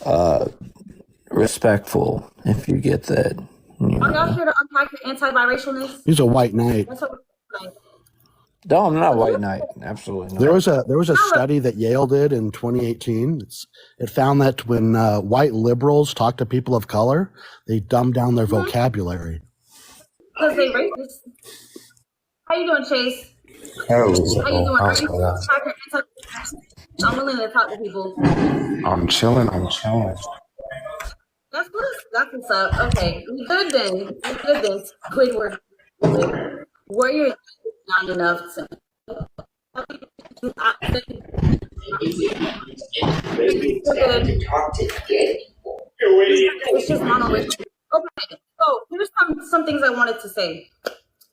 uh, respectful, if you get that. Are y'all here to unpack the anti-biracialness? He's a white knight. That's what we're saying. No, I'm not a white knight. Absolutely not. There was a study that Yale did in 2018. It found that when white liberals talk to people of color, they dumb down their vocabulary. Because they racist. How you doing, Chase? Hello. How you doing? Are you I'm willing to talk to people. I'm chilling. That's what's up. Okay, we good then. Squidward. Were you not enough to? It's just monoracial. Okay, so here's some things I wanted to say.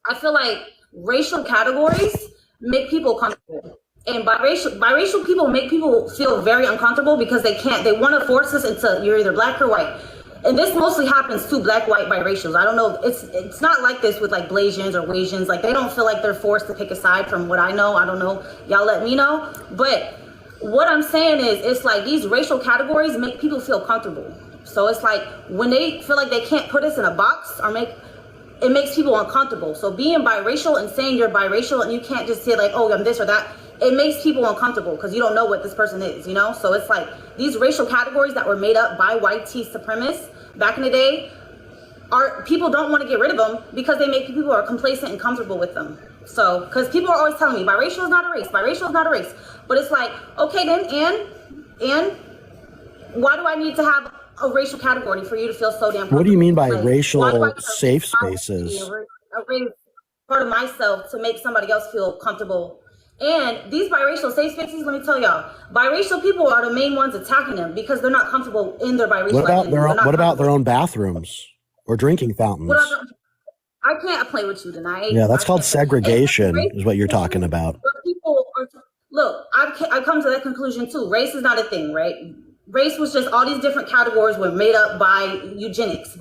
I feel like racial categories make people comfortable. And biracial people make people feel very uncomfortable because they want to force us into you're either black or white. And this mostly happens to black, white, biracials. I don't know. It's not like this with like Blasians or Wasians. Like they don't feel like they're forced to pick a side from what I know. I don't know. Y'all let me know. But what I'm saying is it's like these racial categories make people feel comfortable. So it's like when they feel like they can't put us in a box or it makes people uncomfortable. So being biracial and saying you're biracial and you can't just say like, oh, I'm this or that, it makes people uncomfortable because you don't know what this person is, you know? So it's like these racial categories that were made up by white tea supremacists back in the day, people don't want to get rid of them because they make people who are complacent and comfortable with them. So, because people are always telling me biracial is not a race, biracial is not a race. But it's like, okay then, and why do I need to have a racial category for you to feel so damn comfortable? What do you mean by like, racial safe spaces? A race part of myself to make somebody else feel comfortable. And these biracial safe spaces, let me tell y'all, biracial people are the main ones attacking them because they're not comfortable in their biracial identity. What about their own bathrooms or drinking fountains? I can't play with you tonight. Yeah, that's called segregation is what you're talking about. Look, I've come to that conclusion too. Race is not a thing, right? Race was just all these different categories were made up by eugenics,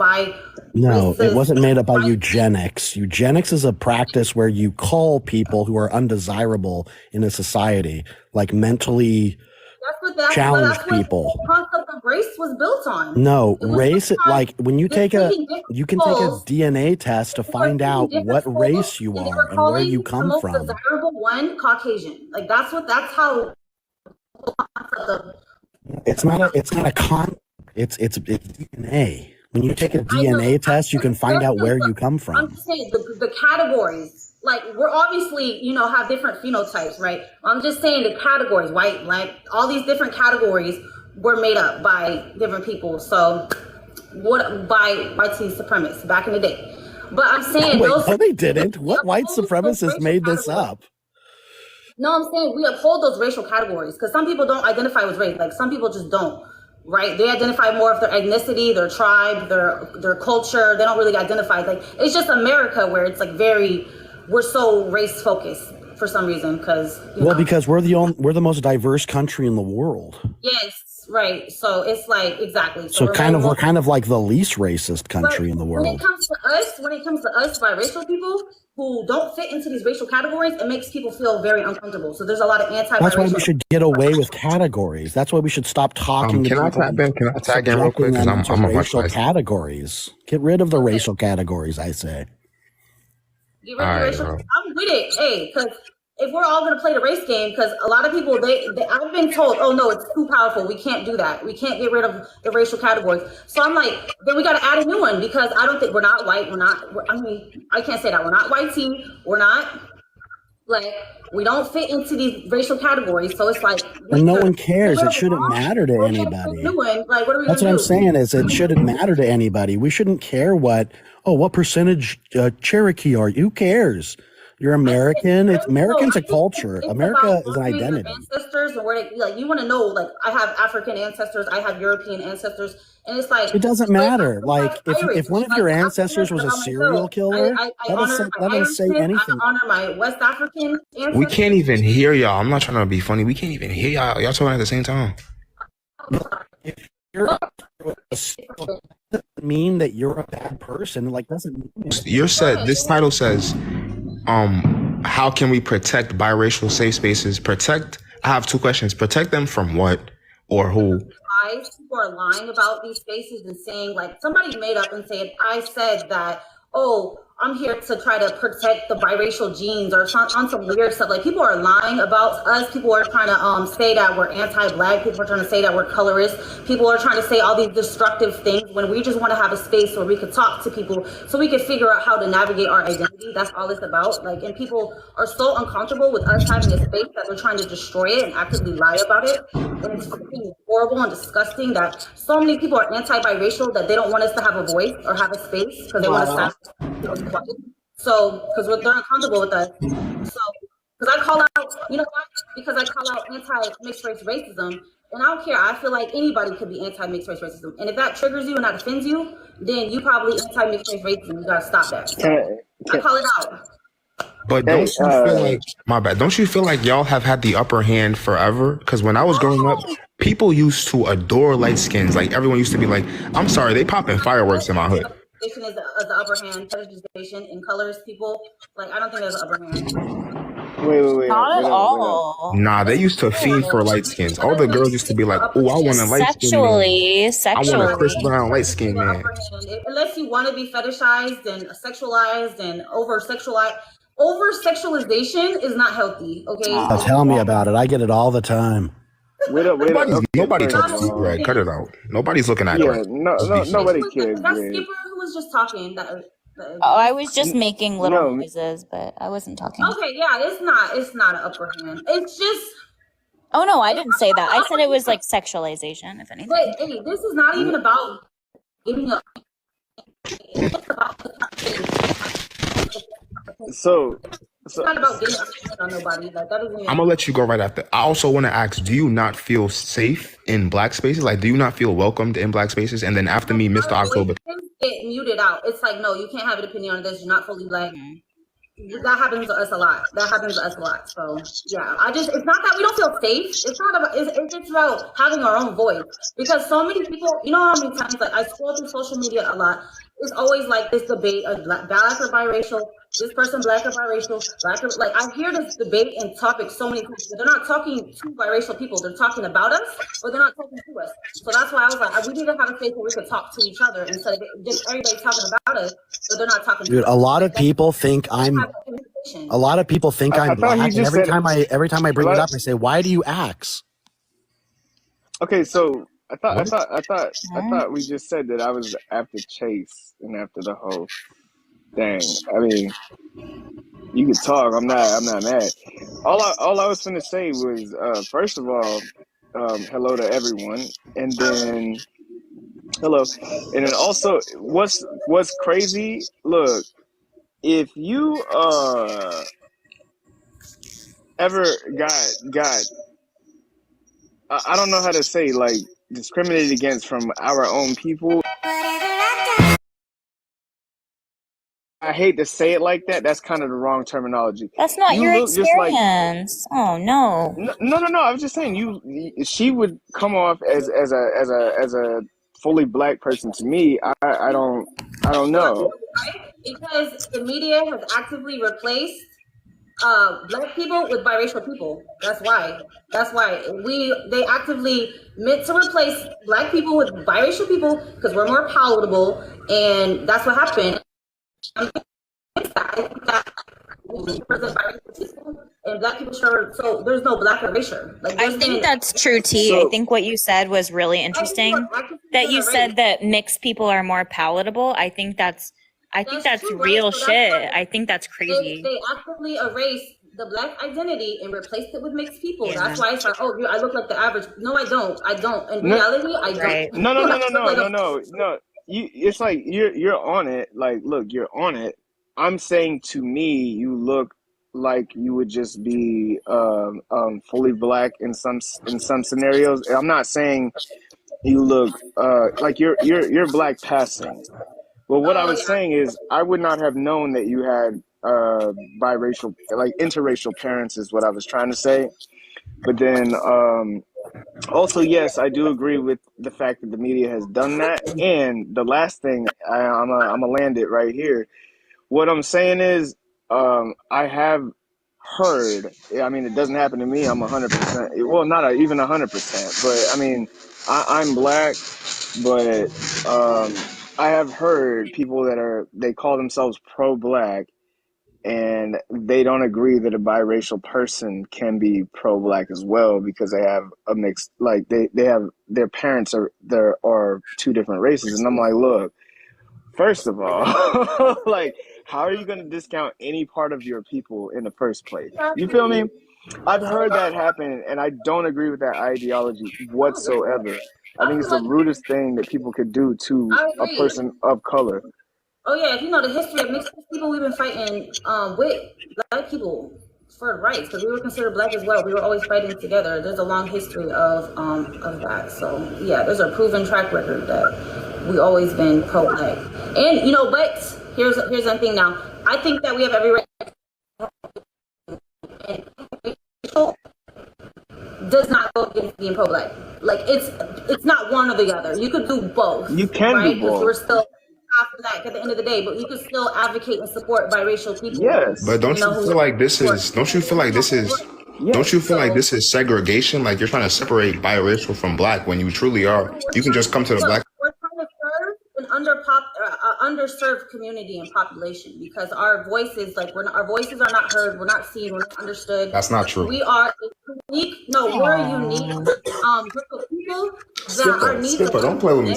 No, it wasn't made up by eugenics. Eugenics is a practice where you cull people who are undesirable in a society, like mentally challenged people. The concept of race was built on. No, race, like when you can take a DNA test to find out what race you are and where you come from. The most desirable one, Caucasian. Like that's how. It's DNA. When you take a DNA test, you can find out where you come from. I'm just saying the categories, like we're obviously, have different phenotypes, right? I'm just saying the categories, white, black, all these different categories were made up by different people. So by white supremacists back in the day. But I'm saying they didn't. What white supremacists made this up? No, I'm saying we uphold those racial categories because some people don't identify with race. Like some people just don't, right? They identify more of their ethnicity, their tribe, their culture. They don't really identify. Like it's just America where it's like we're so race focused for some reason because we're the most diverse country in the world. Yes, right. So it's like exactly. So we're kind of like the least racist country in the world. When it comes to us biracial people who don't fit into these racial categories, it makes people feel very uncomfortable. So there's a lot of anti-biracial. That's why we should get away with categories. That's why we should stop talking. Can I tag in real quick? Because I'm a racial categories. Get rid of the racial categories. I say. Get rid of the racial. I'm with it. Hey, because if we're all going to play the race game, because a lot of people, I've been told, oh no, it's too powerful. We can't do that. We can't get rid of the racial categories. So I'm like, then we got to add a new one because I don't think we're not white. I can't say that. We're not white tea. We're not we don't fit into these racial categories. So it's like. And no one cares. It shouldn't matter to anybody. That's what I'm saying is it shouldn't matter to anybody. We shouldn't care what percentage Cherokee are you? Who cares? You're American. American's a culture. America is an identity. Ancestors or where you want to know, I have African ancestors, I have European ancestors, and it's like it doesn't matter. If one of your ancestors was a serial killer, that doesn't say anything. I honor my West African ancestors. We can't even hear y'all. I'm not trying to be funny. We can't even hear y'all. Y'all talking at the same time. If you're doesn't mean that you're a bad person. Doesn't mean this title says, how can we protect biracial safe spaces? I have two questions. Protect them from what? Or who? Lies. People are lying about these spaces and saying, like, somebody made up and said, I said that, oh, I'm here to try to protect the biracial genes or on some weird stuff. Like, people are lying about us. People are trying to say that we're anti-black. People are trying to say that we're colorist. People are trying to say all these destructive things when we just want to have a space where we could talk to people so we can figure out how to navigate our identity. That's all it's about. Like, and people are so uncomfortable with us having a space that they're trying to destroy it and actively lie about it. And it's fucking horrible and disgusting that so many people are anti-biracial that they don't want us to have a voice or have a space because they want to sound quiet. So, because they're uncomfortable with us. So, because I call out, you know why? Because I call out anti-mixed race racism. And I don't care. I feel like anybody could be anti-mixed race racism. And if that triggers you and that offends you, then you probably anti-mixed race racism. You gotta stop that. So, I call it out. But don't you feel like, my bad, don't you feel like y'all have had the upper hand forever? Because when I was growing up, people used to adore light skins. Like, everyone used to be like, I'm sorry, they popping fireworks in my hood. Is the upper hand, fetishization in colors, people. Like, I don't think there's an upper hand. Wait. Not at all. Nah, they used to fiend for light skins. All the girls used to be like, oh, I want a light skin man. I want a Chris Brown light skin man. Unless you want to be fetishized and sexualized and over-sexualized. Over-sexualization is not healthy, okay? Oh, tell me about it. I get it all the time. Nobody talks to you, Greg. Cut it out. Nobody's looking at Greg. Nobody cares. That's Skipper who was just talking. I was just making little noises, but I wasn't talking. Okay, yeah, it's not an upper hand. It's just. Oh no, I didn't say that. I said it was like sexualization, if anything. But hey, this is not even about giving up. It's about So it's not about getting upset on nobody. Like, that doesn't. I'm gonna let you go right after. I also want to ask: do you not feel safe in black spaces? Like, do you not feel welcomed in black spaces? And then after me, Mr. October, get muted out. It's like, no, you can't have an opinion on this. You're not fully black. That happens to us a lot. So yeah, it's not that we don't feel safe. It's not about. It's about having our own voice, because so many people. You know how many times, like, I scroll through social media a lot. It's always like this debate of black or biracial. This person black or biracial, like, I hear this debate and topic so many times. They're not talking to biracial people. They're talking about us, or they're not talking to us. So that's why I was like, we need to have a space where we could talk to each other instead of just everybody talking about us, but they're not talking. Dude, to us. a lot of people think I'm black. And every time I bring it up, I say, "Why do you axe?" Okay, so I thought we just said that I was after Chase and after the whole thing. I mean, you could talk. I'm not mad. All I was gonna say was, first of all, hello to everyone, and then hello, and then also, what's crazy? Look, if you ever got I don't know how to say, like, discriminated against from our own people. I hate to say it like that. That's kind of the wrong terminology. That's not your experience. Oh no. No. I was just saying, she would come off as a fully black person to me. I don't know. Because the media has actively replaced black people with biracial people. That's why they actively meant to replace black people with biracial people because we're more palatable, and that's what happened. And black people so there's no black erasure. Like, I think that's true, T. I think what you said was really interesting. That you said that mixed people are more palatable. I think that's true, real shit. I think that's crazy. They actively erased the black identity and replaced it with mixed people. Yeah. That's why it's like, oh, I look like the average. No, I don't. In reality, I don't. No. It's like you're on it. Like, look, you're on it. I'm saying, to me, you look like you would just be fully black in some scenarios. I'm not saying you look like you're black passing. Well, what I was saying is, I would not have known that you had biracial, like interracial parents, is what I was trying to say. But then also, yes, I do agree with the fact that the media has done that. And the last thing, I'm gonna land it right here. What I'm saying is, I have heard. I mean, it doesn't happen to me. I'm 100%. Well, not even 100%, but I mean, I'm black, but I have heard people they call themselves pro-black, and they don't agree that a biracial person can be pro-black as well because they have a mixed, like they have their parents are two different races, and I'm like, look, first of all, like, how are you going to discount any part of your people in the first place? You feel me? I've heard that happen, and I don't agree with that ideology whatsoever. I think it's the rudest thing that people could do to a person of color. Oh yeah, if you know the history of mixed people, we've been fighting with black people for rights because we were considered black as well. We were always fighting together. There's a long history of that. So yeah, there's a proven track record that we always been pro-black. And you know, but here's the thing now. I think that we have every right. And does not go against being pro-black. Like it's not one or the other. You could do both. You can do both. We're still after that at the end of the day, but you can still advocate and support biracial people. Yes, but don't you feel like this is segregation? Like you're trying to separate biracial from black when you truly are. You can just come to the black. We're trying to serve an underserved community and population because our voices, our voices are not heard. We're not seen. We're not understood. That's not true. We are unique. No, we're a unique group of people that are needs. Skipper, don't play with me.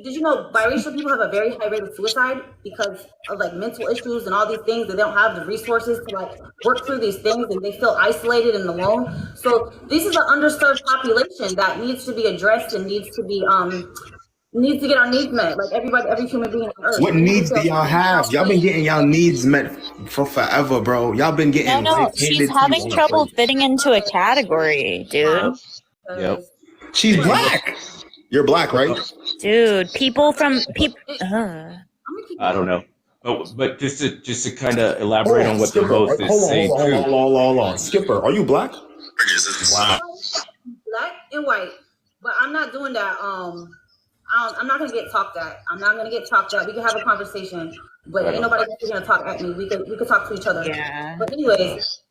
Did you know biracial people have a very high rate of suicide because of like mental issues and all these things? They don't have the resources to like work through these things, and they feel isolated and alone. So this is an underserved population that needs to be addressed and needs to get our needs met. Like every human being on earth. What needs do y'all have? Y'all been getting y'all needs met for forever, bro. Y'all been getting. No, she's having trouble fitting into a category, dude. Yep. She's black. You're black, right? Dude, people. I don't know. Oh, but just to kind of elaborate on what Skipper, the host is saying too. Hold on. Skipper, are you black? Wow. Black and white, but I'm not doing that. I'm not gonna get talked at. I'm not gonna get talked at. We can have a conversation, but ain't nobody gonna talk at me. We could talk to each other. Yeah. But anyways,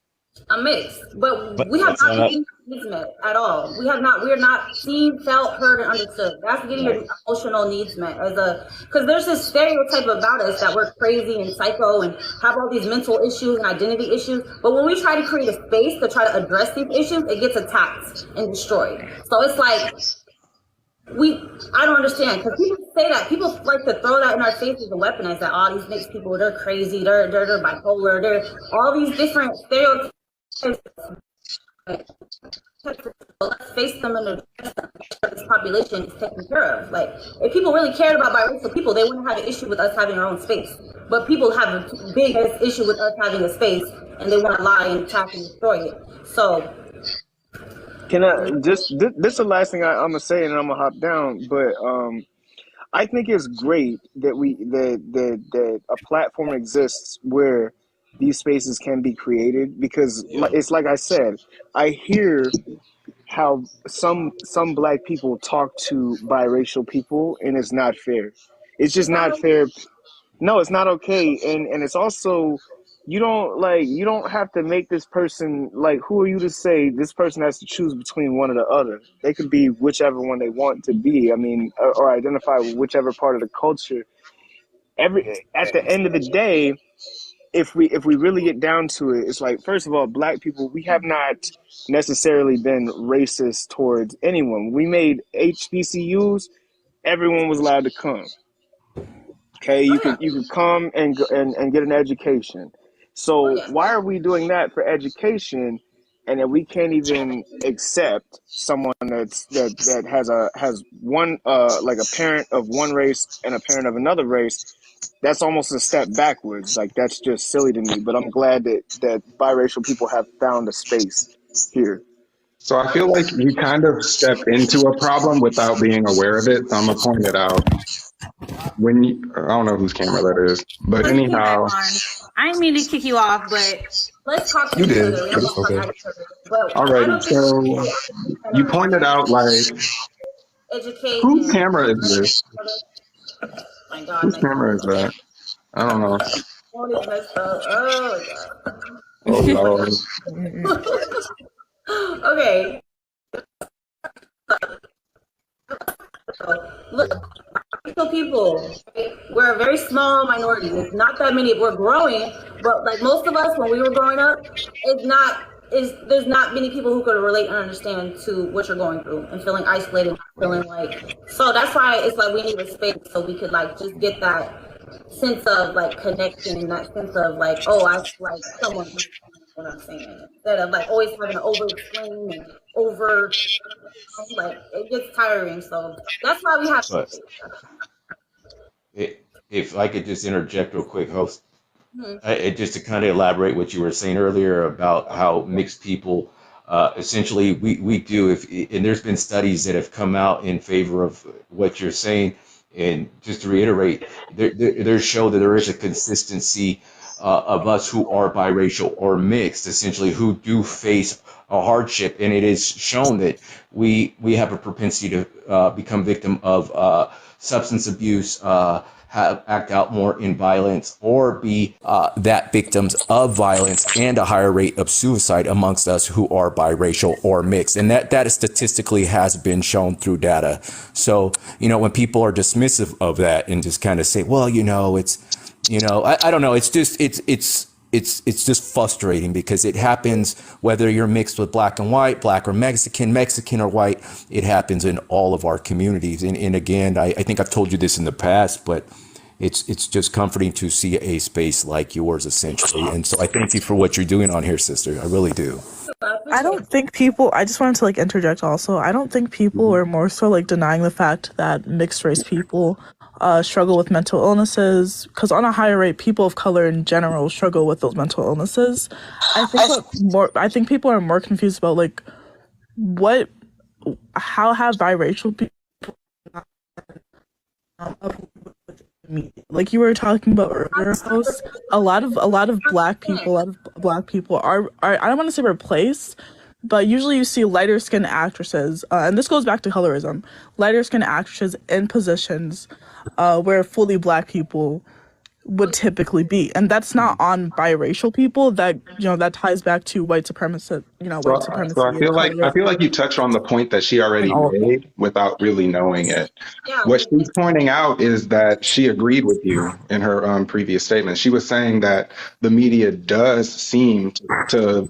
I'm mixed, but we have not getting needs met at all. We are not seen, felt, heard, and understood. That's getting your emotional needs met because there's this stereotype about us that we're crazy and psycho and have all these mental issues and identity issues. But when we try to create a space to try to address these issues, it gets attacked and destroyed. So it's like I don't understand because people say that. People like to throw that in our faces and weaponize that all these mixed people, they're crazy, they're bipolar, they're all these different stereotypes. Let's face them and address them. This population is taken care of. Like, if people really cared about biracial people, they wouldn't have an issue with us having our own space. But people have a big issue with us having a space, and they want to lie and attack and destroy it. So, can I just? This is the last thing I'm gonna say, and I'm gonna hop down. But I think it's great that that a platform exists where these spaces can be created because it's like I said, I hear how some black people talk to biracial people, and it's not fair. It's just not fair. No, it's not okay, and it's also you don't have to make this person like, who are you to say this person has to choose between one or the other? They could be whichever one they want to be. I mean, or identify with whichever part of the culture. At the end of the day, if we really get down to it, it's like, first of all, black people, we have not necessarily been racist towards anyone. We made HBCUs, everyone was allowed to come. Okay, you could come and get an education. So why are we doing that for education, and that we can't even accept someone that has one like a parent of one race and a parent of another race? That's almost a step backwards. Like, that's just silly to me. But I'm glad that biracial people have found a space here. So I feel like you kind of step into a problem without being aware of it. So I'm gonna point it out. I don't know whose camera that is, but anyhow. I didn't mean to kick you off, but let's talk to each other. Okay. Alrighty, so you pointed out, like, education. Whose camera is this? My God, whose camera is that? I don't know. Oh my God. Oh Lord. Okay. Look, people, we're a very small minority. It's not that many. We're growing, but like most of us, when we were growing up, there's not many people who could relate and understand to what you're going through and feeling isolated, feeling like. So that's why it's like we need a space so we could like just get that sense of like connection and that sense of like, oh, I like someone understands what I'm saying, instead of like always having to over explain and over, like it gets tiring. So that's why we have to. But if I could just interject real quick, host, just to kind of elaborate what you were saying earlier about how mixed people, essentially, we do, and there's been studies that have come out in favor of what you're saying. And just to reiterate, there's show that there is a consistency of us who are biracial or mixed, essentially, who do face a hardship, and it is shown that we have a propensity to become victim of substance abuse, act out more in violence, or be that victims of violence, and a higher rate of suicide amongst us who are biracial or mixed. And that statistically has been shown through data. So, when people are dismissive of that and just kind of say, well, it's, I don't know. It's just, it's just frustrating because it happens whether you're mixed with black and white, black or Mexican or white. It happens in all of our communities. And again, I think I've told you this in the past, but it's just comforting to see a space like yours, essentially. And so I thank you for what you're doing on here, sister. I really do. I don't think people, I just wanted to like interject also. I don't think people are more so like denying the fact that mixed race people struggle with mental illnesses, because on a higher rate, people of color in general struggle with those mental illnesses. I think people are more confused about like how have biracial people, like you were talking about earlier, host, a lot of black people are I don't want to say replaced, but usually you see lighter skinned actresses, and this goes back to colorism, lighter skinned actresses in positions where fully black people would typically be, and that's not on biracial people. That that ties back to white supremacy. White supremacy. So I feel like you touched on the point that she already made without really knowing it. What she's pointing out is that she agreed with you in her previous statement. She was saying that the media does seem to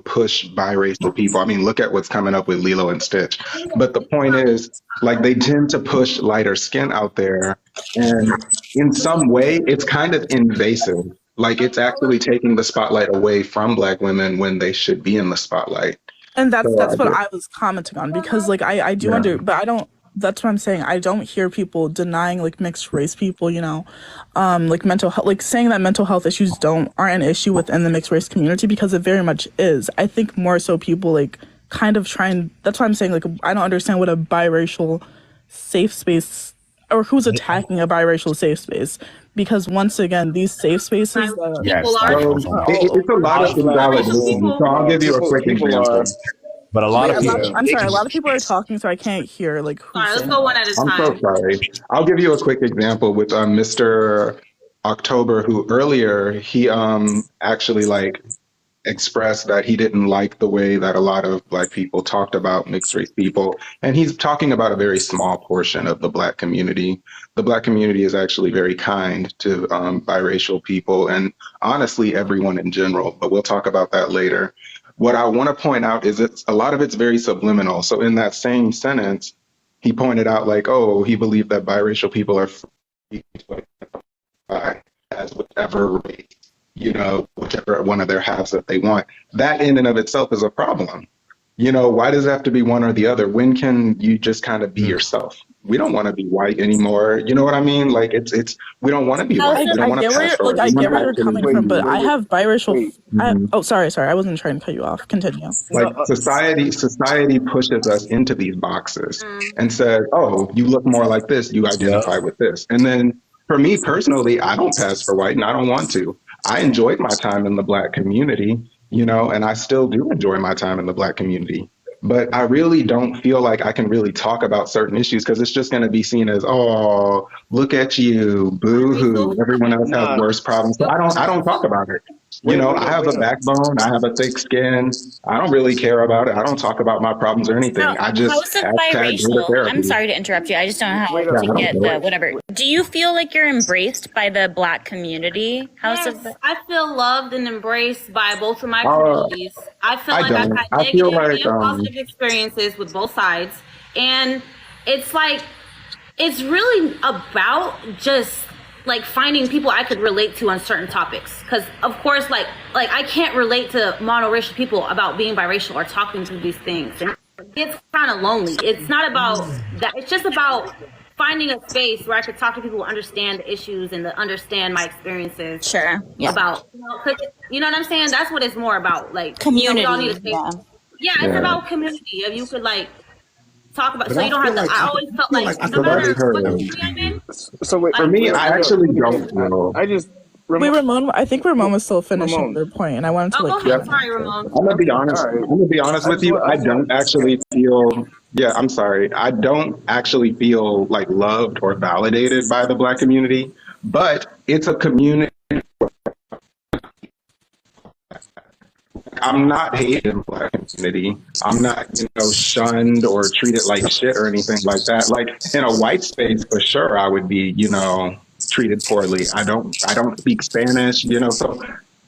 push biracial people. I mean, look at what's coming up with Lilo and Stitch. But the point is, like, they tend to push lighter skin out there, and in some way, it's kind of invasive. Like, it's actually taking the spotlight away from black women when they should be in the spotlight. And that's what I was commenting on, because like I do but I don't. That's what I'm saying. I don't hear people denying like mixed race people, like mental health, like saying that mental health issues aren't an issue within the mixed race community, because it very much is. I think more so people like kind of trying. That's why I'm saying like I don't understand what a biracial safe space, or who's attacking a biracial safe space, because once again, these safe spaces, it's a lot of invalidation. So I'll give you a quick example. But a lot of people. I'm sorry, a lot of people are talking, so I can't hear like. Let's go one at a time. I'm so sorry. I'll give you a quick example with Mr. October, who earlier he actually like expressed that he didn't like the way that a lot of black people talked about mixed race people. And he's talking about a very small portion of the black community. The black community is actually very kind to biracial people, and honestly, everyone in general, but we'll talk about that later. What I want to point out is a lot of it's very subliminal. So in that same sentence, he pointed out like, oh, he believed that biracial people are free to identify as whatever race, whichever one of their halves that they want. That in and of itself is a problem. Why does it have to be one or the other? When can you just kind of be yourself? We don't want to be white anymore. You know what I mean? Like it's we don't want to be white. I get where you're coming from, but I have biracial. Sorry, I wasn't trying to cut you off. Continue. Like society pushes us into these boxes and says, "Oh, you look more like this. You identify with this." And then for me personally, I don't pass for white, and I don't want to. I enjoyed my time in the black community, and I still do enjoy my time in the black community. But I really don't feel like I can really talk about certain issues because it's just going to be seen as, oh, look at you, boo hoo. Everyone else has worse problems. So I don't talk about it. You Wait, know, wait, I have a wait up. backbone. I have a thick skin. I don't really care about it. I don't talk about my problems or anything. I just House of hashtag go to Biracial. I'm therapy. sorry to interrupt you. I just don't know how Wait Yeah, up. to I don't get do the it. whatever. Do you feel like you're embraced by the Black community? Yes, I feel loved and embraced by both of my Uh, communities. I feel I like I've don't. had I feel negative like and positive experiences with both sides. And it's like, it's really about just like finding people I could relate to on certain topics. Because of course, like I can't relate to monoracial people about being biracial or talking through these things. And it's kind of lonely. It's not about that. It's just about finding a space where I could talk to people who understand the issues and to understand my experiences. Sure. Yeah. About, you know what I'm saying? That's what it's more about. Like, Community. we all need a space. Yeah, it's about community. If you could like talk about, so you don't have to. I always felt like no so. That's matter what her. community I'm in, So wait, For me, wait, I wait up. actually don't feel. I just Wait, Ramon. I think Ramon was still finishing Ramon. their point, and I wanted to oh, like go ahead. comment Sorry, after. Ramon. I'm gonna be Okay, honest. all right. I'm gonna be honest with you. I don't actually feel. Yeah, I'm sorry. I don't actually feel like loved or validated by the Black community, but it's a community. I'm not hated in the Black community. I'm not, shunned or treated like shit or anything like that. Like in a white space, for sure, I would be, treated poorly. I don't speak Spanish, so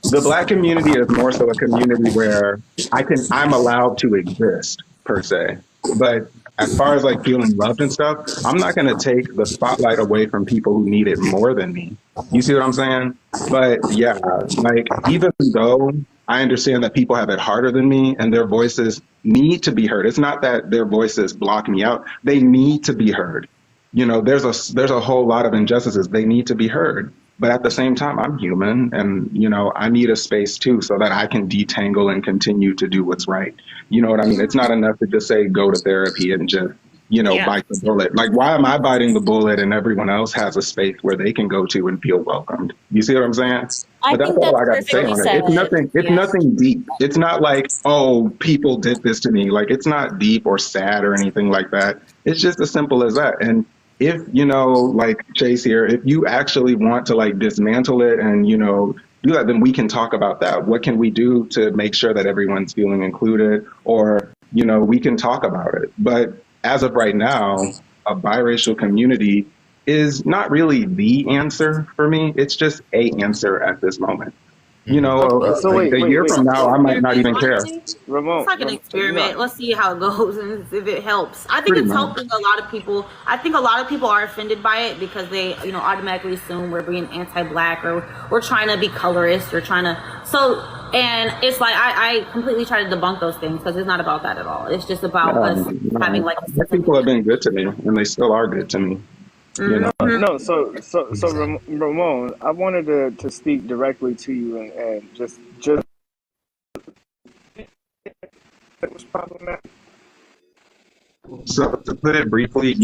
the Black community is more so a community where I'm allowed to exist per se. But as far as like feeling loved and stuff, I'm not going to take the spotlight away from people who need it more than me. You see what I'm saying? But yeah, like even though I understand that people have it harder than me and their voices need to be heard. It's not that their voices block me out. They need to be heard. There's a whole lot of injustices. They need to be heard. But at the same time, I'm human and, I need a space too so that I can detangle and continue to do what's right. You know what I mean? It's not enough to just say go to therapy and just, bite the bullet. Like, why am I biting the bullet and everyone else has a space where they can go to and feel welcomed? You see what I'm saying? But that's all I got to say on it. It's nothing deep. It's not like, oh, people did this to me. Like, it's not deep or sad or anything like that. It's just as simple as that. And if, like Chase here, if you actually want to like dismantle it and, do that, then we can talk about that. What can we do to make sure that everyone's feeling included? Or, we can talk about it. But as of right now, a biracial community is not really the answer for me. It's just a answer at this moment. So a year from now, I might not even care. Ramon, it's like an experiment. Let's see how it goes and if it helps. I think it's helping a lot of people. I think a lot of people are offended by it because they, automatically assume we're being anti-Black or we're trying to be colorist or trying to. And it's like I completely try to debunk those things because it's not about that at all. It's just about us having like. People have been good to me, and they still are good to me. No, so Ramon, I wanted to speak directly to you and just it was problematic. So to put it briefly,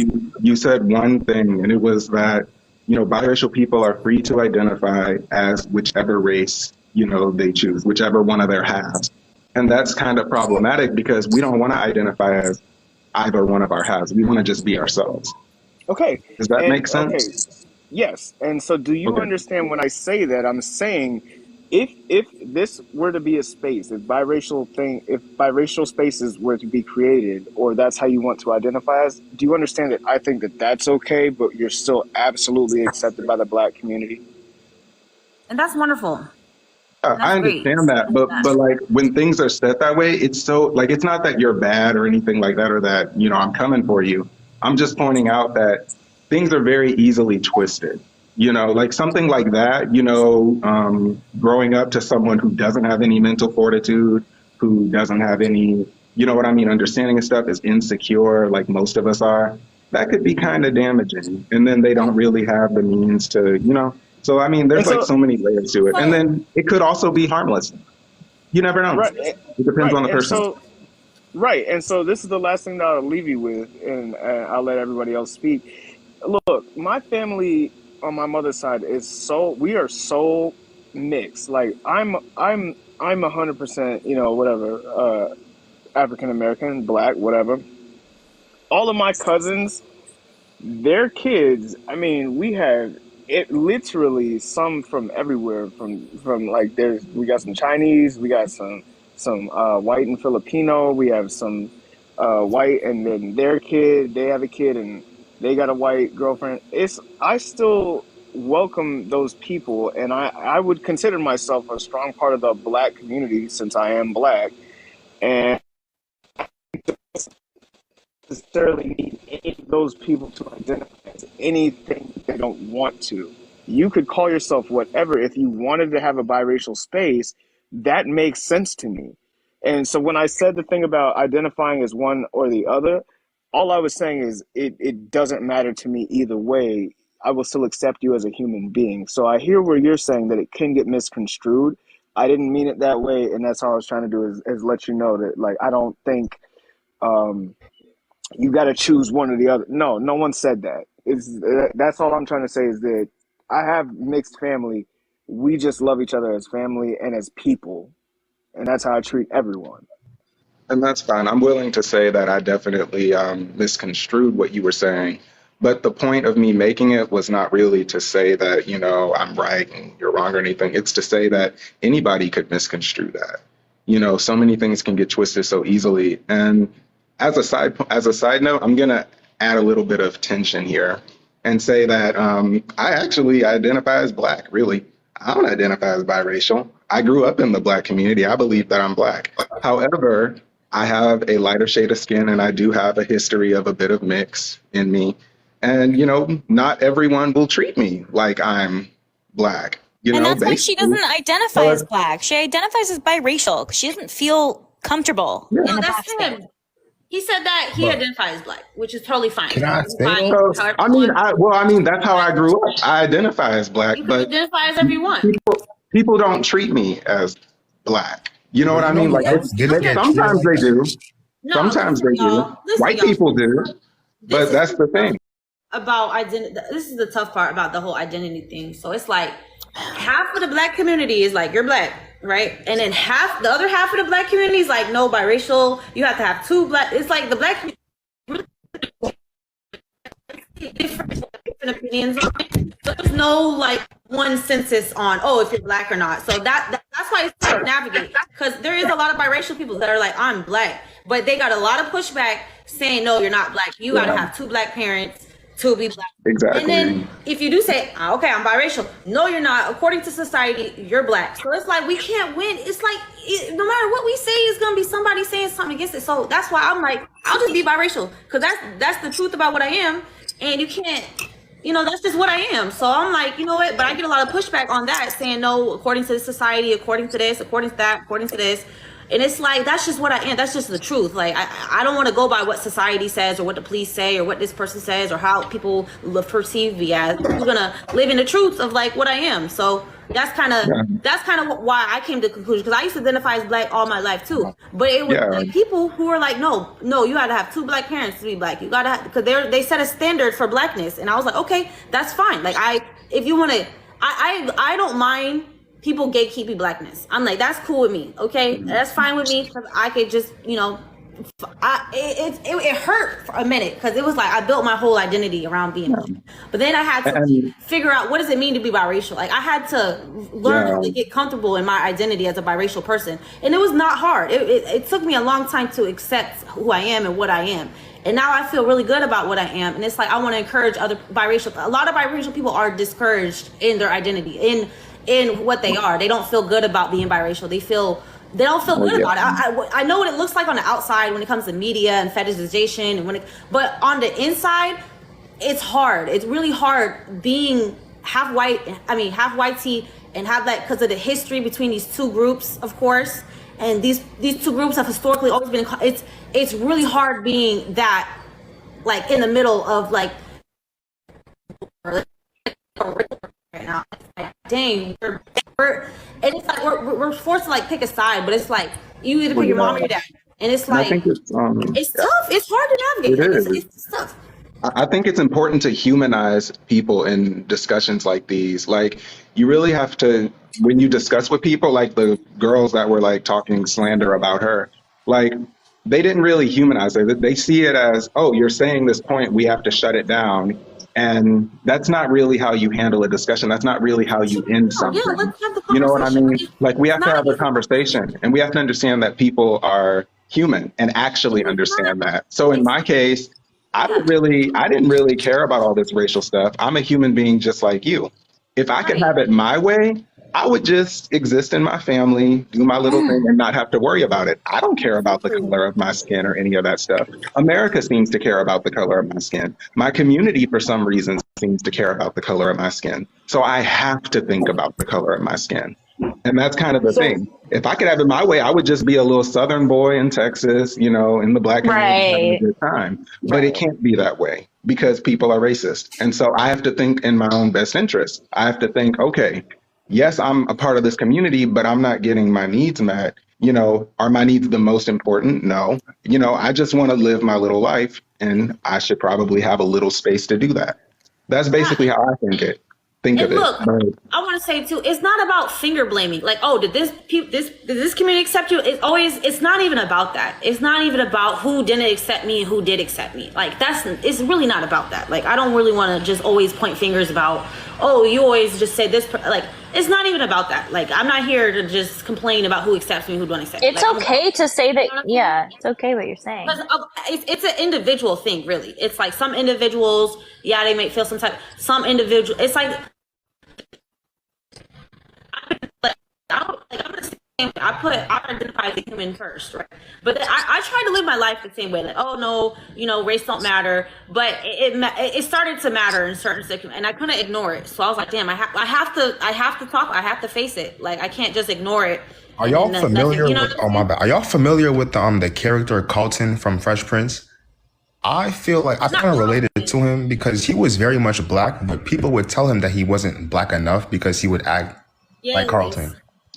you said one thing, and it was that biracial people are free to identify as whichever race they choose, whichever one of their halves, and that's kind of problematic because we don't want to identify as either one of our halves. We want to just be ourselves. Okay. Does that make sense? Okay. Yes. And so do you understand when I say that? I'm saying if this were to be a space, if biracial spaces were to be created, or that's how you want to identify as, do you understand that I think that that's okay, but you're still absolutely accepted by the Black community? And that's wonderful. I understand that, but like when things are set that way, it's so like it's not that you're bad or anything like that, or that I'm coming for you. I'm just pointing out that things are very easily twisted. Like something like that. Growing up to someone who doesn't have any mental fortitude, who doesn't have any, understanding of stuff, is insecure, like most of us are. That could be kind of damaging, and then they don't really have the means to, So there's like so many layers to it, and then it could also be harmless. You never know. Right. It depends on the person. And so this is the last thing that I'll leave you with, and I'll let everybody else speak. Look, my family on my mother's side we are so mixed. Like I'm 100%, whatever, African American, Black, whatever. All of my cousins, their kids, we have it literally some from everywhere. From like we got some Chinese, we got some white and Filipino. We have some white, and then their kid, they have a kid, and they got a white girlfriend. I still welcome those people, and I would consider myself a strong part of the Black community since I am Black, and necessarily need any of those people to identify as anything they don't want to. You could call yourself whatever. If you wanted to have a biracial space, that makes sense to me. And so when I said the thing about identifying as one or the other, all I was saying is it doesn't matter to me either way. I will still accept you as a human being. So I hear where you're saying that it can get misconstrued. I didn't mean it that way, and that's all I was trying to do is let you know that, like, I don't think you got to choose one or the other. No one said that. That's all I'm trying to say is that I have mixed family. We just love each other as family and as people, and that's how I treat everyone. And that's fine. I'm willing to say that I definitely misconstrued what you were saying. But the point of me making it was not really to say that, I'm right and you're wrong or anything. It's to say that anybody could misconstrue that. So many things can get twisted so easily. And as a side note, I'm going to add a little bit of tension here and say that I actually identify as Black, really. I don't identify as biracial. I grew up in the Black community. I believe that I'm Black. However, I have a lighter shade of skin, and I do have a history of a bit of mix in me. And, not everyone will treat me like I'm Black. And that's why she doesn't identify as Black. She identifies as biracial. She doesn't feel comfortable. Yeah. No, that's him. He said that he identifies as Black, which is totally fine. Can I say that? I mean, that's how I grew up. I identify as Black, but identify as everyone. People don't treat me as Black. You know what I mean? Like, sometimes they do. Sometimes they do. White people do. But that's the thing. About identity, this is the tough part about the whole identity thing. So it's like half of the Black community is like, you're Black, right? And then the other half of the Black community is like, no, biracial, you have to have two Black. It's like the Black community, different opinions on it. So there's no like one census on, if you're Black or not. So that's why it's hard to navigate, because there is a lot of biracial people that are like, I'm Black, but they got a lot of pushback saying, no, you're not Black. You gotta have two Black parents to be Black. Exactly. And then if you do say, okay, I'm biracial, no, you're not. According to society, you're Black. So it's like, we can't win. It's like, no matter what we say, it's gonna be somebody saying something against it. So that's why I'm like, I'll just be biracial, because that's the truth about what I am. And you can't, that's just what I am. So I'm like, you know what? But I get a lot of pushback on that, saying, no, according to the society, according to this, according to that, according to this. And it's like, that's just what I am. That's just the truth. Like, I don't want to go by what society says or what the police say or what this person says or how people perceive me as. I'm going to live in the truth of like what I am. So that's kind of why I came to the conclusion, because I used to identify as Black all my life too. But it was like people who were like, no, you got to have two Black parents to be Black. You got to have, because they set a standard for Blackness. And I was like, okay, that's fine. Like, if you want to, I don't mind people gatekeeping Blackness. I'm like, that's cool with me. Okay, that's fine with me, because I could just, it hurt for a minute, because it was like I built my whole identity around being Black. But then I had to figure out, what does it mean to be biracial? Like, I had to learn to get comfortable in my identity as a biracial person, and it was not hard. It took me a long time to accept who I am and what I am. And now I feel really good about what I am. And it's like, I want to encourage other biracial. A lot of biracial people are discouraged in their identity, in what they are. They don't feel good about being biracial. They don't feel good about it. I know what it looks like on the outside when it comes to media and fetishization, but on the inside, it's hard. It's really hard being half white tea and have that, because of the history between these two groups, of course. And these two groups have historically always been. It's really hard being that, like, in the middle of like right now. Like, dang, and it's like we're forced to like pick a side, but it's like you either pick your mom or your dad, and it's like it's tough. It's hard to navigate. It's tough. I think it's important to humanize people in discussions like these. Like, you really have to, when you discuss with people, like the girls that were like talking slander about her, like, they didn't really humanize it. They see it as, oh, you're saying this point, we have to shut it down. And that's not really how you handle a discussion. That's not really how you end Yeah, something. let's have the You know what I conversation. mean? Like, we It's have to not have a even. conversation, and we have to understand that people are human and actually It's not. understand that. So in It's my case, yeah. I didn't really care about all this racial stuff. I'm a human being just like you. If I could Right. have it my way, I would just exist in my family, do my little thing, and not have to worry about it. I don't care about the color of my skin or any of that stuff. America seems to care about the color of my skin. My community, for some reason, seems to care about the color of my skin. So I have to think about the color of my skin. And that's kind of the So thing. If I could have it my way, I would just be a little Southern boy in Texas, you know, in the Black community having a Right. good time. But it can't be that way because people are racist. And so I have to think in my own best interest. I have to think, okay, yes, I'm a part of this community, but I'm not getting my needs met. You know, are my needs the most important? No. You know, I just want to live my little life, and I should probably have a little space to do that. That's basically how I think of And it. look, But I want to say too, it's not about finger blaming. Like, oh, did this community accept you? It's not even about that. It's not even about who didn't accept me and who did accept me. Like, it's really not about that. Like, I don't really want to just always point fingers about, oh, you always just say this. Like, it's not even about that. Like, I'm not here to just complain about who accepts me, who don't accept me. It's Like, okay to say that. Yeah, it's okay what you're saying. it's an individual thing, really. It's like some individuals, yeah, they may feel some individual. It's like, I'm the same. I identify as a human first, right? But I try to live my life the same way. Like, oh no, you know, race don't matter. But it started to matter in certain situations, and I couldn't ignore it. So I was like, damn, I have to talk. I have to face it. Like, I can't just ignore it. Are y'all familiar with? Oh my bad. Are y'all familiar with the character Carlton from Fresh Prince? I feel like I kind of related to him because he was very much black, but people would tell him that he wasn't black enough because he would act like Carlton.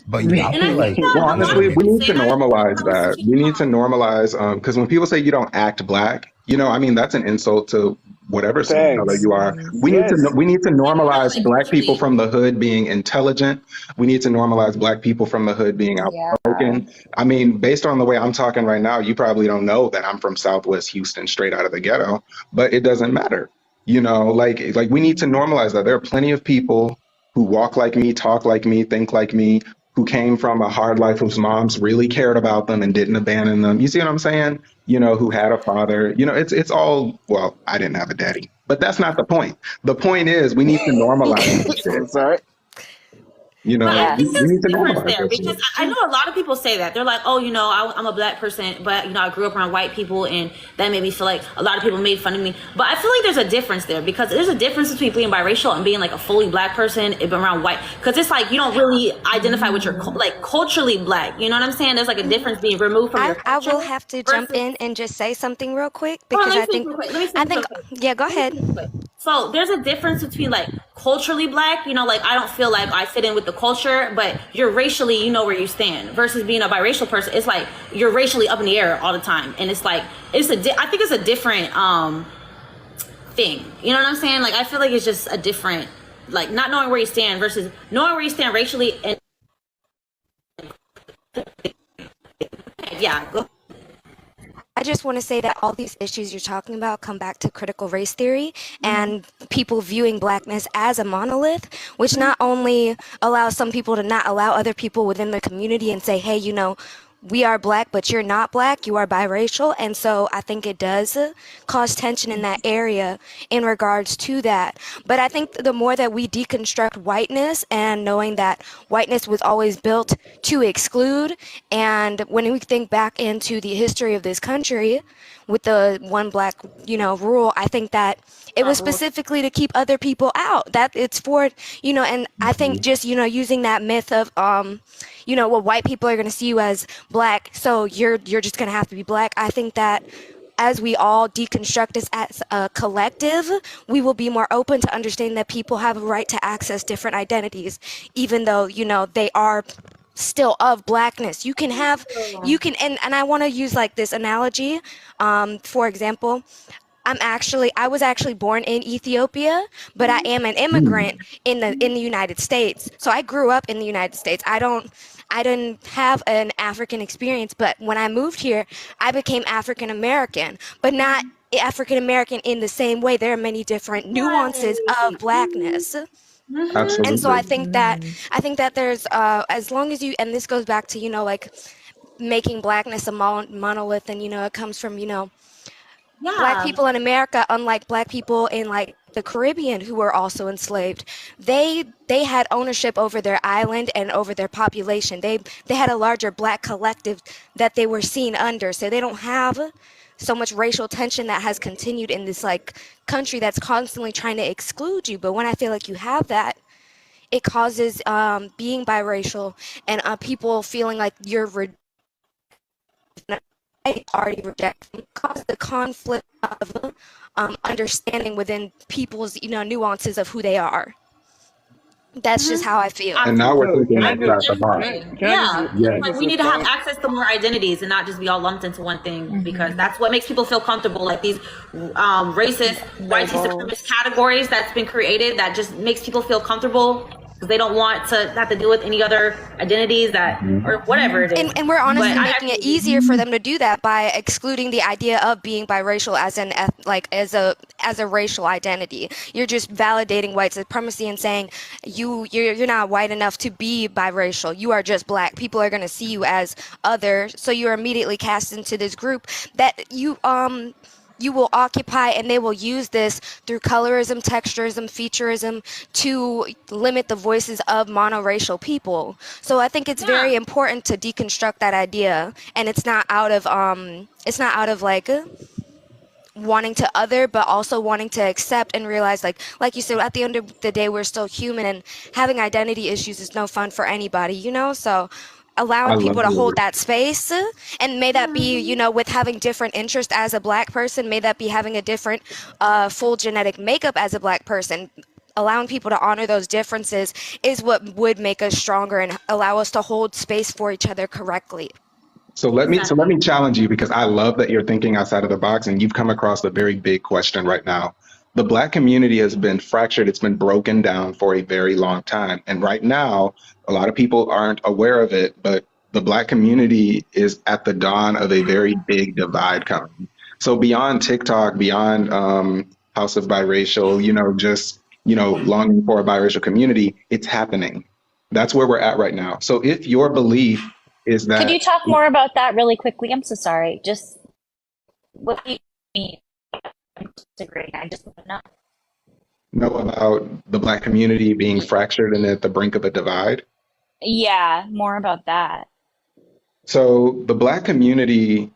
But yeah, I feel like well, honestly, we need to normalize that. We need to normalize because when people say you don't act black, you know, I mean that's an insult to whatever skin color thanks. you are. We need to normalize black people from the hood being intelligent. We need to normalize black people from the hood being outspoken. I mean, based on the way I'm talking right now, you probably don't know that I'm from Southwest Houston, straight out of the ghetto, but it doesn't matter. You know, like we need to normalize that. There are plenty of people who walk like me, talk like me, think like me, who came from a hard life, whose moms really cared about them and didn't abandon them. You see what I'm saying? You know, who had a father. You know, it's all, well, I didn't have a daddy, but that's not the point. The point is we need to normalize this shit. I'm sorry. You know, I think we there's need a to difference normalize there this because shit. I know a lot of people say that. They're like, oh, you know, I'm a black person, but, you know, I grew up around white people and that made me feel like a lot of people made fun of me. But I feel like there's a difference there because there's a difference between being biracial and being like a fully black person around white. Because it's like you don't really identify with your, like, culturally black. You know what I'm saying? There's like a difference being removed from your culture. I will have to jump in and just say something real quick because I think, yeah, go ahead. So there's a difference between like culturally black, you know, like I don't feel like I fit in with the culture, but you're racially, you know where you stand versus being a biracial person. It's like you're racially up in the air all the time. And it's like, I think it's a different thing. You know what I'm saying? Like, I feel like it's just a different, like not knowing where you stand versus knowing where you stand racially. And yeah, go. I just want to say that all these issues you're talking about come back to critical race theory and people viewing blackness as a monolith, which not only allows some people to not allow other people within the community and say, hey, you know, we are black, but you're not black, you are biracial. And so I think it does cause tension in that area in regards to that. But I think the more that we deconstruct whiteness and knowing that whiteness was always built to exclude, and when we think back into the history of this country with the one black, you know, rule, I think that it was specifically to keep other people out, that it's for, you know, and I think just, you know, using that myth of, you know, well, white people are going to see you as black, so you're just going to have to be black. I think that as we all deconstruct this as a collective, we will be more open to understanding that people have a right to access different identities, even though, you know, they are still of blackness. You can have, and I want to use like this analogy. For example, I was actually born in Ethiopia, but I am an immigrant in the United States. So I grew up in the United States. I didn't have an African experience, but when I moved here, I became African American, but not African American in the same way. There are many different nuances of blackness. And so I think that there's as long as you, and this goes back to, you know, like making blackness a monolith, and, you know, it comes from, you know, Black people in America, unlike Black people in like the Caribbean who were also enslaved, they had ownership over their island and over their population. They had a larger Black collective that they were seen under. So they don't have so much racial tension that has continued in this like country that's constantly trying to exclude you. But when I feel like you have that, it causes being biracial and people feeling like you're already rejected, cause the conflict of understanding within people's, you know, nuances of who they are. That's just how I feel. And now we're thinking outside the box. Like we need to have access to more identities and not just be all lumped into one thing, because that's what makes people feel comfortable. Like these racist, white supremacist categories that's been created that just makes people feel comfortable. They don't want to have to deal with any other identities that, or whatever it is. And we're honestly making it easier for them to do that by excluding the idea of being biracial as an as a racial identity. You're just validating white supremacy and saying you're not white enough to be biracial. You are just Black. People are going to see you as other, so you're immediately cast into this group that you will occupy, and they will use this through colorism, texturism, featureism to limit the voices of monoracial people. So I think it's very important to deconstruct that idea, and it's not out of like wanting to other, but also wanting to accept and realize, like you said, at the end of the day, we're still human, and having identity issues is no fun for anybody, you know? So allowing people to hold that space, and may that be, you know, with having different interests as a Black person, may that be having a different full genetic makeup as a Black person. Allowing people to honor those differences is what would make us stronger and allow us to hold space for each other correctly. So let me challenge you, because I love that you're thinking outside of the box, and you've come across a very big question right now. The Black community has been fractured. It's been broken down for a very long time. And right now, a lot of people aren't aware of it, but the Black community is at the dawn of a very big divide coming. So beyond TikTok, beyond House of Biracial, you know, just, you know, longing for a biracial community, it's happening. That's where we're at right now. So if your belief is that... Could you talk more about that really quickly? I'm so sorry. Just what do you mean? I just want to know about the Black community being fractured and at the brink of a divide? Yeah, more about that. So the Black community,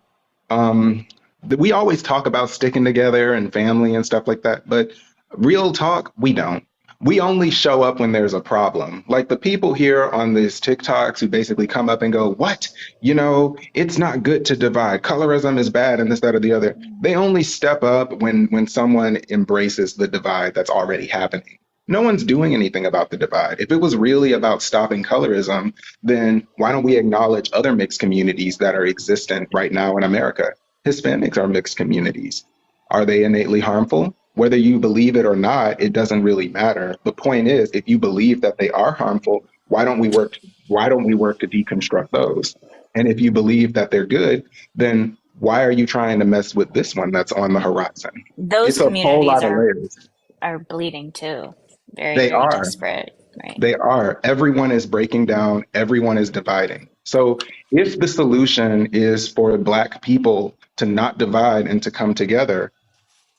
we always talk about sticking together and family and stuff like that, but real talk, we don't. We only show up when there's a problem. Like the people here on these TikToks who basically come up and go, what? You know, it's not good to divide. Colorism is bad and this, that, or the other. They only step up when someone embraces the divide that's already happening. No one's doing anything about the divide. If it was really about stopping colorism, then why don't we acknowledge other mixed communities that are existent right now in America? Hispanics are mixed communities. Are they innately harmful? Whether you believe it or not, it doesn't really matter. The point is, if you believe that they are harmful, why don't we work to deconstruct those? And if you believe that they're good, then why are you trying to mess with this one that's on the horizon? Those communities are bleeding too. Very desperate. Right. They are. Everyone is breaking down. Everyone is dividing. So if the solution is for Black people to not divide and to come together,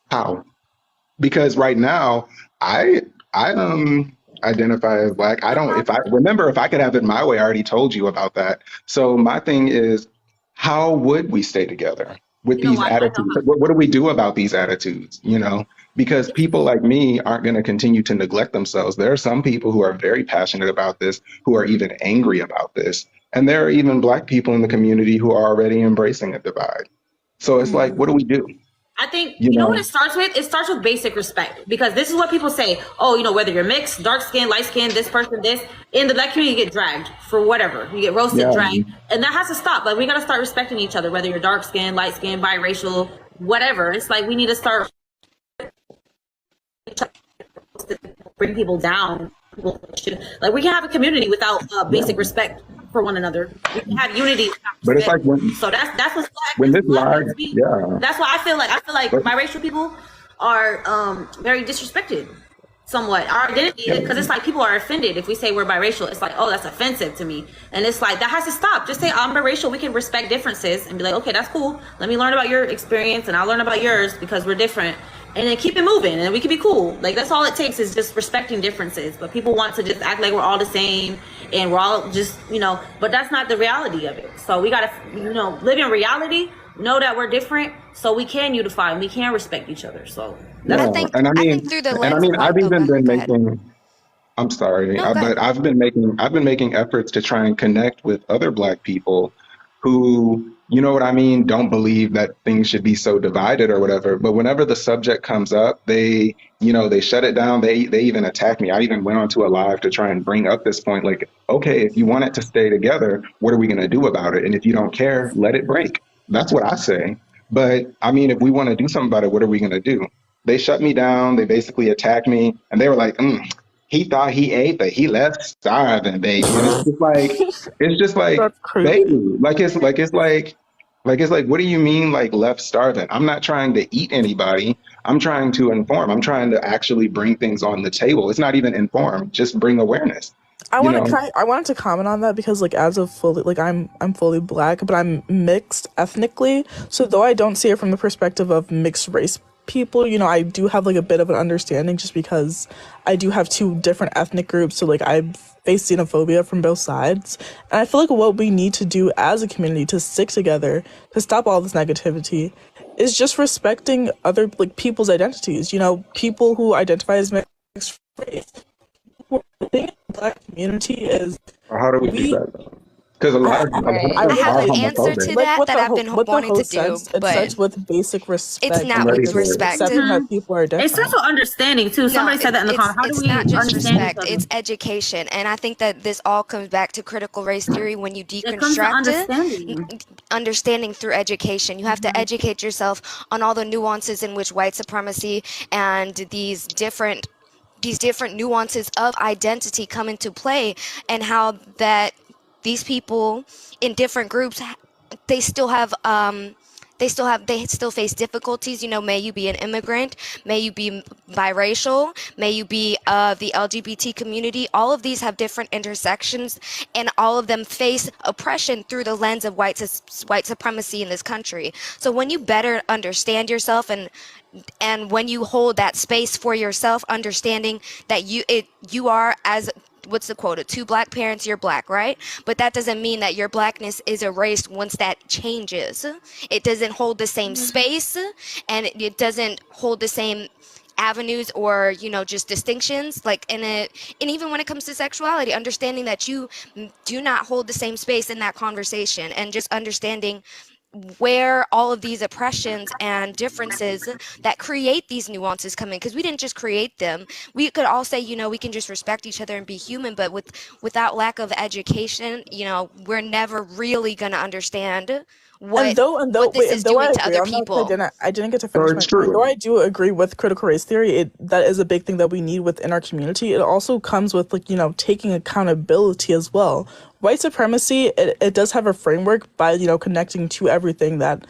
how? Because right now, I identify as Black. If I could have it my way, I already told you about that. So my thing is, how would we stay together with these attitudes? What do we do about these attitudes? You know, because people like me aren't going to continue to neglect themselves. There are some people who are very passionate about this, who are even angry about this. And there are even Black people in the community who are already embracing a divide. So it's like, what do we do? I think, you know what it starts with? It starts with basic respect, because this is what people say. Oh, you know, whether you're mixed, dark skin, light skin, this person, this, in the Black community, you get dragged for whatever. You get roasted, dragged. And that has to stop. Like, we got to start respecting each other, whether you're dark skin, light skin, biracial, whatever. It's like, we need to start bring people down. Like, we can have a community without basic respect for one another. We can have unity. But it's like so that's what's when this live, blackness be. yeah. That's why I feel like But, biracial people are very disrespected. Somewhat our identity, yeah. because it's like people are offended if we say we're biracial. It's like, oh, that's offensive to me, and it's like that has to stop. Just say I'm biracial. We can respect differences and be like, okay, that's cool. Let me learn about your experience and I'll learn about yours because we're different, and then keep it moving and we can be cool. Like that's all it takes is just respecting differences. But people want to just act like we're all the same and we're all just, but that's not the reality of it. So we gotta, live in reality, know that we're different, so we can unify and we can respect each other. So Yeah, I think and I mean, through the lens of I've oh, even been go ahead. making. I'm sorry, No, go ahead. but I've been making efforts to try and connect with other Black people who, you know what I mean, don't believe that things should be so divided or whatever. But whenever the subject comes up, they shut it down. They even attack me. I even went onto a live to try and bring up this point, like, okay, if you want it to stay together, what are we going to do about it? And if you don't care, let it break. That's what I say. But I mean, if we want to do something about it, what are we going to do? They shut me down. They basically attacked me, and they were like, he thought he ate, but he left starving, baby. And it's just like, That's crazy. baby, what do you mean, like, left starving? I'm not trying to eat anybody. I'm trying to inform. I'm trying to actually bring things on the table. It's not even inform, just bring awareness. I wanted to comment on that because, like, as a fully, like, I'm fully Black, but I'm mixed ethnically. So though I don't see it from the perspective of mixed race people, I do have like a bit of an understanding just because I do have two different ethnic groups. So like I've faced xenophobia from both sides. And I feel like what we need to do as a community to stick together, to stop all this negativity, is just respecting other like people's identities. People who identify as mixed race. The thing in the Black community is How do we do that, though? Because a lot of I have an answer to that what I've been wanting to do, it but starts with basic respect. it's not with respect. Accepting that people are different. It's also understanding too. Somebody said that in the comments. How do we not just understand respect? each other? It's education, and I think that this all comes back to critical race theory when you It comes to deconstruct understanding through education. You have to educate yourself on all the nuances in which white supremacy and these different nuances of identity come into play, and how that these people in different groups, they still face difficulties. May you be an immigrant, may you be biracial, may you be the LGBT community. All of these have different intersections, and all of them face oppression through the lens of white supremacy in this country. So when you better understand yourself and when you hold that space for yourself, understanding that you are, as what's the quote? Two Black parents, you're Black, right? But that doesn't mean that your Blackness is erased once that changes. It doesn't hold the same space, and it doesn't hold the same avenues or just distinctions, like and even when it comes to sexuality, understanding that you do not hold the same space in that conversation, and just understanding where all of these oppressions and differences that create these nuances come in, because we didn't just create them. We could all say, we can just respect each other and be human, but without lack of education, we're never really going to understand what this is doing to other people. I didn't get to finish my point. Though I do agree with critical race theory, that is a big thing that we need within our community. It also comes with taking accountability as well. White supremacy, it does have a framework by connecting to everything that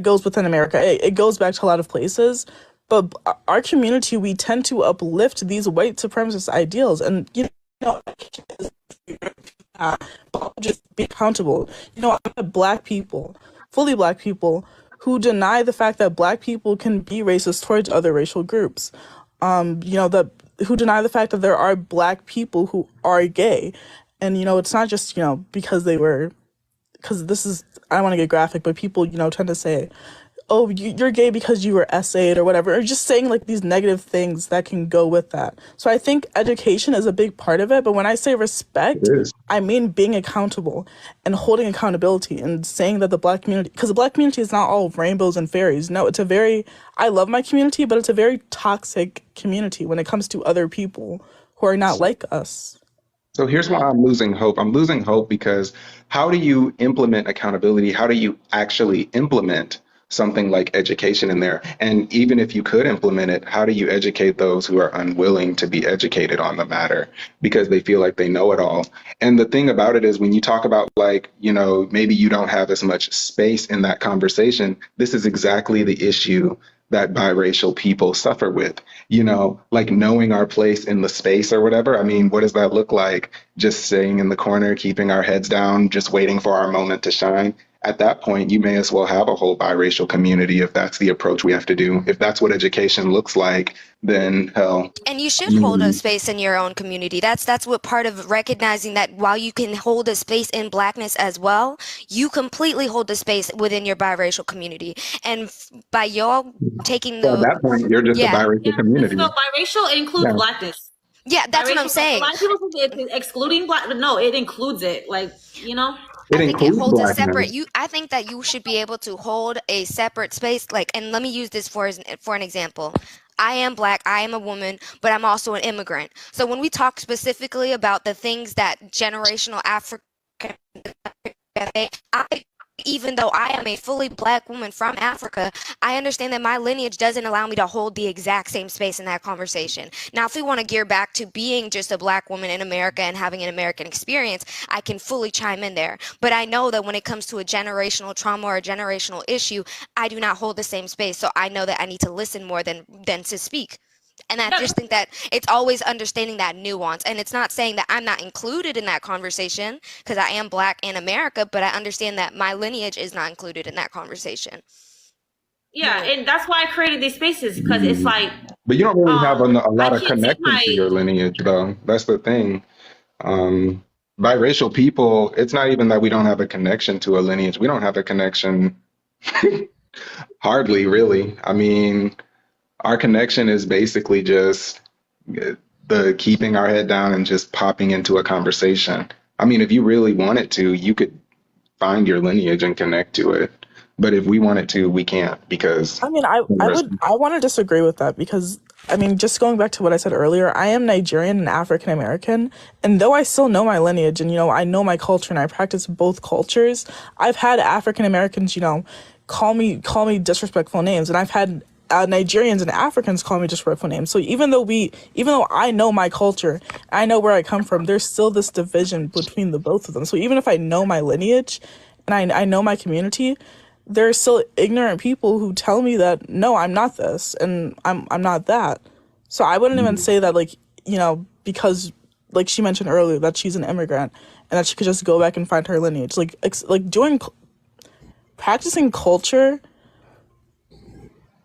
goes within America. It goes back to a lot of places, but our community, we tend to uplift these white supremacist ideals, and just be accountable. I'm a Black people, fully Black people, who deny the fact that Black people can be racist towards other racial groups. Who deny the fact that there are Black people who are gay. And, it's not just, because this is, I don't want to get graphic, but people, tend to say, oh, you're gay because you were SA'd or whatever, or just saying these negative things that can go with that. So I think education is a big part of it. But when I say respect, I mean being accountable and holding accountability and saying that the Black community, because the Black community is not all rainbows and fairies. No, I love my community, but it's a very toxic community when it comes to other people who are not like us. So here's why I'm losing hope. I'm losing hope because how do you implement accountability? How do you actually implement something like education in there. And even if you could implement it, how do you educate those who are unwilling to be educated on the matter because they feel like they know it all? And the thing about it is when you talk about like, you know, maybe you don't have as much space in that conversation, this is exactly the issue that biracial people suffer with, you know, like knowing our place in the space or whatever. I mean, what does that look like? Just staying in the corner, keeping our heads down, just waiting for our moment to shine. At that point, you may as well have a whole biracial community if that's the approach we have to do. If that's what education looks like, then hell. And you should hold a space in your own community. That's what part of recognizing that while you can hold a space in Blackness as well, you completely hold the space within your biracial community. And by y'all taking So at that point, you're just a biracial community. So biracial includes Blackness. Yeah, that's what I'm saying. A lot of people think it's excluding Black, but no, it includes it. Like, you know. It I think it holds a separate. Blackness. I think that you should be able to hold a separate space. Like, and let me use this for an example. I am Black, I am a woman, but I'm also an immigrant. So when we talk specifically about the things that generational African, even though I am a fully Black woman from Africa, I understand that my lineage doesn't allow me to hold the exact same space in that conversation. Now, if we want to gear back to being just a Black woman in America and having an American experience, I can fully chime in there. But I know that when it comes to a generational trauma or a generational issue, I do not hold the same space. So I know that I need to listen more than to speak. And I just think that it's always understanding that nuance. And it's not saying that I'm not included in that conversation because I am Black in America, but I understand that my lineage is not included in that conversation. Yeah, and that's why I created these spaces, because it's like... But you don't really have a lot of connection to your lineage, though. That's the thing. Biracial people, it's not even that we don't have a connection to a lineage. We don't have a connection hardly, really. I mean... Our connection is basically just the keeping our head down and just popping into a conversation. I mean, if you really wanted to, you could find your lineage and connect to it. But if we wanted to, we can't because... I mean, I want to disagree with that because, I mean, just going back to what I said earlier, I am Nigerian and African American. And though I still know my lineage and, you know, I know my culture and I practice both cultures, I've had African Americans, you know, call me disrespectful names. And I've had Nigerians and Africans call me disrespectful names. So even though I know my culture, I know where I come from, there's still this division between the both of them. So even if I know my lineage and I know my community, there are still ignorant people who tell me that, no, I'm not this and I'm not that. So I wouldn't even say that, like, you know, because like she mentioned earlier that she's an immigrant and that she could just go back and find her lineage. Like practicing culture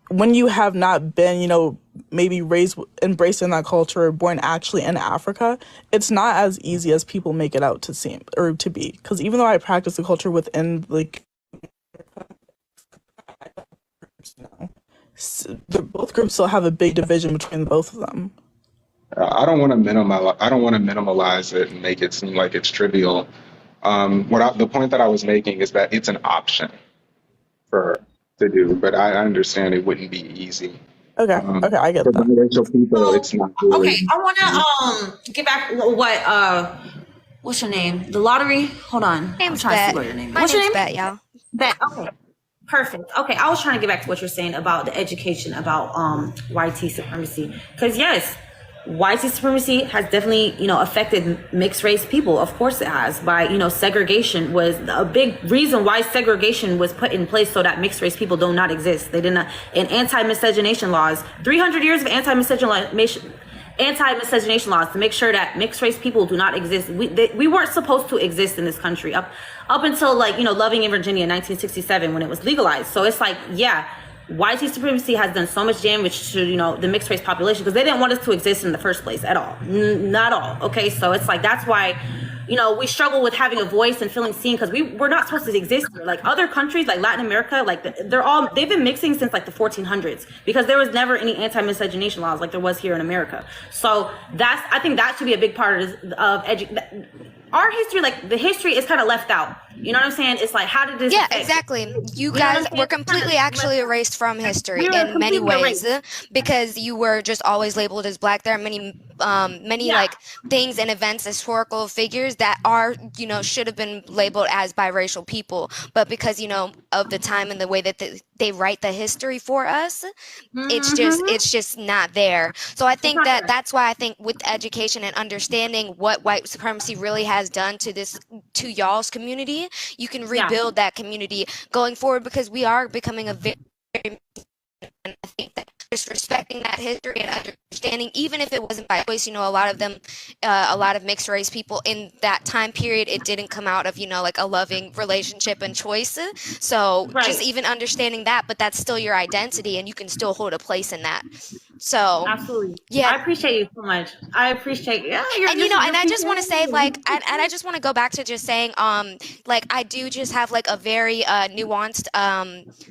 when you have not been, you know, maybe embraced in that culture or born actually in Africa, it's not as easy as people make it out to seem or to be. Because even though I practice the culture within, like, both groups still have a big division between both of them. I don't want to minimalize it and make it seem like it's trivial. The point that I was making is that it's an option to do, but I understand it wouldn't be easy. Okay, I get for that. biracial people, it's not really... Okay, I want to get back what's your name? The lottery? Hold on. I'm trying to see what your name is. What's your name? Bet, y'all. Bet, okay. Perfect. Okay, I was trying to get back to what you're saying about the education about white supremacy. Because yes, white supremacy has definitely, you know, affected mixed race people. Of course it has. By, you know, segregation was a big reason why segregation was put in place, so that mixed race people do not exist. They did not. And anti-miscegenation laws, 300 years of anti-miscegenation laws to make sure that mixed race people do not exist. We weren't supposed to exist in this country up until, like, you know, Loving in Virginia in 1967 when it was legalized. So it's like, yeah, white supremacy has done so much damage to, you know, the mixed race population because they didn't want us to exist in the first place at all. Not all. Okay, so it's like that's why, you know, we struggle with having a voice and feeling seen because we're not supposed to exist here. Like other countries, like Latin America, like they've been mixing since like the 1400s because there was never any anti-miscegenation laws like there was here in America. So I think that should be a big part of our history. Like the history is kind of left out. You know what I'm saying? It's like, how did this affect? Exactly. You guys were completely actually erased from history in many ways because you were just always labeled as Black. There are many many like things and events, historical figures that are, you know, should have been labeled as biracial people, but because, you know, of the time and the way that they write the history for us, it's just not there. So I think that that's why I think with education and understanding what white supremacy really has done to y'all's community, you can rebuild that community going forward, because we are becoming a very, and I think that just respecting that history and understanding, even if it wasn't by choice, you know, a lot of mixed race people in that time period, it didn't come out of, you know, like a loving relationship and choice. So just even understanding that, but that's still your identity and you can still hold a place in that. So absolutely. yeah, I appreciate you so much. I appreciate and you know, and I just want to say, like, and I just want to go back to just saying, like, I do just have like a very nuanced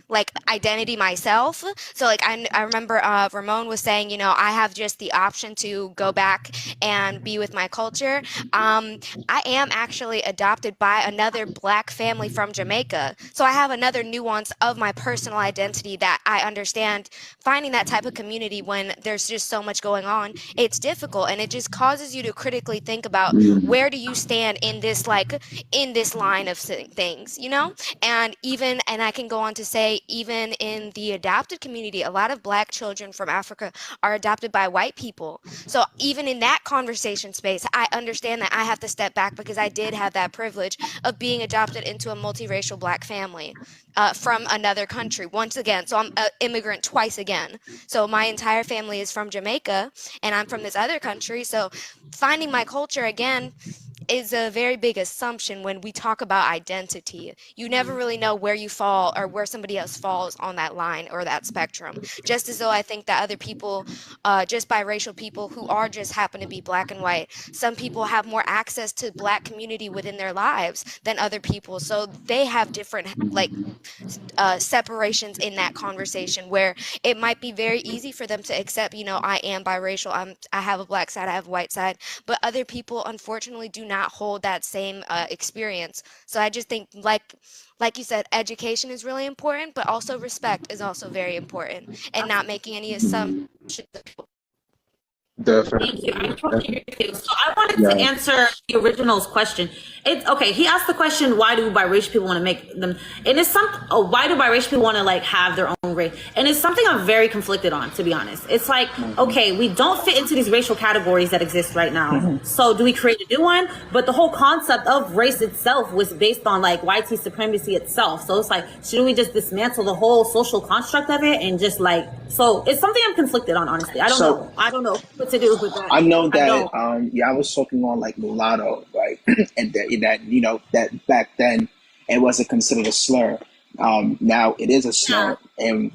like identity myself. So like I remember Ramon was saying, you know, I have just the option to go back and be with my culture. I am actually adopted by another Black family from Jamaica, so I have another nuance of my personal identity that I understand. Finding that type of community when there's just so much going on, it's difficult, and it just causes you to critically think about where do you stand in this line of things, you know. And I can go on to say, even in the adopted community, a lot of Black children from Africa are adopted by white people. So even in that conversation space, I understand that I have to step back, because I did have that privilege of being adopted into a multiracial Black family from another country once again. So I'm an immigrant twice again. So my entire family is from Jamaica and I'm from this other country. So finding my culture again is a very big assumption when we talk about identity. You never really know where you fall or where somebody else falls on that line or that spectrum. Just as though I think that other people, just biracial people who are just happen to be Black and white, some people have more access to Black community within their lives than other people. So they have different like separations in that conversation, where it might be very easy for them to accept, you know, I am biracial, I have a Black side, I have a white side, but other people unfortunately do not hold that same experience. So I just think, like you said, education is really important, but also respect is also very important, and not making any assumptions. Thank you. I totally agree with you. So I wanted to answer the original's question. It's okay. He asked the question, why do biracial people want to make them? And it's why do biracial people want to like have their own race? And it's something I'm very conflicted on, to be honest. It's like, okay, we don't fit into these racial categories that exist right now. So do we create a new one? But the whole concept of race itself was based on like white supremacy itself. So it's like, shouldn't we just dismantle the whole social construct of it and just like, so it's something I'm conflicted on, honestly. I don't know what to do with that. I know that I was talking on like mulatto, right? And that you know that back then it wasn't considered a slur. Now it is a slur, and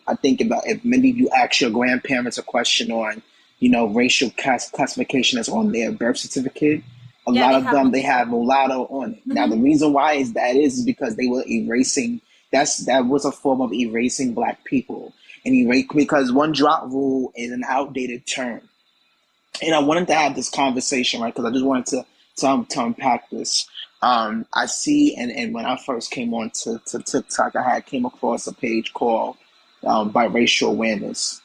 I think about if many of you ask your grandparents a question on, you know, racial classification that's on their birth certificate, a lot of them they have mulatto on it. Now the reason why is because they were erasing. That was a form of erasing Black people, and because one drop rule is an outdated term. And I wanted to have this conversation, right? Because I just wanted to unpack this. I see, and when I first came on to TikTok, I came across a page called Biracial Awareness.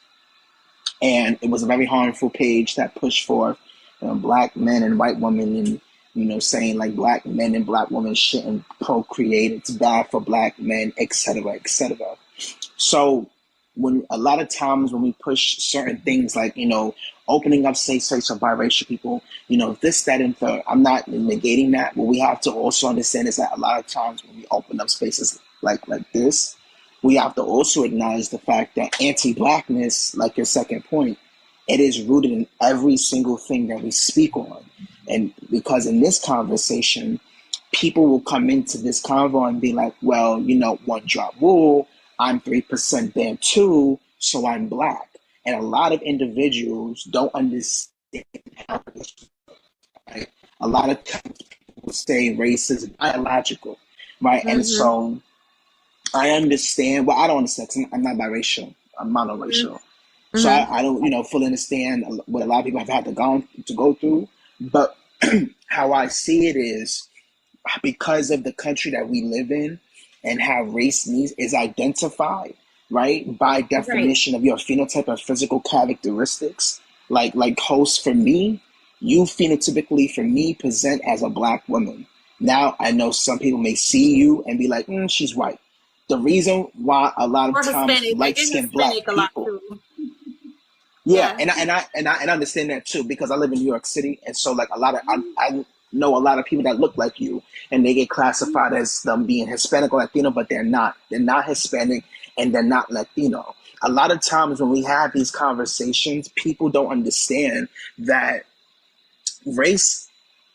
And it was a very harmful page that pushed forth Black men and white women, and, you know, saying like Black men and Black women shouldn't procreate, it's bad for Black men, etc., etc. So when a lot of times when we push certain things like, you know, opening up safe space for biracial people, you know, this, that, and third, I'm not negating that. What we have to also understand is that a lot of times when we open up spaces like this, we have to also acknowledge the fact that anti-Blackness, like your second point, it is rooted in every single thing that we speak on. And because in this conversation, people will come into this convo and be like, well, you know, one drop rule, I'm 3% Bantu, so I'm Black. And a lot of individuals don't understand how this works, right? A lot of times people say race is biological, right? And so I understand, well, I don't understand because I'm not biracial, I'm monoracial. So I don't, you know, fully understand what a lot of people have had to go through. But how I see it is because of the country that we live in and how race is identified, right, by definition of your phenotype and physical characteristics, like host for me, you phenotypically for me present as a black woman. Now I know some people may see you and be like, she's white. The reason why a lot of times light-skinned black people, yeah, and I understand that too, because I live in New York City, and so like a lot of I know a lot of people that look like you, and they get classified as them being Hispanic or Latino, but they're not. They're not Hispanic and they're not Latino. A lot of times when we have these conversations, people don't understand that race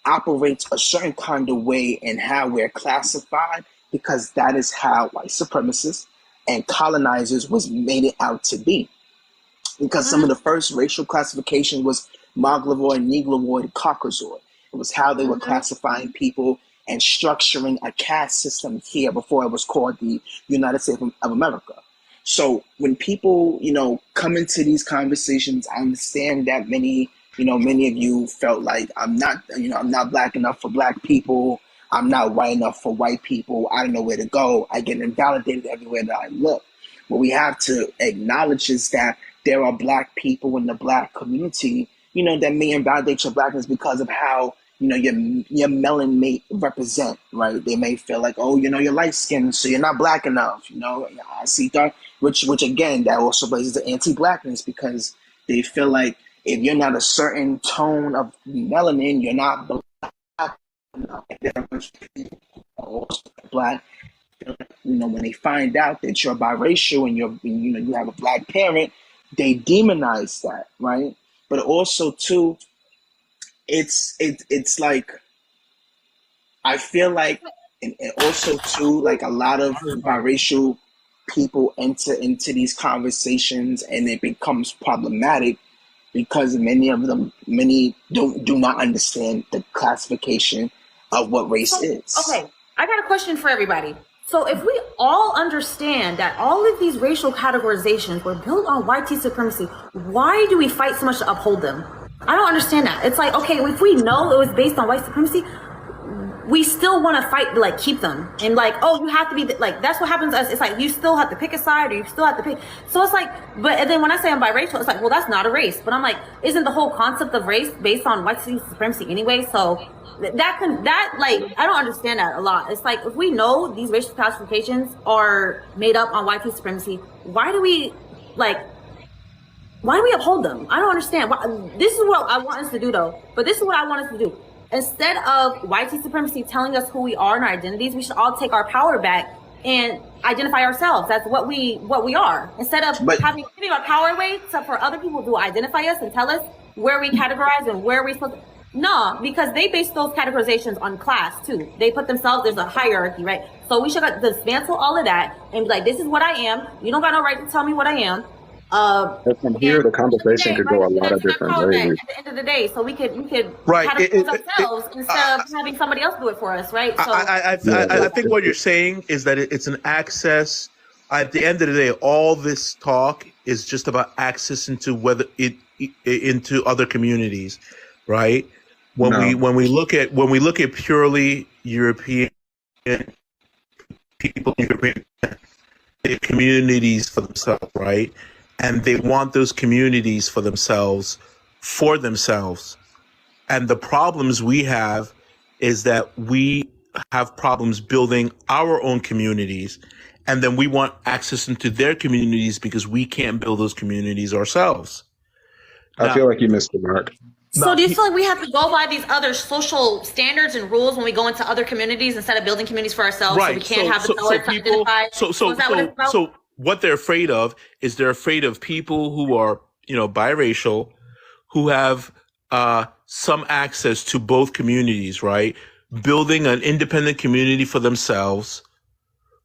operates a certain kind of way in how we're classified, because that is how white supremacists and colonizers was made it out to be. Because some of the first racial classification was Mongoloid, Negroid, Caucasoid. It was how they were classifying people and structuring a caste system here before it was called the United States of America. So when people, come into these conversations, I understand that many of you felt like I'm not black enough for black people. I'm not white enough for white people. I don't know where to go. I get invalidated everywhere that I look. What we have to acknowledge is that there are black people in the black community, that may invalidate your blackness because of how, your melanin may represent, right? They may feel like, oh, you're light skinned, so you're not black enough. I see that, which again, that also raises the anti-blackness, because they feel like if you're not a certain tone of melanin, you're not black enough. Black, when they find out that you're biracial and you have a black parent, they demonize that, right? But also too, it's like, I feel like, and also too, like a lot of biracial people enter into these conversations and it becomes problematic because many do not understand the classification of what race is. Okay, I got a question for everybody. So if we all understand that all of these racial categorizations were built on white supremacy, why do we fight so much to uphold them? I don't understand that. It's like, okay, if we know it was based on white supremacy, we still want to fight to like keep them, and like, oh, you have to be like, that's what happens to us. It's like you still have to pick a side, or you still have to pick. So it's like, but and then when I say I'm biracial, it's like, well, that's not a race. But I'm like, isn't the whole concept of race based on white supremacy anyway? So that like, I don't understand that a lot. It's like, if we know these racial classifications are made up on white supremacy, why do we uphold them? I don't understand. This is what I want us to do though. But this is what I want us to do. Instead of white supremacy telling us who we are and our identities, we should all take our power back and identify ourselves. That's what we are. Instead of giving our power away for other people to identify us and tell us where we categorize and where we're supposed to. No, because they base those categorizations on class too. They put themselves, there's a hierarchy, right? So we should dismantle all of that and be like, this is what I am. You don't got no right to tell me what I am. But from here, the conversation could go a lot of different ways. At the end of the day, so we could categorize ourselves instead of having somebody else do it for us, right? So I think what you're saying is that it's an access. At the end of the day, all this talk is just about access into into other communities, right? When we look at purely European people, European communities for themselves, right? And they want those communities for themselves. And the problems we have is that we have problems building our own communities, and then we want access into their communities because we can't build those communities ourselves. I feel like you missed the mark. So do you feel like we have to go by these other social standards and rules when we go into other communities instead of building communities for ourselves? Right. So we can't have the knowledge to identify. So what they're afraid of is they're afraid of people who are, biracial, who have some access to both communities, right? Building an independent community for themselves,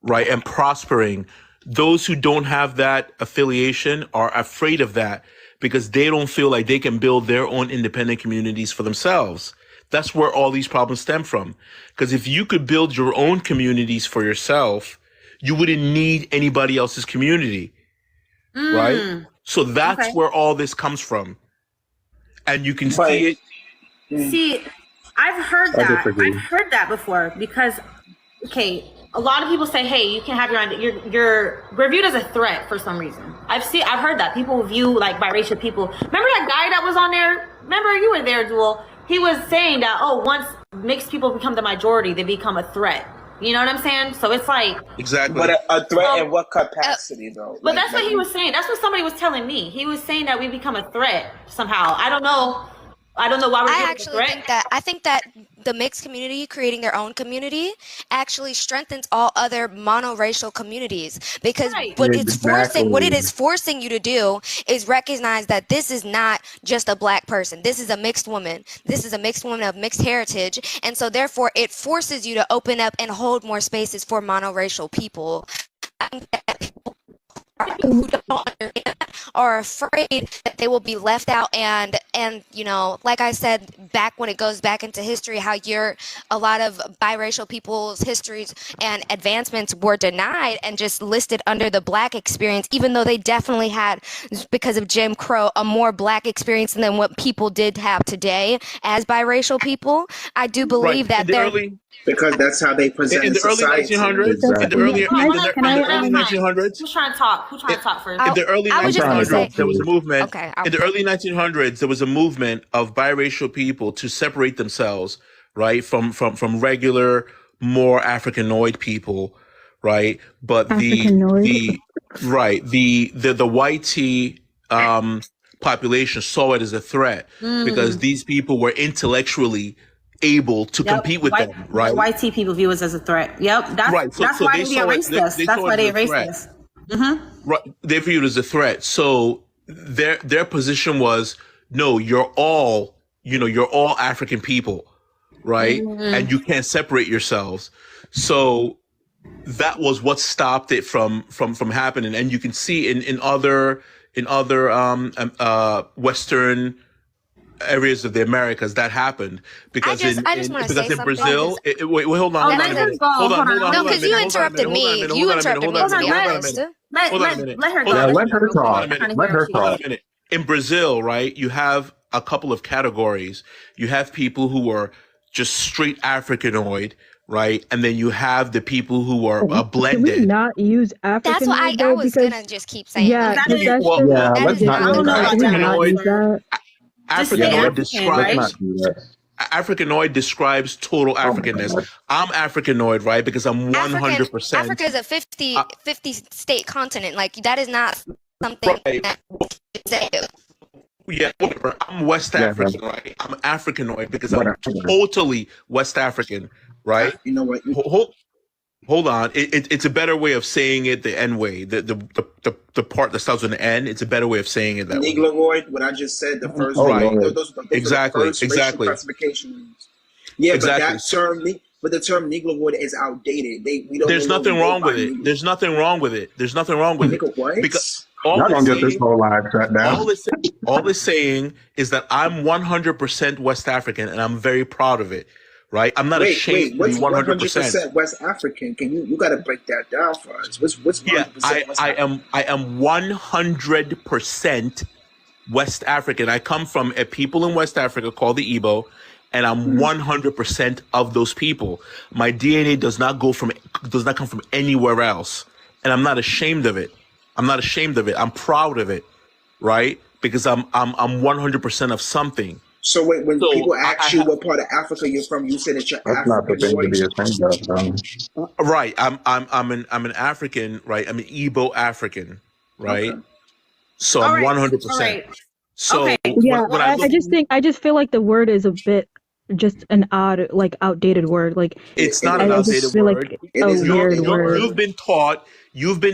right? And prospering. Those who don't have that affiliation are afraid of that because they don't feel like they can build their own independent communities for themselves. That's where all these problems stem from. Because if you could build your own communities for yourself, you wouldn't need anybody else's community, right? So that's where all this comes from. And you can see it. See, I've heard that. I've heard that before because, okay, a lot of people say, hey, you can have you're reviewed as a threat for some reason. I've heard that people view like biracial people. Remember that guy that was on there? Remember you were there, Duel? He was saying that, once mixed people become the majority, they become a threat. You know what I'm saying? So it's like exactly. But a threat in what capacity, though? But that's what he was saying. That's what somebody was telling me. He was saying that we become a threat somehow. I don't know why we're a threat. I think that the mixed community creating their own community actually strengthens all other monoracial communities, because what it is forcing you to do is recognize that this is not just a black person. This is a mixed woman. This is a mixed woman of mixed heritage. And so therefore it forces you to open up and hold more spaces for monoracial people. I think that people who don't understand are afraid that they will be left out, and like I said, back when it goes back into history, how a lot of biracial people's histories and advancements were denied and just listed under the black experience, even though they definitely had, because of Jim Crow, a more black experience than what people did have today as biracial people. I do believe that because that's how they present in the early 1900s. In the early 1900s. Who's trying to talk? Who's trying to talk first? In the early 1900s, there was a movement. Okay, in the early 1900s, there was a movement of biracial people to separate themselves, right, from regular, more Africanoid people, right? But the white tea population saw it as a threat because these people were intellectually able to compete with them, right? White tea people view us as a threat. Yep, that's why they erased us. That's why they erased us. Right, they viewed it as a threat. So their position was, no, you're all African people, right? And you can't separate yourselves. So that was what stopped it from happening. And you can see in other Western areas of the Americas that happened because in Brazil, wait, hold on. No, because you interrupted me. You interrupted me, to be honest. Let her go. Yeah, let her talk. Let her talk. In Brazil, right, you have a couple of categories. You have people who are just straight Africanoid, right? And then you have the people who are blended. Can we not use Africanoid? That's what I was gonna just keep saying. Yeah, let's not. Africanoid describes total Africanness. I'm Africanoid, right? Because I'm 100%. Africa is a 50 state continent. Like, that is not something that you say. Yeah, whatever. I'm West African, right? I'm Africanoid because I'm totally West African, right? You know what? Hold on. It's a better way of saying it the N way. The part that starts with an N, it's a better way of saying it that way. Negroid, what I just said, the first those exactly. classifications. Yeah, exactly. But the term Negroid is outdated. There's nothing wrong with it. There's nothing wrong with it. There's nothing wrong with it. Because y'all gonna get this whole live shut down. All it's saying is that I'm 100% West African and I'm very proud of it. Right, I'm not ashamed to be 100% West African. Can you got to break that down for us? What's 100% I am 100% West African. I come from a people in West Africa called the Igbo, and I'm 100% of those people. My DNA does not come from anywhere else, and I'm not ashamed of it. I'm I'm proud of it, right? Because I'm 100% of something. So when people ask you what part of Africa you're from, you say that you're African. That's not the thing to be ashamed of. Right. I'm an African, right? I'm an Igbo African, right? Okay. So I'm 100%. Right. So yeah, I just feel like the word is a bit just an outdated word. Like it's not an outdated word. You've been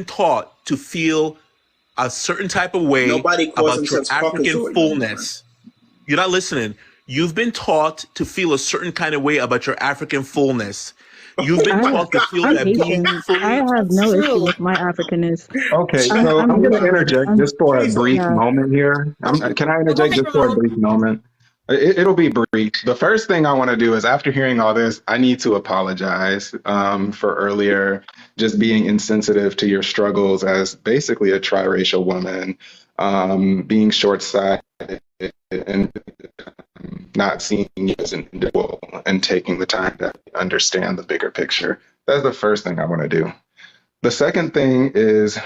taught to feel a certain type of way about your African fullness. You're not listening. You've been taught to feel a certain kind of way about your African fullness. You've been taught to feel that being fully. I have no issue with my Africanness. Okay, so I'm going to interject just for a brief moment here. Can I interject just for a brief moment? It'll be brief. The first thing I want to do is, after hearing all this, I need to apologize for earlier just being insensitive to your struggles as basically a triracial woman, being short-sighted and not seeing you as an individual and taking the time to understand the bigger picture. That's the first thing I want to do. The second thing is,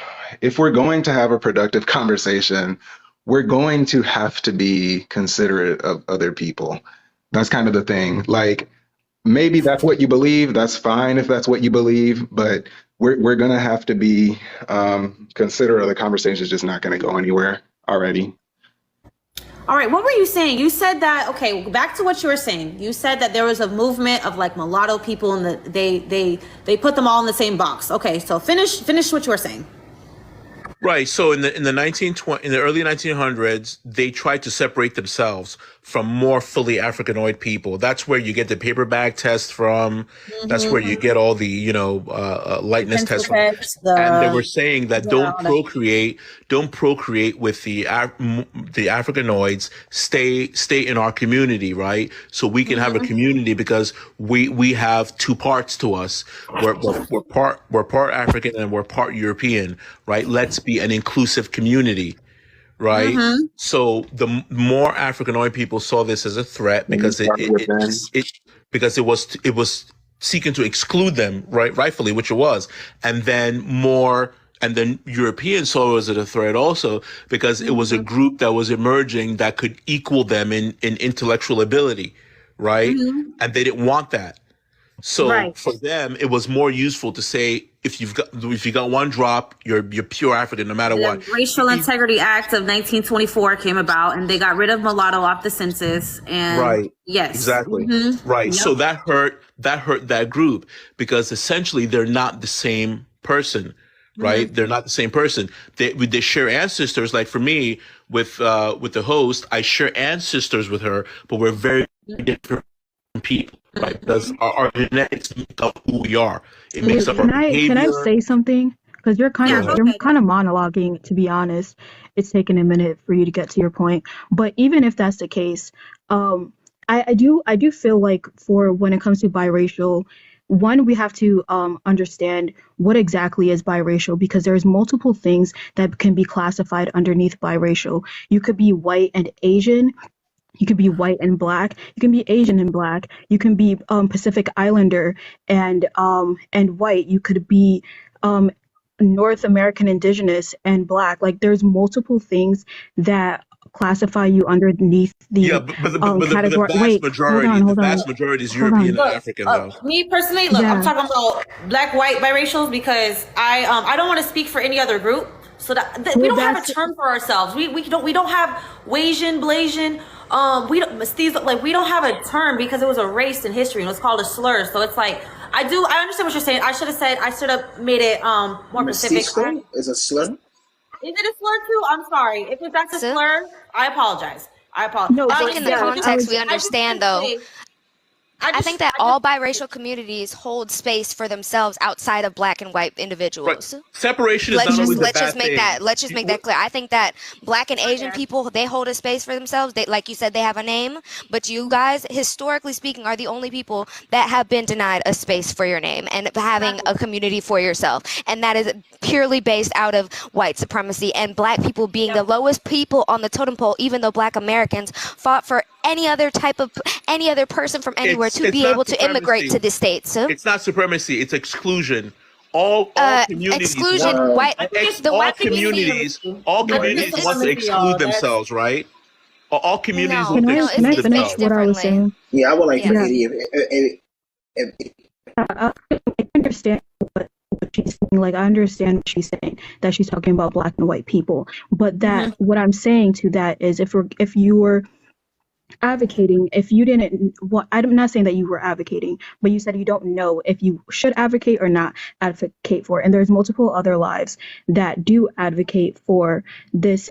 if we're going to have a productive conversation, we're going to have to be considerate of other people. That's kind of the thing. Like, maybe that's what you believe. That's fine if that's what you believe, but we're gonna have to be considerate. The conversation is just not gonna go anywhere already. All right, what were you saying? You said that, okay, back to what you were saying. You said that there was a movement of like mulatto people and they put them all in the same box. Okay, so finish what you were saying. Right. So in the early 1900s, they tried to separate themselves from more fully Africanoid people. That's where you get the paper bag test from. Mm-hmm. That's where you get all the lightness tests from. And they were saying that don't procreate with the Africanoids. Stay in our community, right? So we can have a community because we have two parts to us. We're part African and we're part European, right? Let's be an inclusive community, right? Mm-hmm. So the more Africanoid people saw this as a threat because it was seeking to exclude them, right? Rightfully, which it was, and then Europeans saw it as a threat also because it was a group that was emerging that could equal them in intellectual ability, right? Mm-hmm. And they didn't want that. So for them, it was more useful to say, if you got one drop, you're pure African, no matter what. The Racial Integrity Act of 1924 came about, and they got rid of mulatto off the census. And yes, exactly, right. Yep. So that hurt that group because essentially they're not the same person, right? Mm-hmm. They're not the same person. They share ancestors. Like for me, with the host, I share ancestors with her, but we're very different people. Right, because our genetics make up who we are. It makes up our behavior. Can I say something? Because you're kind of monologuing. To be honest, it's taken a minute for you to get to your point. But even if that's the case, I do feel like for when it comes to biracial, one, we have to understand what exactly is biracial because there's multiple things that can be classified underneath biracial. You could be white and Asian. You could be white and black. You can be Asian and black. You can be Pacific Islander and white. You could be North American Indigenous and black. Like there's multiple things that classify you underneath the category. The vast majority is European and African, though. Me personally, I'm talking about black, white, biracials because I don't want to speak for any other group. So that we don't have a term for ourselves. We don't have Wasian, Blasian. We don't have a term because it was erased in history and it was called a slur. So it's like I understand what you're saying. I should have made it more specific. Is a slur? Is it a slur too? I'm sorry. If that's a slur, I apologize. No, I think in the context we understand though. I think that all biracial communities hold space for themselves outside of black and white individuals. Right. Separation is not always a bad thing. Let's just make that clear. I think that black and Asian people, they hold a space for themselves. They, like you said, they have a name. But you guys, historically speaking, are the only people that have been denied a space for your name and having a community for yourself. And that is purely based out of white supremacy and black people being the lowest people on the totem pole, even though black Americans fought for any other person from anywhere to be able to immigrate to the States. It's not supremacy, it's exclusion. All communities all communities want to exclude themselves, right? All communities want to exclude themselves. Can I finish what I was saying? Yeah, I would like I understand what she's saying. Like, I understand what she's saying, that she's talking about black and white people. But that what I'm saying to that is if you were advocating, I'm not saying that you were advocating, but you said you don't know if you should advocate or not advocate for it. And there's multiple other lives that do advocate for this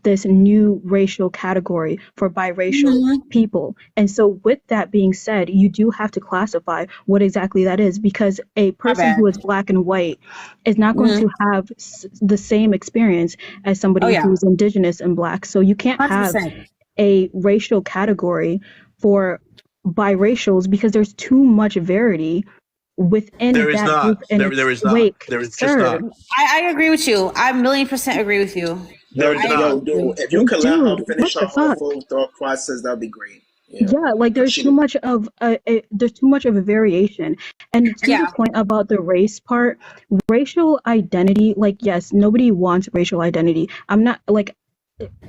this new racial category for biracial people. And so with that being said, you do have to classify what exactly that is, because a person who is black and white is not going to have the same experience as somebody who's indigenous and black. So you can't 100%. Have a racial category for biracials because there's too much variety within there is that not. group. And there is not. There is just not. I agree with you. I 1,000,000% agree with you. If you can let her finish her whole thought process, that'd be great. Yeah, like there's too much of a variation. And to the point about the race part, racial identity, like yes, nobody wants racial identity. I'm not like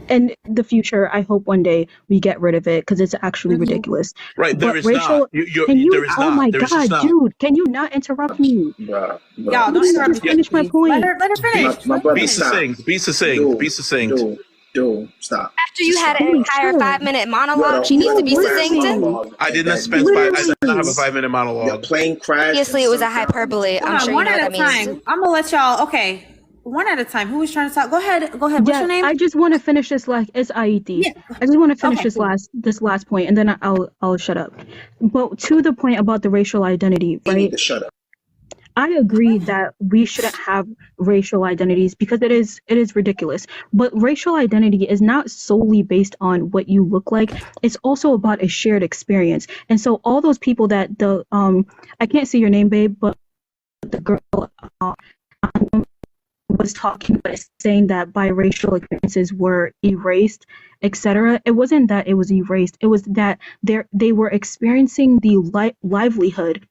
in the future, I hope one day we get rid of it because it's actually ridiculous. Right, there But is racial, not. can you? There is Oh not. my There is just God, not. dude, can you not interrupt me? Y'all don't interrupt Just me. finish my point. Let her finish. My brother, Be stop. succinct. Be succinct. Be succinct. Dude, stop. After you had an Holy entire shit. 5-minute monologue, she needs to be succinct. I did not spend five. I did not have a 5-minute Your monologue. plane crashed. Obviously, it was a hyperbole. I'm sure you One know what at that a time. means. I'm gonna let y'all. Okay, one at a time. Who was trying to talk? Go ahead. What's Yeah, your name? I just want to finish this last. It's Aiti. Yeah. I just want to finish Okay, cool. this last point, and then I'll shut up. But to the point about the racial identity, You need right? to shut up. I agree that we shouldn't have racial identities because it is ridiculous. But racial identity is not solely based on what you look like. It's also about a shared experience. And so all those people that I can't see your name, babe, but the girl was talking about saying that biracial experiences were erased, etc. It wasn't that it was erased. It was that they were experiencing the livelihood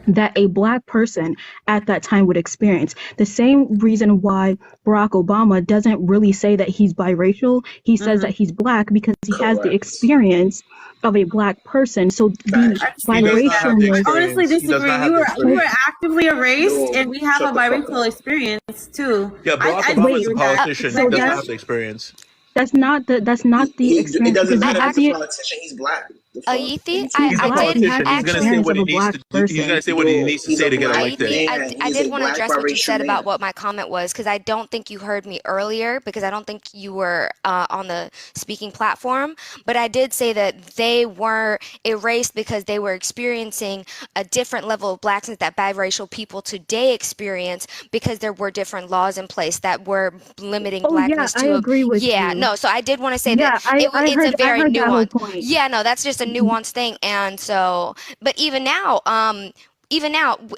that a Black person at that time would experience. The same reason why Barack Obama doesn't really say that he's biracial. He says that he's Black because he has the experience of a Black person. So the biracialness. I honestly disagree. You were actively erased, and we have a biracial experience too. Yeah, Barack Obama is a politician. He doesn't have the experience. That's not the experience. It doesn't matter because if he's a politician. He's Black. Ayithi, He's a politician. He's gonna say what he needs to do. He's gonna say what he needs to say to get elected. I did want to address what you said about what my comment was, because I don't think you heard me earlier, because I don't think you were on the speaking platform. But I did say that they were erased because they were experiencing a different level of Blackness that biracial people today experience, because there were different laws in place that were limiting Blackness to. I agree with you. No, so I did want to say that it's a very nuanced. Yeah, no, that's just a nuanced thing. And so, but even now,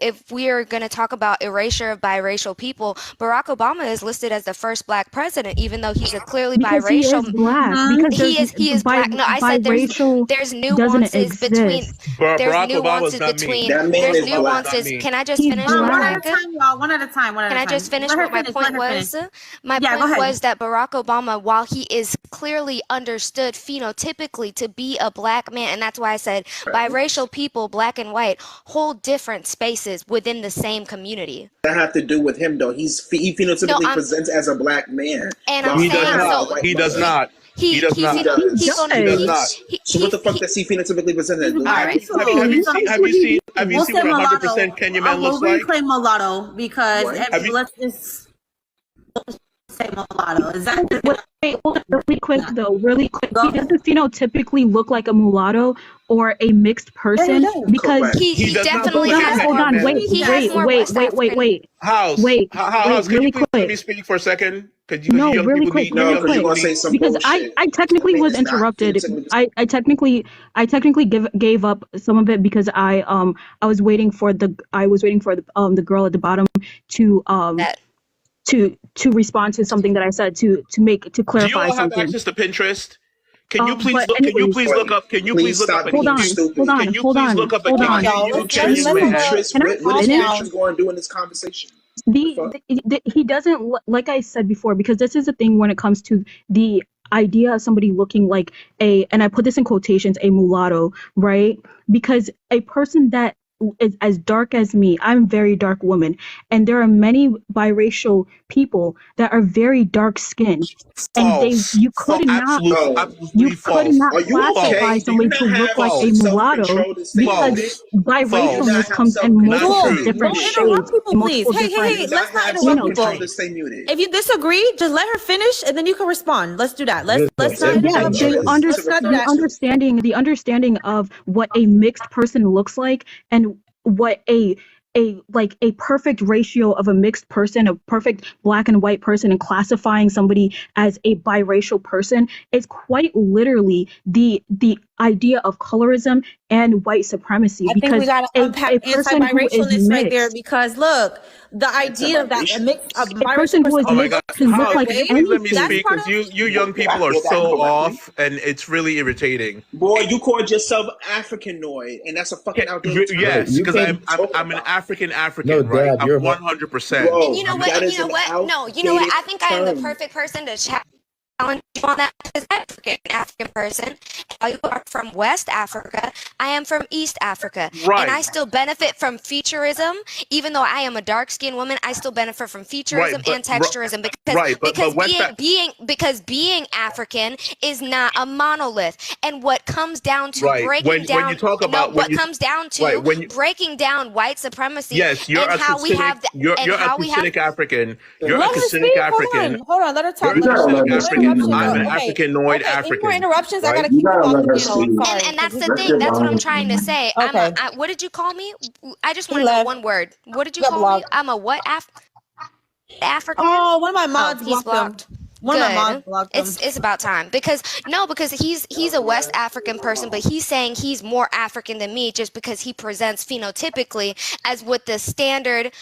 if we are going to talk about erasure of biracial people, Barack Obama is listed as the first Black president, even though he's a clearly biracial. He is Black. Because he is Black. No, I said there's nuances between. There's nuances between. There's nuances. Can I just finish? One at a time, y'all. One at a time. Can I just finish what my point was? My point was that Barack Obama, while he is clearly understood phenotypically to be a Black man, and that's why I said biracial people, Black and white, hold different spaces within the same community. That have to do with him, though. He phenotypically presents as a Black man. And he does not. He does not. So what the fuck does he phenotypically present as? Have you seen what 100% Kenyan man looks like? We'll reclaim mulatto because let's just say mulatto. Is that really quick? Doesn't phenotypically look like a mulatto or a mixed person? Because he definitely has. Hold on, wait. House, can really you please quick. let me speak for a second? Really quick. Because I technically was interrupted. I technically gave up some of it because I was waiting for the girl at the bottom to respond to something that I said to clarify something. Do you all have access to Pinterest? Can you please look? Can you please look up? Can you please look up? Hold on. Can you please look up a Kenyan man? What is Pinterest going to do in this conversation? He doesn't, like I said before, because this is the thing when it comes to the idea of somebody looking like and I put this in quotations, a mulatto, right? Because a person that is as dark as me, I'm a very dark woman, and there are many biracial people that are very dark skinned, and you could not classify somebody to look like a mulatto because biracialness comes in multiple different shades. Please, hey, let's not interrupt people. If you disagree, just let her finish, and then you can respond. Let's do that. Let's not. Yeah, the understanding of what a mixed person looks like and what a a perfect ratio of a mixed person, a perfect black and white person, and classifying somebody as a biracial person is quite literally the idea of colorism and white supremacy. I think we got to unpack anti-biracialness right there, because look, the idea that a person who is Oh my mixed God! can look like Let me anything. speak, because you young people are so off, and it's really irritating. Boy, you called yourself Africanoid, and that's a fucking outdated term. Yes, because I'm an African, right? I'm 100%. And you know what? No, you know what? I think I am the perfect person to challenge you on that, as African person. You are from West Africa. I am from East Africa. Right. And I still benefit from featurism. Even though I am a dark-skinned woman, I still benefit from featurism and texturism, because being African is not a monolith. And what comes down to breaking down white supremacy. Yes, you're a Cusinic African. You're a Cusinic African. Hold on, let her talk. I'm an Africanoid African. Any more interruptions? I gotta You keep you gotta off let the her panel. I'm speak. sorry. And that's the thing. That's what I'm trying to say. Okay. What did you call me? I just want to know one word. What did you call me? I'm a what? African? Oh, one of my mods he's blocked him. Good. It's about time, because he's a West African person, but he's saying he's more African than me just because he presents phenotypically as what the standard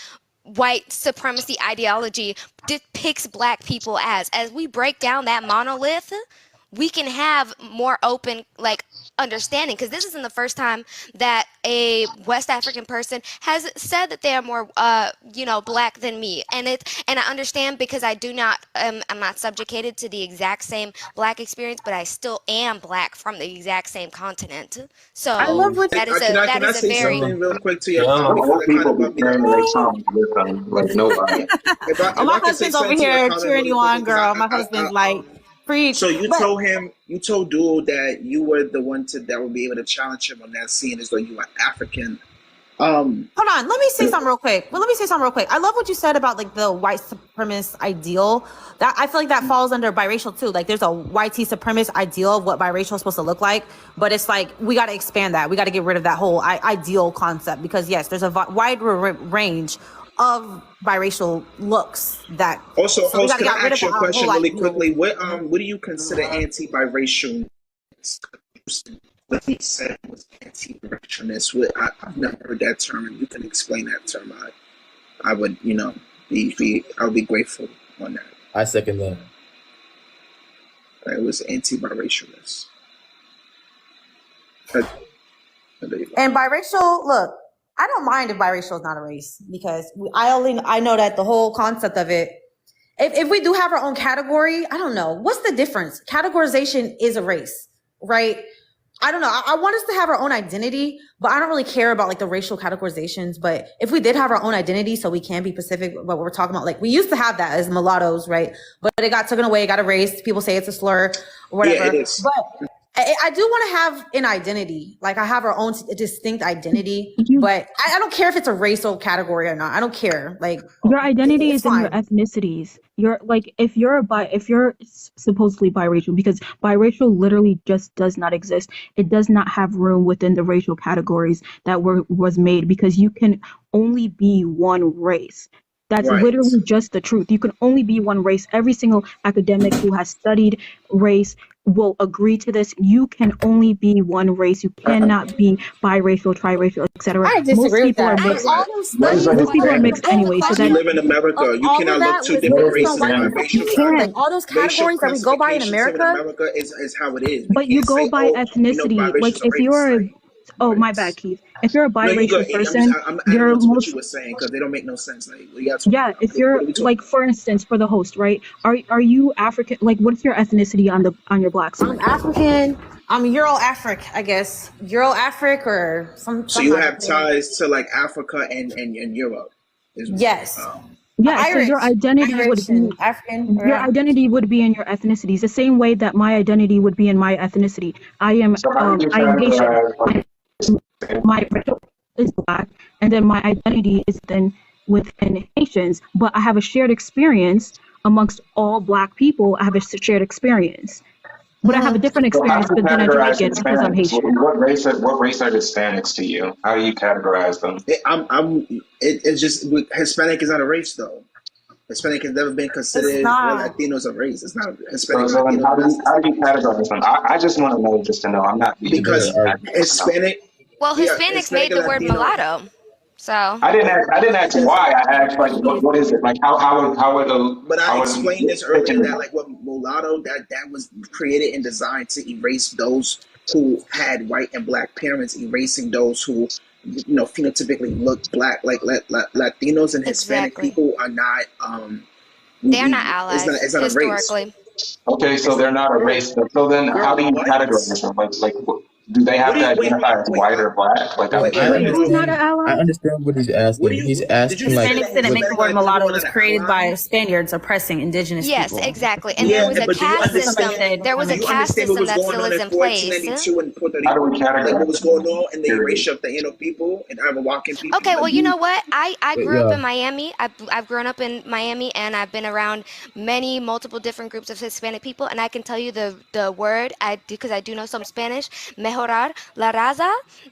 white supremacy ideology depicts black people as. As we break down that monolith, we can have more open understanding, because this isn't the first time that a West African person has said that they are more black than me, and I understand, because I do not I'm not subjugated to the exact same black experience, but I still am black from the exact same continent. So I love what that is a very something real quick to you. Old people be carrying their songs with them like nobody. My husband's over here cheering you on, girl. My husband's like, preach. So you told Duel that you were the one that would be able to challenge him on that scene, as though you were African. Hold on, let me say something real quick. I love what you said about the white supremacist ideal. That I feel like that falls under biracial too. There's a white supremacist ideal of what biracial is supposed to look like, but it's we got to expand that. We got to get rid of that whole ideal concept, because yes, there's a wide range of biracial looks that. Also, can I ask you a question really quickly? What do you consider anti-biracial? What he said was anti-biracialness. I've never heard that term. You can explain that term. I would, I would be grateful on that. I second that. It was anti-biracialness. And biracial, look, I don't mind if biracial is not a race, because I know that the whole concept of it, if we do have our own category, I don't know. What's the difference? Categorization is a race, right? I don't know. I want us to have our own identity, but I don't really care about the racial categorizations. But if we did have our own identity, so we can be specific about what we're talking about, we used to have that as mulattoes, right? But it got taken away, got erased. People say it's a slur or whatever. Yeah, it is. But I do want to have an identity. I have our own distinct identity, but I don't care if it's a racial category or not. I don't care. Your identity is in your ethnicities. If you're supposedly biracial, because biracial literally just does not exist. It does not have room within the racial categories that was made, because you can only be one race. That's literally just the truth. You can only be one race. Every single academic who has studied race will agree to this. You can only be one race. You cannot be biracial, triracial, etc. I disagree with that. Most people are mixed anyway. So you live in America. You cannot look two different races and biracial. All those categories that we go by in America is how it is. But you go by ethnicity. If you're my bad, Keith. If you're a biracial person, you're most. What you were saying, because they don't make no sense. If you're for instance, for the host, right? Are you African? What's your ethnicity on your black side? I'm African. I'm Euro-Afric, I guess. Euro-Afric or some. So you have ties to Africa and Europe. Yes. Yeah, so your identity would be African. Your identity would be in your ethnicities, the same way that my identity would be in my ethnicity. I am Haitian. My racial is black, and then my identity is then within Haitians. But I have a shared experience amongst all black people. I have a shared experience. But I have a different So how experience, do you but then I do categorize make it because I'm Hispanics? Haitian. What race are Hispanics to you? How do you categorize them? It's just Hispanic is not a race though. Hispanic has never been It's considered, or not. Latinos a race. It's not So, Hispanic and so then Latinos are not how do the you categorize them? I just want to know, just to know. I'm not being because Hispanic, Well, yeah, Hispanics Hispanic made and the word Latino. mulatto. So I didn't ask Yes, why. I asked like, what is it? Like, but I how would explained this earlier picture that like what mulatto that was created and designed to erase those who had white and black parents, erasing those who phenotypically look black. Like Latinos and Hispanic exactly, people are not. they are not It's not. allies It's not a race. historically. Okay, so It's they're not a girl, race. So then, how girl. do you What? categorize them? Do they What have do to you wait? identify as Wait. white or black? Like, So Wait. Wait. I Wait. Wait, Hold who's on. not an understand. I ally? understand what he's What do asking. He's you? Did you asking say like, that Hispanics didn't make the word Hispanic black mulatto. people It are was not an created ally? by Spaniards oppressing indigenous Yes, people. exactly. And there Yeah, was a but do you caste understand? system. There was Do a you caste understand what system was that going still on is in in place. 1492 in Puerto how do Rico? we Like what categorize was going them? on in the Period. erasure of the Taino people and Arawakan people? Okay, Like well, you you, know what? I grew up yeah. in Miami. I've grown up in Miami, and I've been around multiple different groups of Hispanic people, and I can tell you the word because I do know some Spanish. Mejorar la raza.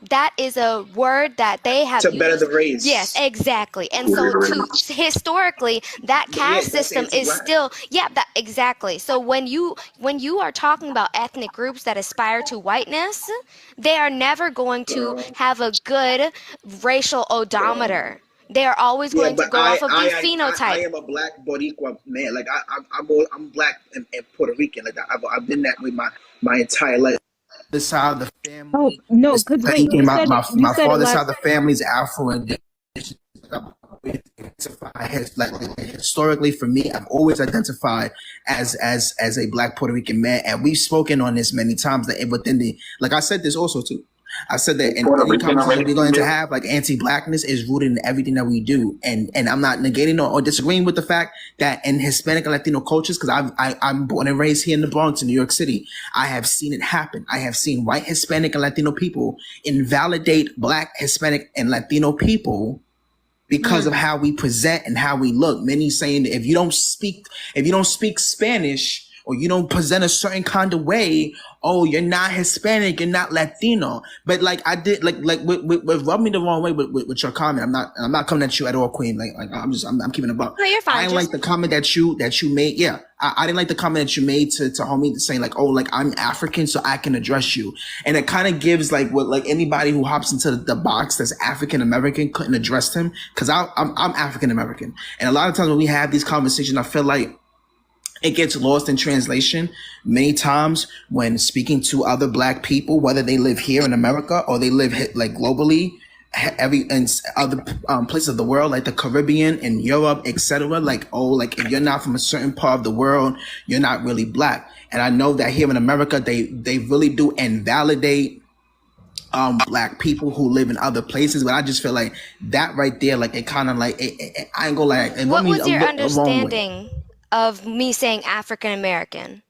That is a word that they have to better the used. Yes, race. exactly. And so to historically, that Yeah, caste that's system is anti-black. still that exactly. So when you are talking about ethnic groups that aspire to whiteness, they are never going to have a good racial odometer. They are always Yeah, going to but go off of the I phenotype. am a black Boricua man. Like I'm black and Puerto Rican. Like I've been that way my entire life. The side of the Oh family no, is because wait, thinking you my said it father's last. side of the family is Afro and like historically for me, I've always identified as a black Puerto Rican man, and we've spoken on this many times. That within the like I said this also too. I said that in Puerto any Rican a conversation race we're to going to you? have, like anti-blackness is rooted in everything that we do, and I'm not negating or disagreeing with the fact that in Hispanic and Latino cultures, because I'm born and raised here in the Bronx, in New York City, I have seen it happen. I have seen white Hispanic and Latino people invalidate black Hispanic and Latino people because of how we present and how we look. Many saying that if you don't speak Spanish or you don't present a certain kind of way, oh, you're not Hispanic, you're not Latino. But like I did, like with rub me the wrong way with your comment. I'm not coming at you at all, Queen. Like I'm keeping it up. No, you're fine. I didn't like the comment that you made. Yeah, I didn't like the comment that you made to homie saying like, oh, like I'm African, so I can address you. And it kind of gives like what like anybody who hops into the box that's African American couldn't address him because I'm African American. And a lot of times when we have these conversations, I feel like it gets lost in translation many times when speaking to other black people, whether they live here in America or they live like globally, in other places of the world, like the Caribbean and Europe, etc. Like, oh, like if you're not from a certain part of the world, you're not really black. And I know that here in America, they really do invalidate black people who live in other places, but I just feel like that right there, like it kind of like I ain't gonna like it What rubbed me was your a wrong way. understanding of me saying African American?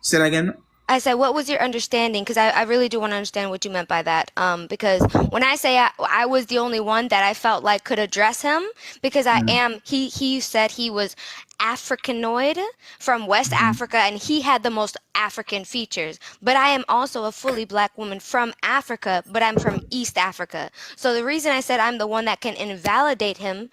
Say that again. I said, what was your understanding? Because I really do want to understand what you meant by that. Because when I say I was the only one that I felt like could address him, because I am, he said he was Africanoid from West Africa, and he had the most African features. But I am also a fully black woman from Africa, but I'm from East Africa. So the reason I said I'm the one that can invalidate him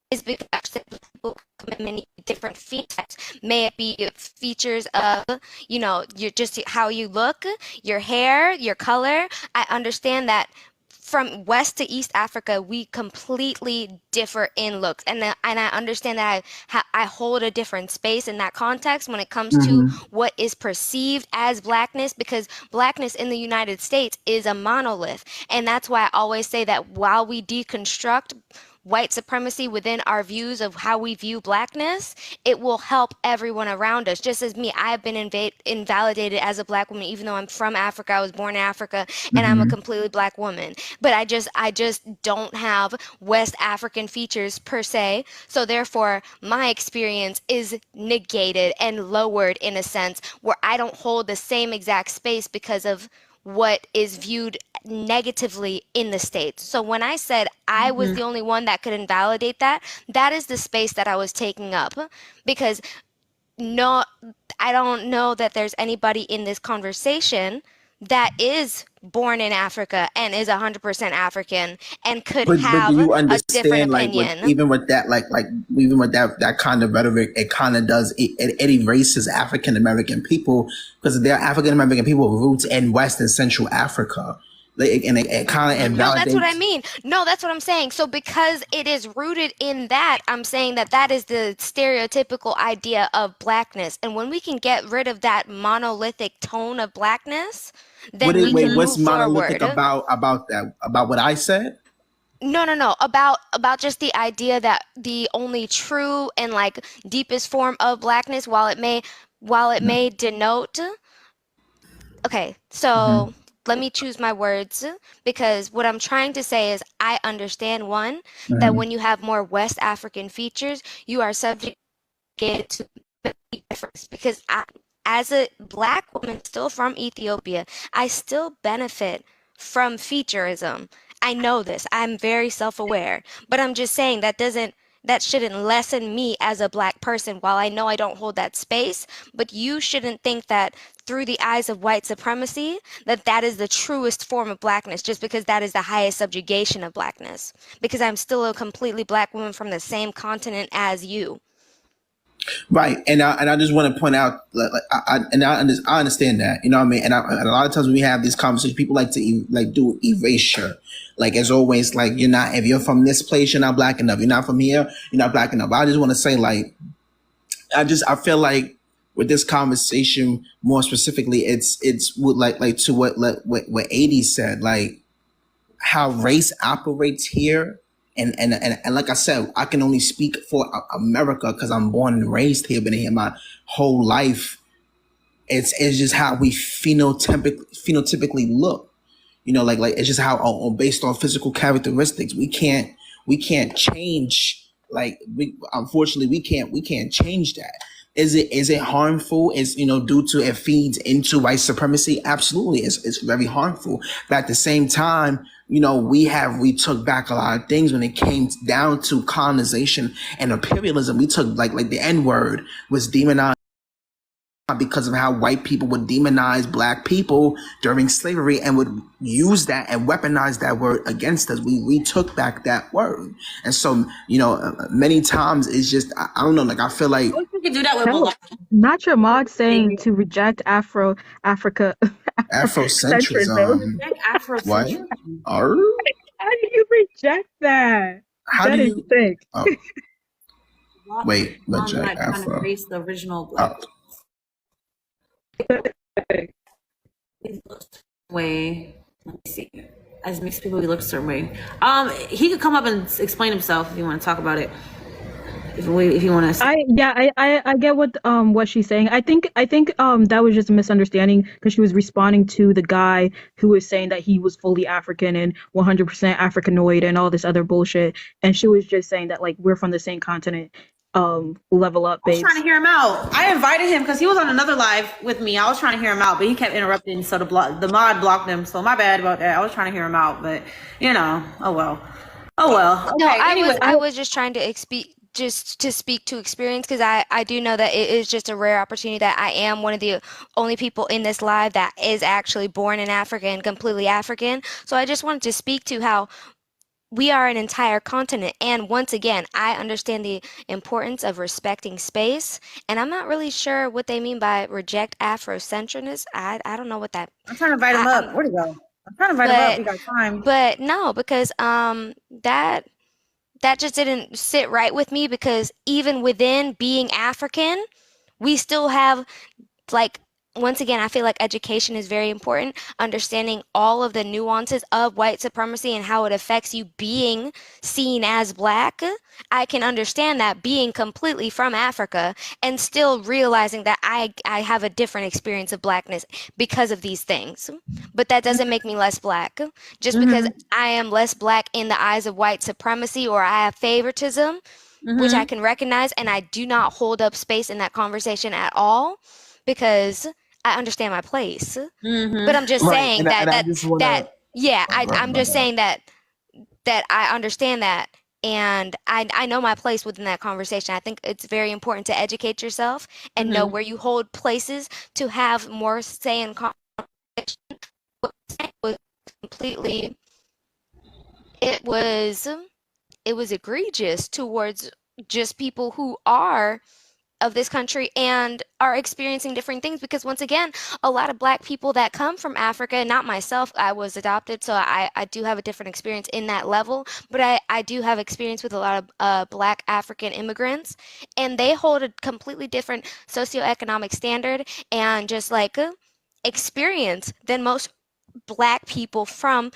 is because people come in many different phenotypes. May it be features of, you're just how you look, your hair, your color. I understand that from West to East Africa, we completely differ in looks, and I understand that I hold a different space in that context when it comes to what is perceived as blackness, because blackness in the United States is a monolith, and that's why I always say that while we deconstruct white supremacy within our views of how we view blackness, it will help everyone around us. Just as me, I have been invalidated as a black woman, even though I'm from Africa, I was born in Africa, and I'm a completely black woman. But I just don't have West African features per se. So therefore, my experience is negated and lowered in a sense where I don't hold the same exact space because of what is viewed negatively in the States. So when I said I was the only one that could invalidate that, that is the space that I was taking up, because no, I don't know that there's anybody in this conversation that is born in Africa and is 100% African and could But do have you a different understand, like, with opinion. even with that, like even with that kind of rhetoric, it kind of does it erases African American people, because there are African American people with roots in West and Central Africa, like, and it kind of No, that's what I invalidates. mean. No, that's what I'm saying. So because it is rooted in that, I'm saying that that is the stereotypical idea of blackness. And when we can get rid of that monolithic tone of blackness, then we can What's move monolithic forward. about that, about what I said? No. About just the idea that the only true and like deepest form of blackness, while it may denote. Okay, so let me choose my words, because what I'm trying to say is I understand, one, that when you have more West African features, you are subject to difference, because as a black woman still from Ethiopia, I still benefit from featureism. I know this. I'm very self-aware, but I'm just saying that shouldn't lessen me as a black person. While I know I don't hold that space, but you shouldn't think that through the eyes of white supremacy that is the truest form of blackness, just because that is the highest subjugation of blackness, because I'm still a completely black woman from the same continent as you. Right, and I just want to point out, I understand that, you know what I mean, and a lot of times when we have these conversations, people like to do erasure, like it's always like, you're not, if you're from this place, you're not black enough. You're not from here, you're not black enough. I just want to say, like, I feel like with this conversation more specifically, it's like to what 80 said, like how race operates here. And like I said, I can only speak for America because I'm born and raised here, been here my whole life. It's just how we phenotypically look, you know, like it's just how, based on physical characteristics, we can't change, like, unfortunately we can't change that. Is it harmful? Is, due to it feeds into white supremacy? Absolutely, it's very harmful. But at the same time, we took back a lot of things when it came down to colonization and imperialism. We took, like the N word was demonized because of how white people would demonize black people during slavery and would use that and weaponize that word against us. We took back that word. And so, many times it's just, I don't know, like, I feel like we could do that with No, not your mod saying to reject Africa centrism. Afrocentrism. What? Are? How do you reject that? How That do is you? sick. Wait, reject Afro. Erase the original black. Way. Let me see. As mixed people, he looks a certain way. He could come up and explain himself if you want to talk about it. If you want to. I get what she's saying. I think that was just a misunderstanding, because she was responding to the guy who was saying that he was fully African and 100% Africanoid and all this other bullshit, and she was just saying that, like, we're from the same continent. Level up, babes. I was trying to hear him out. I invited him because he was on another live with me. I was trying to hear him out, but he kept interrupting, so the mod blocked him. So my bad about that. I was trying to hear him out, but oh well. Okay, no, anyway. I was just trying to speak to experience, because I do know that it is just a rare opportunity that I am one of the only people in this live that is actually born in Africa and completely African. So I just wanted to speak to how we are an entire continent. And once again, I understand the importance of respecting space. And I'm not really sure what they mean by reject Afrocentrism. I don't know what that. I'm trying to invite him up. Where'd he go? I'm trying to invite him up. We got time. But no, because that just didn't sit right with me, because even within being African, we still have, like, once again, I feel like education is very important. Understanding all of the nuances of white supremacy and how it affects you being seen as black. I can understand that, being completely from Africa and still realizing that I have a different experience of blackness because of these things. But that doesn't make me less black. Just because I am less black in the eyes of white supremacy, or I have favoritism, which I can recognize, and I do not hold up space in that conversation at all, because I understand my place. But I'm just saying I'm just saying that I understand that And I know my place within that conversation. I think it's very important to educate yourself and know where you hold places to have more say in conversation. What was completely, it was egregious towards just people who are of this country and are experiencing different things, because once again, a lot of Black people that come from Africa, not myself, I was adopted, so I do have a different experience in that level, but I do have experience with a lot of Black African immigrants, and they hold a completely different socioeconomic standard and just like experience than most Black people from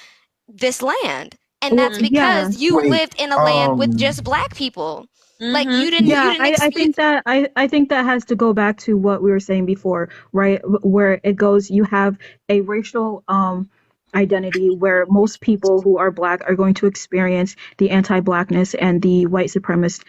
this land. And that's because you lived in a land with just Black people. Like you didn't I think that I think that has to go back to what we were saying before, right? Where it goes, you have a racial identity where most people who are Black are going to experience the anti-Blackness and the white supremacist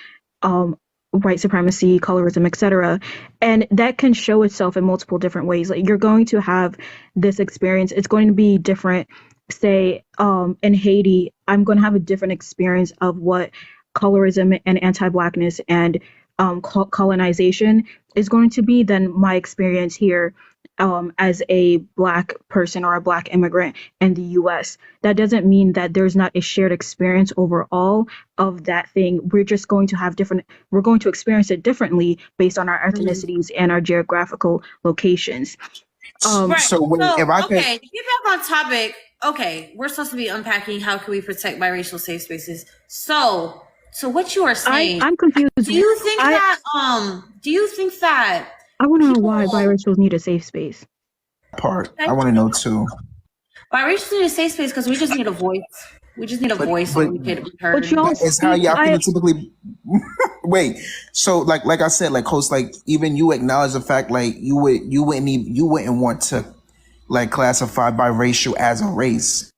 white supremacy, colorism, etc. And that can show itself in multiple different ways. Like you're going to have this experience. It's going to be different. Say in Haiti, I'm going to have a different experience of what colorism and anti-Blackness and colonization is going to be than my experience here as a Black person or a Black immigrant in the US. That doesn't mean that there's not a shared experience overall of that thing. We're just going to have we're going to experience it differently based on our ethnicities and our geographical locations. Right. So if I could... Okay, to get back on topic, okay, we're supposed to be unpacking how can we protect biracial safe spaces. So what you are saying, I'm confused. Do you think that I want to know why biracials need a safe space? I want to know too. Biracials need a safe space because we just need a voice. We just need a voice so we can be heard. It's how y'all can typically wait. So like I said, like host, like even you acknowledge the fact like you wouldn't want to like classify biracial as a race.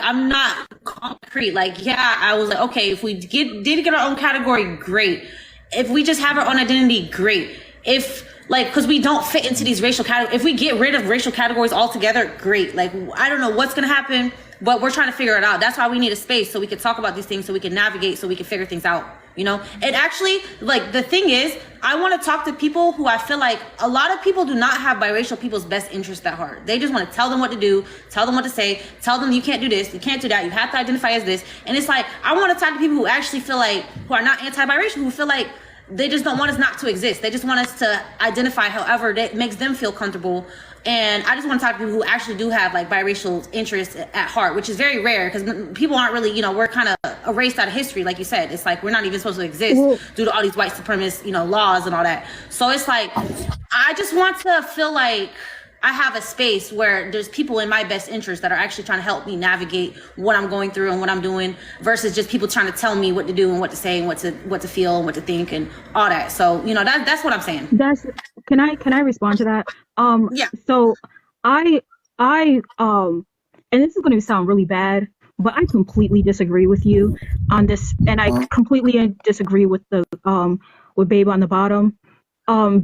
I'm not concrete. Like, yeah, I was like, okay, if we did get our own category, great. If we just have our own identity, great. If like, because we don't fit into these racial categories, if we get rid of racial categories altogether, great. Like, I don't know what's gonna happen, but we're trying to figure it out. That's why we need a space so we can talk about these things, so we can navigate, so we can figure things out. You know, it actually, like, the thing is, I want to talk to people who I feel like a lot of people do not have biracial people's best interest at heart. They just want to tell them what to do, tell them what to say, tell them you can't do this, you can't do that, you have to identify as this. And it's like, I want to talk to people who actually feel like, who are not anti-biracial, who feel like they just don't want us not to exist. They just want us to identify however that makes them feel comfortable. And I just want to talk to people who actually do have like biracial interests at heart, which is very rare because people aren't really, you know, we're kind of erased out of history. Like you said, it's like we're not even supposed to exist due to all these white supremacist, you know, laws and all that. So it's like, I just want to feel like I have a space where there's people in my best interest that are actually trying to help me navigate what I'm going through and what I'm doing versus just people trying to tell me what to do and what to say and what to feel and what to think and all that. So, you know, that's what I'm saying. Can I respond to that? Yeah. So I and this is going to sound really bad, but I completely disagree with you on this, and I completely disagree with the with Babe on the bottom.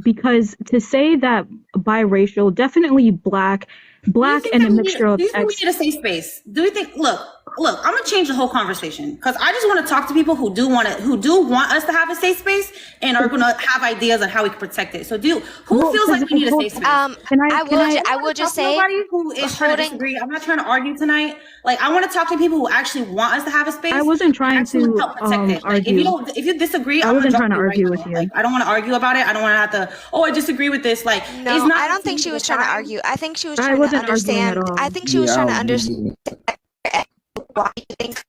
Because to say that biracial, definitely black and a mixture of. Do you think we need a safe space? Do you think? Look, I'm gonna change the whole conversation because I just want to talk to people who do want us to have a safe space and are gonna have ideas on how we can protect it. So who feels like we need a safe space? I will just say who is trying to disagree. I'm not trying to argue tonight. Like I want to talk to people who actually want us to have a space. I wasn't trying to argue. Like, if you disagree, I wasn't trying to argue with you. Like, I don't want to argue about it. I don't want to have to. Oh, I disagree with this. Like, no, it's not. I don't think she was trying to argue. I think she was trying to understand. I think she was trying to understand. Why you think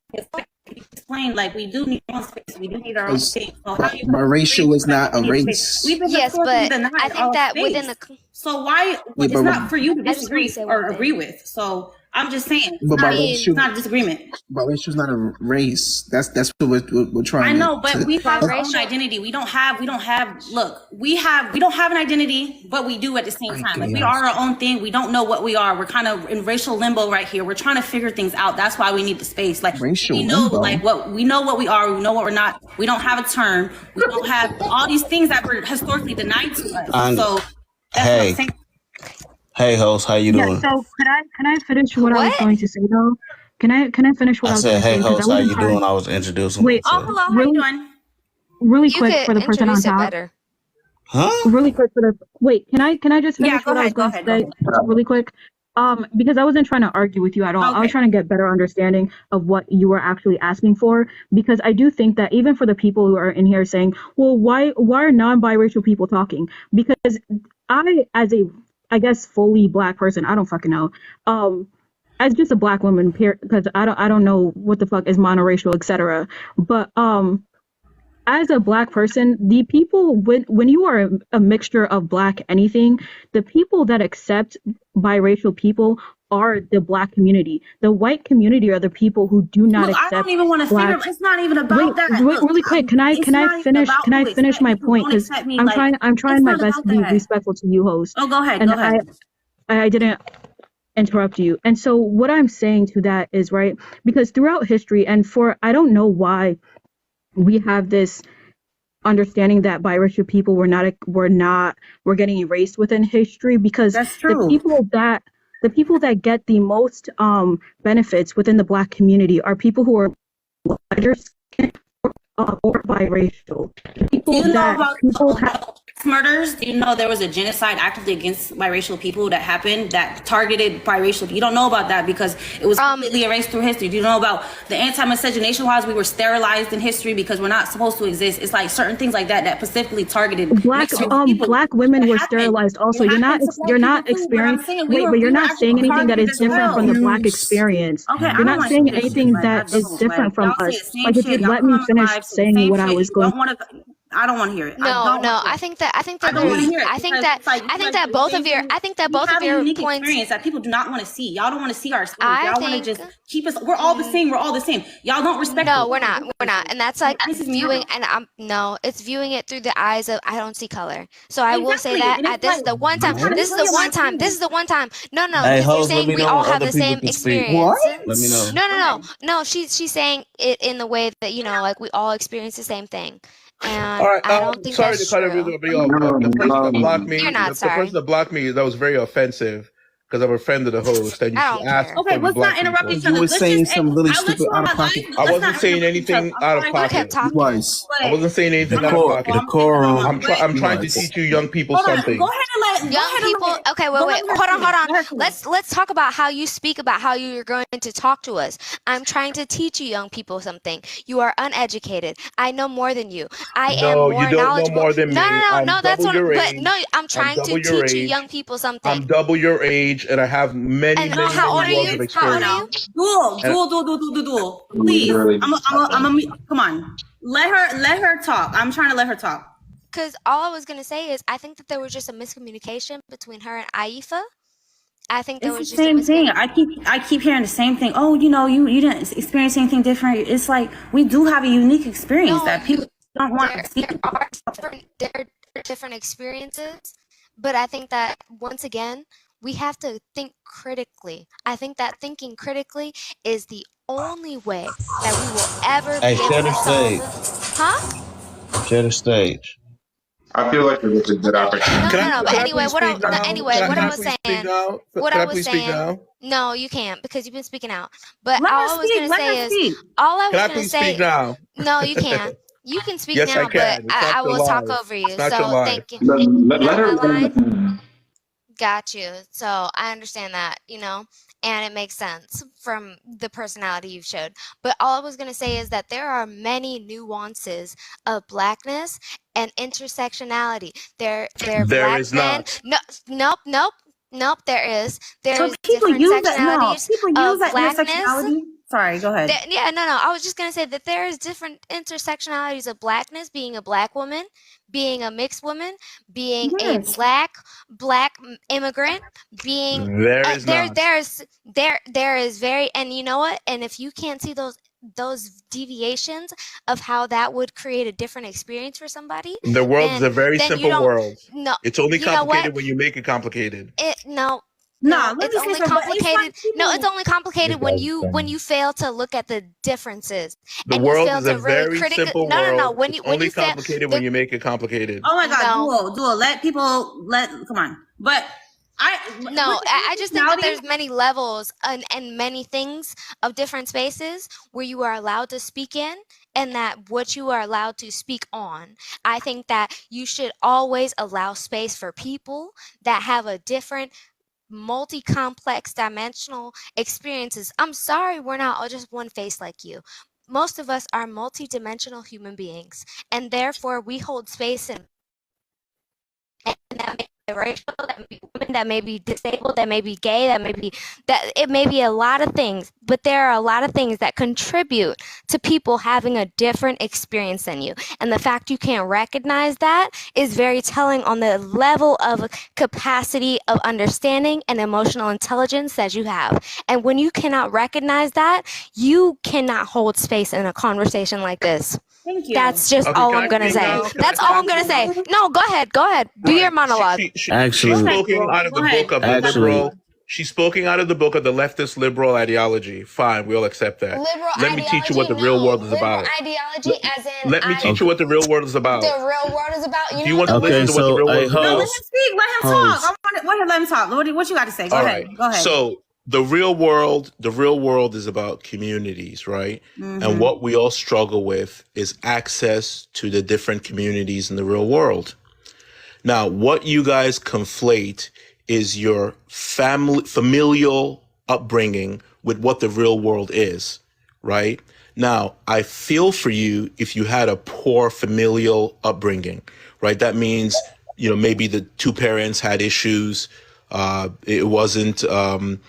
explain like we do need our own space, we do need our own space. So biracial is not a race. Yes, but I think that within the so why it's not for you to disagree or agree with. So I'm just saying, it's not a disagreement. Biracial is not a race. That's what we're trying. I know, but we have our own identity. We don't have. Look, we don't have an identity, but we do at the same time. Like we are our own thing. We don't know what we are. We're kind of in racial limbo right here. We're trying to figure things out. That's why we need the space. Like racial we know, limbo. like we know what we are. We know what we're not. We don't have a term. We don't have all these things that were historically denied to us. So that's what I'm saying. Hey, host, how you doing? Yeah, so can I finish what I was going to say though? Can I finish what I was said, going to "Hey, say? Because I host, how wasn't you trying. doing?" I was introducing Wait, Oh, myself. hello. How really, you doing? really You quick could for the person on introduce it top. better. Huh? Really quick for the wait. Can I just Yeah, finish go what I was ahead. Go going to ahead. Go say ahead. really quick? Because I wasn't trying to argue with you at all. I was Okay. trying to get better understanding of what you were actually asking for. Because I do think that even for the people who are in here saying, "Well, why are non-biracial people talking?" Because as a, I guess, fully black person, I don't fucking know. As just a black woman, because I don't know what the fuck is monoracial, etc. But as a black person, the people when you are a mixture of black anything, the people that accept biracial people are the black community. The white community are the people who do not Look, I don't accept even want to figure. black. It's not even Wait, about that. wait, Look, really quick. Can it's I not even finish? about Can I who finish accept my me, who point? don't Because accept me. I'm Like, trying it's my not best about to be that. respectful to you, host, Oh, go ahead. and Go ahead. I didn't interrupt you. And so what I'm saying to that is right because throughout history, and for I don't know why we have this understanding that biracial people were getting erased within history because That's true. the people that get the most benefits within the black community are people who are lighter skin or biracial. Do you know People about murders? Do you know there was a genocide actively against biracial people that happened that targeted biracial people? You don't know about that because it was completely erased through history. Do you know about the anti-miscegenation laws? We were sterilized in history because we're not supposed to exist. It's like certain things like that that specifically targeted black people. black women were sterilized also. You're not experiencing but you're not saying anything that is different from the black experience. Okay, You're not saying anything that is different from us. Like if you'd let me finish saying what I was going I don't want to hear it. No, I think that both of your points. Experience that people do not want to see. Y'all don't want to see our stories. Y'all want to just keep us. We're all the same. We're all the same. Y'all don't respect. No, we're not. And that's like viewing. And it's viewing it through the eyes of I don't see color. So I will say that this is the one time. This is the one time. This is the one time. No, Hey, because you're host, let saying me we know all when have other the people same can speak. experience. Let me know. No. She's saying it in the way that like we all experience the same thing. And All right. I don't think Sorry that's to cut true. everybody off. The person that blocked me, You're not the sorry. person that blocked me, that was very offensive because I'm a friend of the host, and you I should don't ask care. Okay, before you let's not block interrupt people. each other. You were Let's saying just. some really I'll let stupid you on out my of pocket. live. I Let's wasn't not saying interrupt each other. anything I'm out of sorry. You kept pocket. talking. Was. I wasn't saying anything out of pocket. Decorum. I'm trying to teach you young people Hold on. something. Go ahead and let Young people. Okay, wait. Hold on. Let's talk about how you speak about how you're going to talk to us. I'm trying to teach you young people something. You are uneducated. I know more than you. I am No, more you don't know knowledgeable. more than me. No. That's double what. your But age. no, I'm I'm trying to double your teach you age. young people something. I'm double your age, and I have many, And many, how old many are years you? of How old experience. are you? Duel. Please. Come on. Let her talk. I'm trying to let her talk. Because all I was gonna say is I think that there was just a miscommunication between her and Aifa. I think there It's the was just a same thing. I keep hearing the same thing. Oh, you didn't experience anything different. It's like we do have a unique experience that people don't want to see. There are different experiences, but I think that once again we have to think critically. I think that thinking critically is the only way that we will ever Hey, be able share to the solve. stage. Huh? Share the stage. I feel like it was a good opportunity. No. But Can I anyway, please speak now? what I was saying. What Can I I was please speak saying. now? No, you can't because you've been speaking out. But Let all her I was speak. gonna Let say her is speak. all I Can was I gonna please say. speak now? No, you can't. You can speak Yes, I now, but can. It's not I your will talk live. over you. It's not your So live. thank you. Let her Am I lying? run. Got you. So I understand that, and it makes sense from the personality you've showed. But all I was going to say is that there are many nuances of blackness and intersectionality. There There black is men. not. Nope. There is So people different use that. No, sectionalities people use of that blackness. intersectionality. Sorry, go ahead. No. I was just gonna say that there is different intersectionalities of blackness, being a black woman, being a mixed woman, being a Yes. black immigrant, being There is not. there is very, and you know what? And if you can't see those deviations of how that would create a different experience for somebody, The world is a very then you simple don't. world. No, It's only you know what? complicated when you make it complicated. Nah, let It's me say only something. But it's complicated. like people. It's only complicated when you fail to look at the differences The and you world fail is a to really very simple No. world. When It's you only fail, complicated when you make it complicated. Oh my God, No. dual. Let people come on. But I just think that there's many levels and many things of different spaces where you are allowed to speak in, and that what you are allowed to speak on. I think that you should always allow space for people that have a different multi-complex dimensional experiences. I'm sorry, we're not all just one face like you. Most of us are multi-dimensional human beings, and therefore we hold space and that may be racial, that may be women, that may be disabled, that may be gay, that it may be a lot of things, but there are a lot of things that contribute to people having a different experience than you. And the fact you can't recognize that is very telling on the level of capacity of understanding and emotional intelligence that you have. And when you cannot recognize that, you cannot hold space in a conversation like this. Thank you. That's just all I'm gonna say. That's all I'm gonna say. No, go ahead. Do your monologue. She's spoken out of the book of the liberal. She's speaking out of the book of the leftist liberal ideology. Fine, we'll accept that. Let me teach you what the real world is about. Ideology, as in. Let me teach you what the real world is about. The real world is about. Do you want to listen to what the real world is about? No, let him speak. Let him talk. Let him talk. What you got to say? Go ahead. Go ahead. So the real world is about communities, right? Mm-hmm. And what we all struggle with is access to the different communities in the real world. Now, what you guys conflate is your familial upbringing with what the real world is, right? Now, I feel for you if you had a poor familial upbringing, right? That means, maybe the two parents had issues. It wasn't, a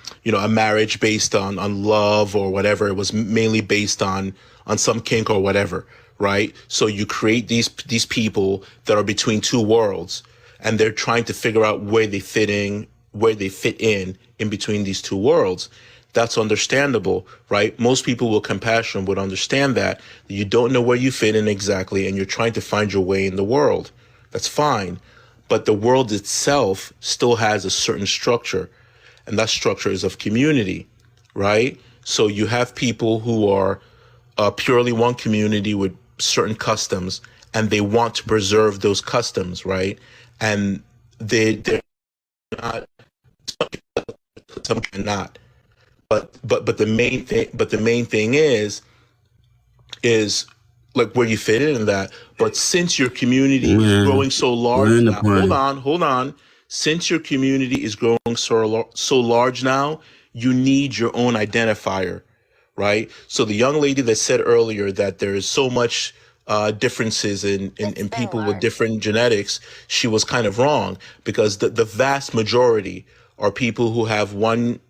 marriage based on love or whatever. It was mainly based on some kink or whatever, right? So you create these people that are between two worlds, and they're trying to figure out where they fit in between these two worlds. That's understandable, right? Most people with compassion would understand that you don't know where you fit in exactly, and you're trying to find your way in the world. That's fine. But the world itself still has a certain structure, and that structure is of community, right? So you have people who are purely one community with certain customs, and they want to preserve those customs, right? And they're not, some cannot. But the main thing is like where you fit in that. But since your community is growing so large now, hold on. Since your community is growing so large now, you need your own identifier, right? So the young lady that said earlier that there is so much differences in people with different genetics, she was kind of wrong, because the vast majority are people who have one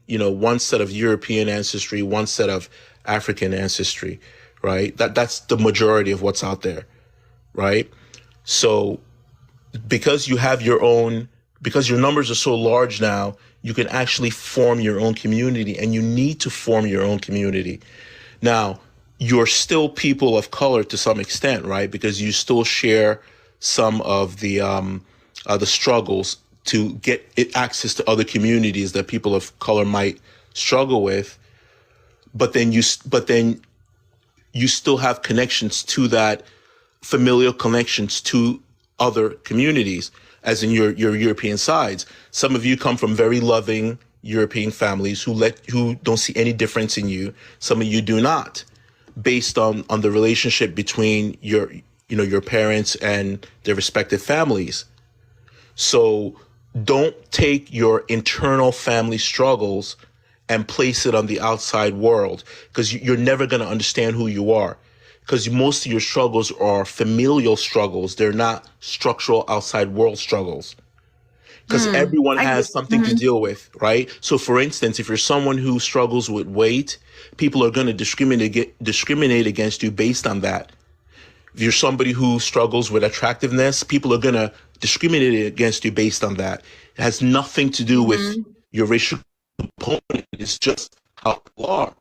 set of European ancestry, one set of African ancestry, right? That's the majority of what's out there, right? So because your numbers are so large now, you can actually form your own community, and you need to form your own community. Now, you're still people of color to some extent, right? Because you still share some of the struggles to get access to other communities that people of color might struggle with. But then you still have connections to that, familial connections to other communities, as in your European sides. Some of you come from very loving European families who don't see any difference in you. Some of you do not, based on the relationship between your parents and their respective families. So don't take your internal family struggles and place it on the outside world, because you're never going to understand who you are, because most of your struggles are familial struggles. They're not structural outside world struggles, because everyone has something to deal with, right? So for instance, if you're someone who struggles with weight, people are going to discriminate against you based on that. If you're somebody who struggles with attractiveness, people are going to discriminate against you based on that. It has nothing to do with your racial component. It's just how people are.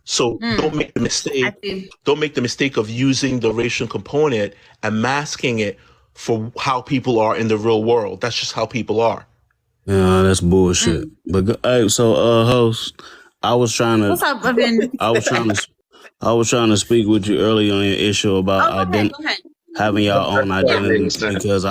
So don't make the mistake. Don't make the mistake of using the racial component and masking it for how people are in the real world. That's just how people are. Yeah, that's bullshit. But host, I was trying to. What's up, Evan? I was trying to speak with you earlier on your issue about go ahead. having your own identity, because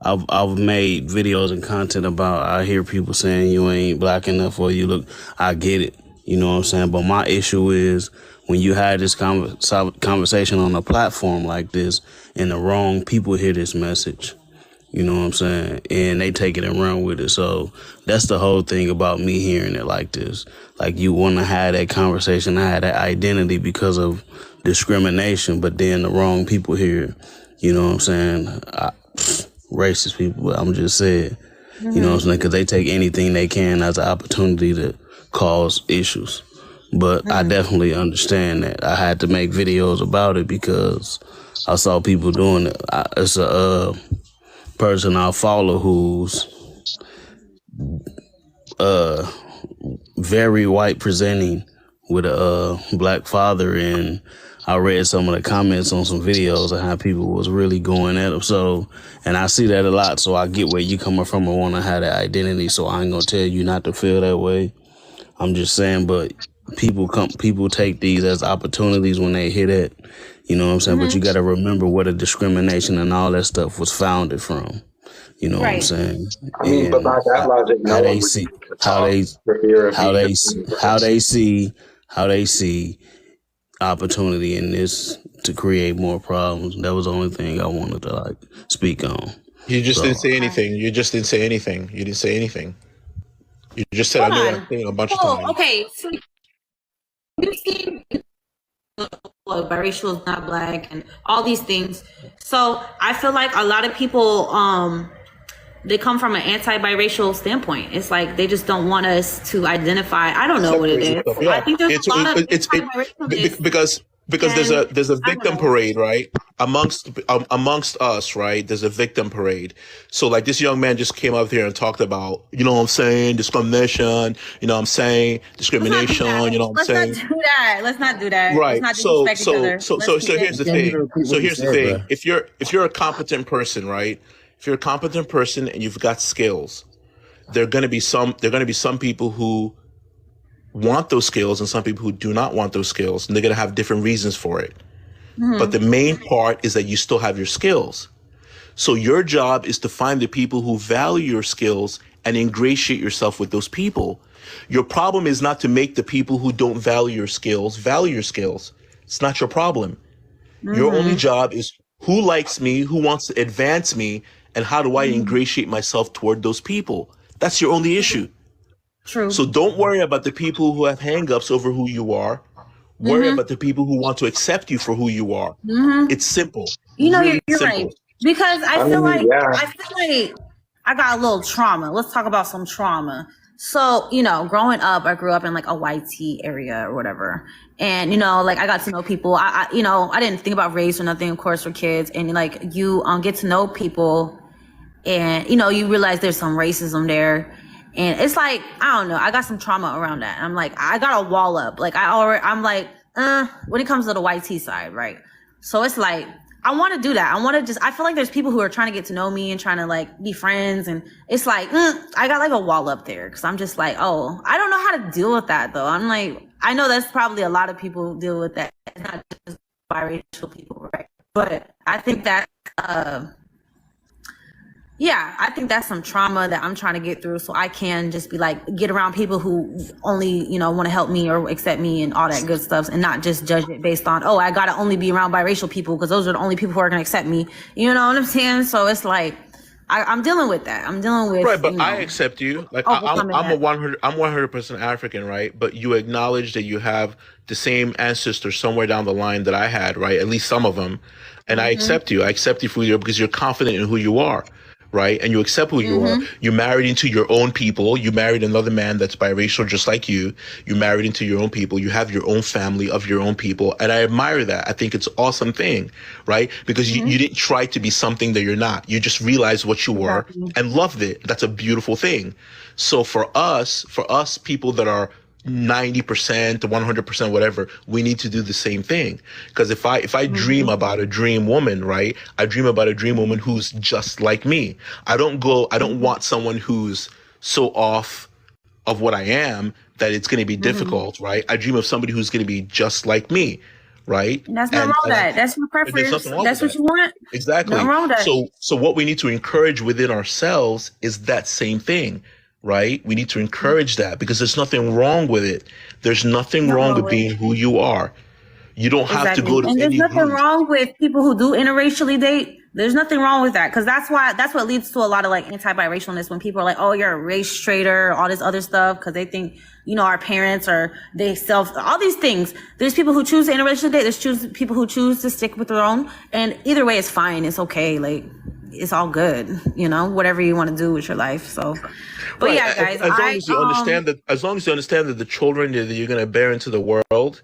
I've made videos and content about. I hear people saying you ain't black enough or you look. I get it. You know what I'm saying? But my issue is when you had this conversation on a platform like this, and the wrong people hear this message. You know what I'm saying? And they take it and run with it. So that's the whole thing about me hearing it like this. Like you want to have that conversation, have that identity because of discrimination, but then the wrong people hear. You know what I'm saying? Racist people, I'm just saying. You know what I'm saying? Because they take anything they can as an opportunity to cause issues. But I definitely understand that. I had to make videos about it because I saw people doing it. It's a person I follow who's very white presenting with a black father, and I read some of the comments on some videos of how people was really going at him. So, and I see that a lot, so I get where you coming from and want to have that identity, so I ain't gonna tell you not to feel that way. I'm just saying, but people take these as opportunities when they hit it. You know what I'm saying? But you got to remember where the discrimination and all that stuff was founded from. You know what I'm saying? I mean, but by that logic, no one would how they see opportunity in this to create more problems. That was the only thing I wanted to speak on. You just didn't say anything. You just didn't say anything. You didn't say anything. You just said I know what I'm saying a bunch of times. Okay, so you've seen biracial is not black and all these things. So I feel like a lot of people they come from an anti-biracial standpoint. It's like they just don't want us to identify. I don't know what it is. Yeah. I think there's a lot of because there's a victim parade, right? Amongst us, right? There's a victim parade. So like this young man just came up here and talked about, you know what I'm saying, discrimination, you know what I'm saying, discrimination, you know what I'm saying. Let's not do that. Right. Let's not disrespect each other. So here's the thing. If you're a competent person, right? If you're a competent person and you've got skills, there are going to be some people who want those skills and some people who do not want those skills, and they're going to have different reasons for it. But the main part is that you still have your skills. So your job is to find the people who value your skills and ingratiate yourself with those people. Your problem is not to make the people who don't value your skills value your skills. It's not your problem. Your only job is who likes me, who wants to advance me, and how do I ingratiate myself toward those people? That's your only issue. True. So don't worry about the people who have hangups over who you are. Worry about the people who want to accept you for who you are. It's simple. You know, really you're simple. right. Because I feel like I got a little trauma. Let's talk about some trauma. So, you know, growing up, I grew up in like a YT area or whatever. And, you know, like I got to know people. I didn't think about race or nothing, of course, for kids. And like you get to know people and, you know, you realize there's some racism there. And it's like, I don't know, I got some trauma around that. I'm like, I got a wall up. Like I'm like, when it comes to the YT side, right? So it's like, I want to do that. I feel like there's people who are trying to get to know me and trying to like be friends. And it's like, I got like a wall up there. Cause I'm just like, oh, I don't know how to deal with that though. I'm like, I know that's probably a lot of people deal with that. It's not just biracial people, right? But I think that, I think that's some trauma that I'm trying to get through so I can just be like, get around people who only, you know, want to help me or accept me and all that good stuff and not just judge it based on, oh, I got to only be around biracial people because those are the only people who are going to accept me. You know what I'm saying? So it's like, I'm dealing with that. I'm dealing with, right, but you know, I accept you. Like I'm 100% African, right? But you acknowledge that you have the same ancestors somewhere down the line that I had, right? At least some of them. And I accept you. I accept you for you because you're confident in who you are. Right? And you accept who you are. You married into your own people. You married another man that's biracial just like you. You married into your own people. You have your own family of your own people. And I admire that. I think it's an awesome thing, right? Because you didn't try to be something that you're not. You just realized what you were and loved it. That's a beautiful thing. So for us people that are 90% to 100%, whatever, we need to do the same thing. Because if I dream about a dream woman, right? I dream about a dream woman who's just like me. I don't want someone who's so off of what I am that it's going to be difficult, right? I dream of somebody who's going to be just like me, right? And that's nothing wrong with that. That's your And there's preference. nothing wrong That's with what that. you want. Exactly. Nothing wrong with that. So what we need to encourage within ourselves is that same thing, right? We need to encourage that because there's nothing wrong with it. There's nothing wrong with being who you are. You don't have to go to And there's any nothing group. wrong with people who do interracially date. There's nothing wrong with that because that's what leads to a lot of like anti-biracialness when people are like, oh, you're a race traitor, all this other stuff because they think, you know, our parents or they all these things. There's people who choose to interracially date. There's people who choose to stick with their own, and either way, it's fine. It's okay. Like it's all good. You know, whatever you want to do with your life. So, but Right. yeah, guys, As long as you understand that, as long as you understand that the children that you're going to bear into the world,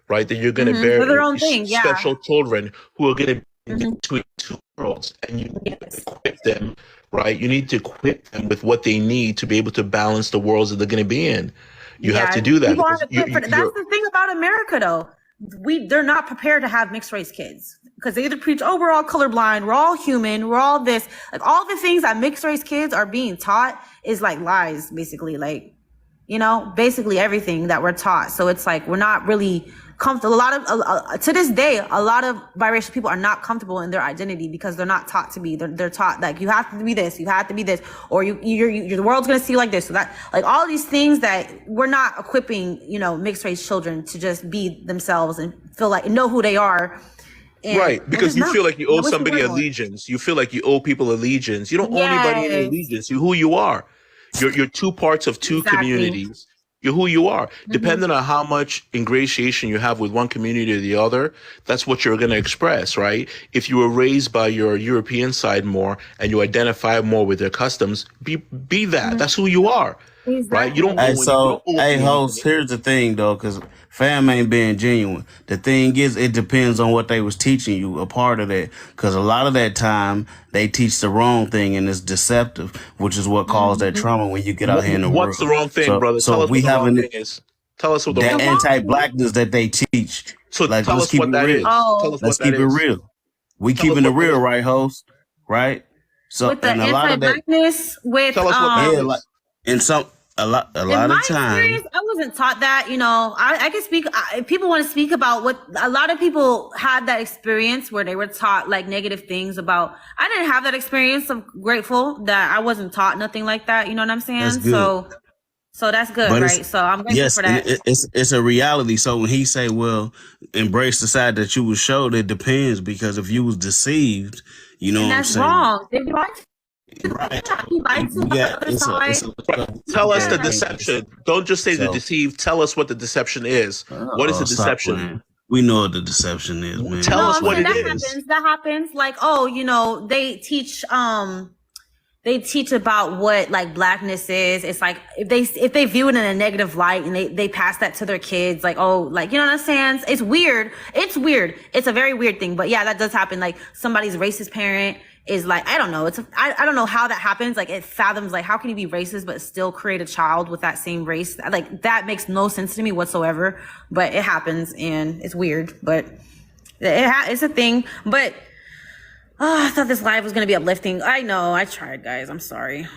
right, that you're going to bear for their own thing, yeah. special children who are going to be between two worlds, and you need to equip them, right? You need to equip them with what they need to be able to balance the worlds that they're going to be in. You have to do that. People aren't equipped for that. That's the thing about America, though. They're not prepared to have mixed race kids because they either preach, oh, we're all colorblind, we're all human, we're all this. Like all the things that mixed race kids are being taught is like lies, basically. Like, you know, basically everything that we're taught. So it's like we're not really comfortable. A lot of to this day, a lot of biracial people are not comfortable in their identity because they're not taught to be. They're taught like you have to be this, you have to be this, or the world's gonna see you like this. So that like all these things that we're not equipping, you know, mixed race children to just be themselves and feel like know who they are. And right, because you feel like you owe somebody allegiance. You feel like you owe people allegiance. You don't owe anybody any allegiance. You're who you are. You're two parts of two communities. You're who you are. Depending on how much ingratiation you have with one community or the other, that's what you're going to express, right? If you were raised by your European side more and you identify more with their customs, be that. That's who you are. Right? You don't. Hey, host. Here's the thing, though, because fam ain't being genuine. The thing is, it depends on what they was teaching you. A part of that, because a lot of that time they teach the wrong thing and it's deceptive, which is what caused that trauma when you get out here in the world. What's the wrong thing, brother? So tell us we what the wrong having thing is. Tell us what the that anti-blackness that they teach. So like, tell let's us keep what it that real. is. Tell us Let's what that keep it is. real. We Tell us keeping it what that real, is. right, host? Right. So with the and a lot of that. anti-blackness, with Tell us what that is. Like, and some a lot in of my time. experience, I wasn't taught that. You know, I can speak. If people want to speak about what a lot of people had that experience where they were taught like negative things about. I didn't have that experience. I'm grateful that I wasn't taught nothing like that. You know what I'm saying? That's good. So that's good, But right? So I'm grateful for that. It's a reality. So when he say, "Well, embrace the side that you was showed," it depends because if you was deceived, you know and what I'm that's saying. wrong. They lied to Right. Tell us the deception. Don't just say the deceived. Tell us what the deception is. What is the deception? We know what the deception is, man. Tell us what it is. That happens. Like, oh, you know, they teach about what like blackness is. It's like if they view it in a negative light and they pass that to their kids, like, oh, like, you know what I'm saying? It's weird. It's weird. It's a very weird thing. But yeah, that does happen. Like somebody's racist parent is like, I don't know. I don't know how that happens. Like it fathoms, like, how can you be racist but still create a child with that same race? Like that makes no sense to me whatsoever, but it happens and it's weird, but it's a thing. But I thought this live was going to be uplifting. I know. I tried, guys. I'm sorry.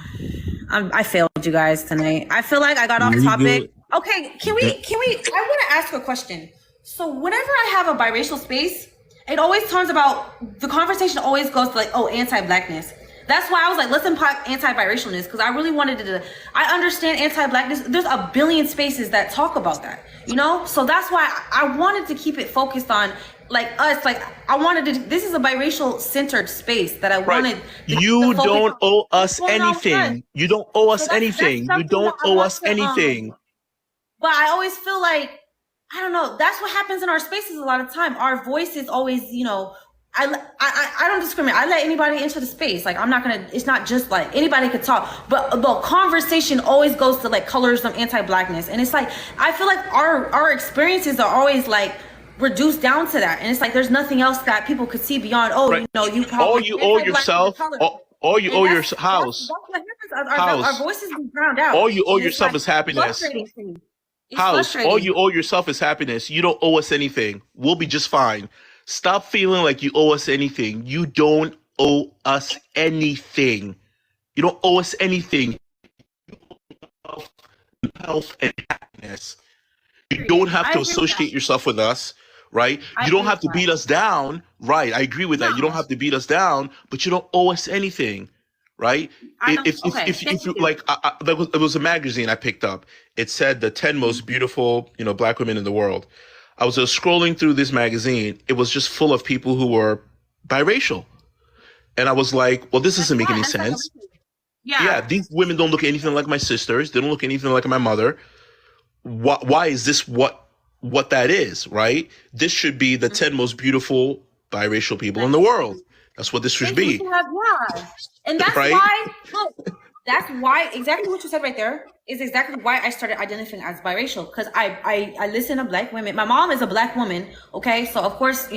I failed you guys tonight. I feel like I got off topic. Okay. Can we, I want to ask a question. So whenever I have a biracial space, it always turns about, the conversation always goes to like, oh, anti-blackness. That's why I was like, let's unpack anti-biracialness, because I really wanted to, I understand anti-blackness. There's a billion spaces that talk about that, you know? So that's why I wanted to keep it focused on like us, like I wanted to, this is a biracial centered space that I wanted. You don't owe us anything. You don't owe us anything. You don't owe us anything. But I always feel like, I don't know, that's what happens in our spaces a lot of time. Our voice is always, you know, I don't discriminate. I let anybody into the space. Like, I'm not gonna, it's not just like anybody could talk, but the conversation always goes to like colorism, anti-blackness. And it's like, I feel like our experiences are always like reduced down to that. And it's like, there's nothing else that people could see beyond, oh, you know, you all you owe yourself, all you owe your house. Our voices be drowned out. All you owe yourself is happiness. House, all you owe yourself is happiness. You don't owe us anything. We'll be just fine. Stop feeling like you owe us anything. You don't owe us anything. You don't owe us anything. You owe health and happiness. You don't have to associate yourself with us. right? You don't have to beat us down, right? I agree with that. You don't have to beat us down, but you don't owe us anything, right? If you like, it was a magazine I picked up. It said the 10 most beautiful, black women in the world. I was scrolling through this magazine. It was just full of people who were biracial, and I was like, well, this doesn't make any sense. Yeah, these women don't look anything like my sisters. They don't look anything like my mother. Why is this what that is, right? This should be the 10 most beautiful biracial people in the world. That's what this should be. And that's right? That's why exactly what you said right there is exactly why I started identifying as biracial, because I listen to black women. My mom is a black woman, okay? So of course,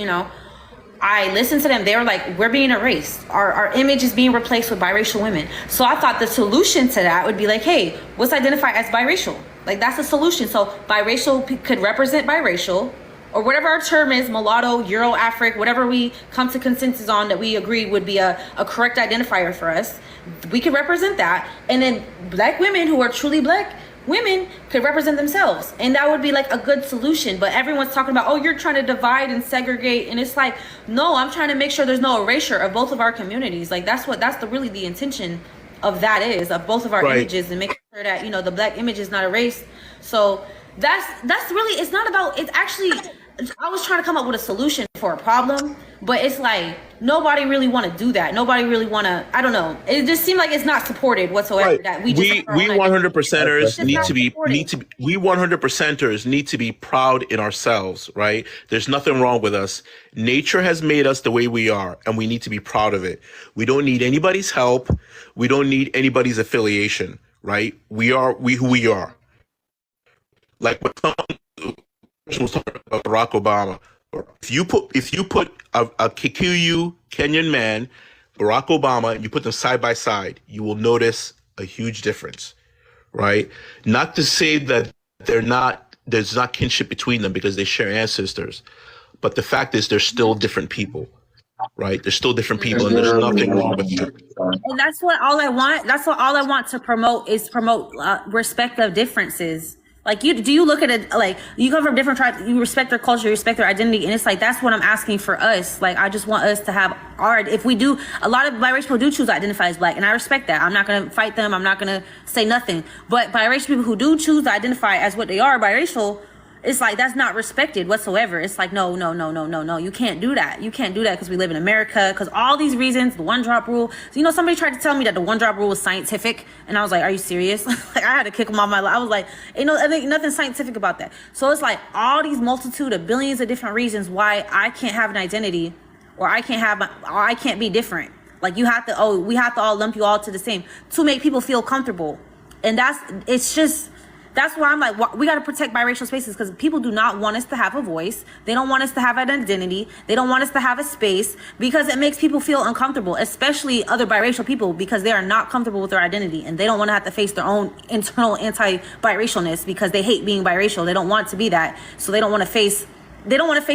I listened to them. They were like, we're being erased. Our image is being replaced with biracial women. So I thought the solution to that would be like, hey, let's identify as biracial. Like, that's the solution. So biracial could represent biracial, or whatever our term is, mulatto, Euro, Afrik, whatever we come to consensus on that we agree would be a correct identifier for us. We could represent that. And then black women who are truly black women could represent themselves. And that would be like a good solution. But everyone's talking about, oh, you're trying to divide and segregate. And it's like, no, I'm trying to make sure there's no erasure of both of our communities. Like, that's really the intention of that is, of both of our images, and making sure that, the black image is not erased. So that's really, it's not about, it's actually, I was trying to come up with a solution for a problem, but it's like nobody really want to do that. Nobody really want to. I don't know. It just seemed like it's not supported whatsoever. Right. That we 100%ers we 100%ers need to be proud in ourselves, right? There's nothing wrong with us. Nature has made us the way we are, and we need to be proud of it. We don't need anybody's help. We don't need anybody's affiliation, right? We who we are. Like what someone was talking about Barack Obama. If you put a Kikuyu Kenyan man, Barack Obama, and you put them side by side, you will notice a huge difference, right? Not to say that there's not kinship between them because they share ancestors, but the fact is they're still different people, right? They're still different people, and there's nothing wrong with that. And that's what all I want. That's what all I want to promote is respect of differences. Like, do you look at it, like, you come from different tribes, you respect their culture, you respect their identity, and it's like, that's what I'm asking for us. Like, I just want us to have if we do, a lot of biracial people do choose to identify as black, and I respect that. I'm not going to fight them, I'm not going to say nothing. But biracial people who do choose to identify as what they are, biracial, it's like, that's not respected whatsoever. It's like, no, you can't do that. You can't do that because we live in America, because all these reasons, the one drop rule. So, somebody tried to tell me that the one drop rule was scientific, and I was like, are you serious? Like, I had to kick them off my life. I was like, ain't nothing scientific about that. So it's like all these multitude of billions of different reasons why I can't have an identity, or I can't be different. Like, we have to all lump you all to the same to make people feel comfortable. And that's why I'm like, we got to protect biracial spaces, because people do not want us to have a voice. They don't want us to have an identity. They don't want us to have a space, because it makes people feel uncomfortable, especially other biracial people, because they are not comfortable with their identity, and they don't want to have to face their own internal anti-biracialness because they hate being biracial. They don't want to be that. So they don't want to face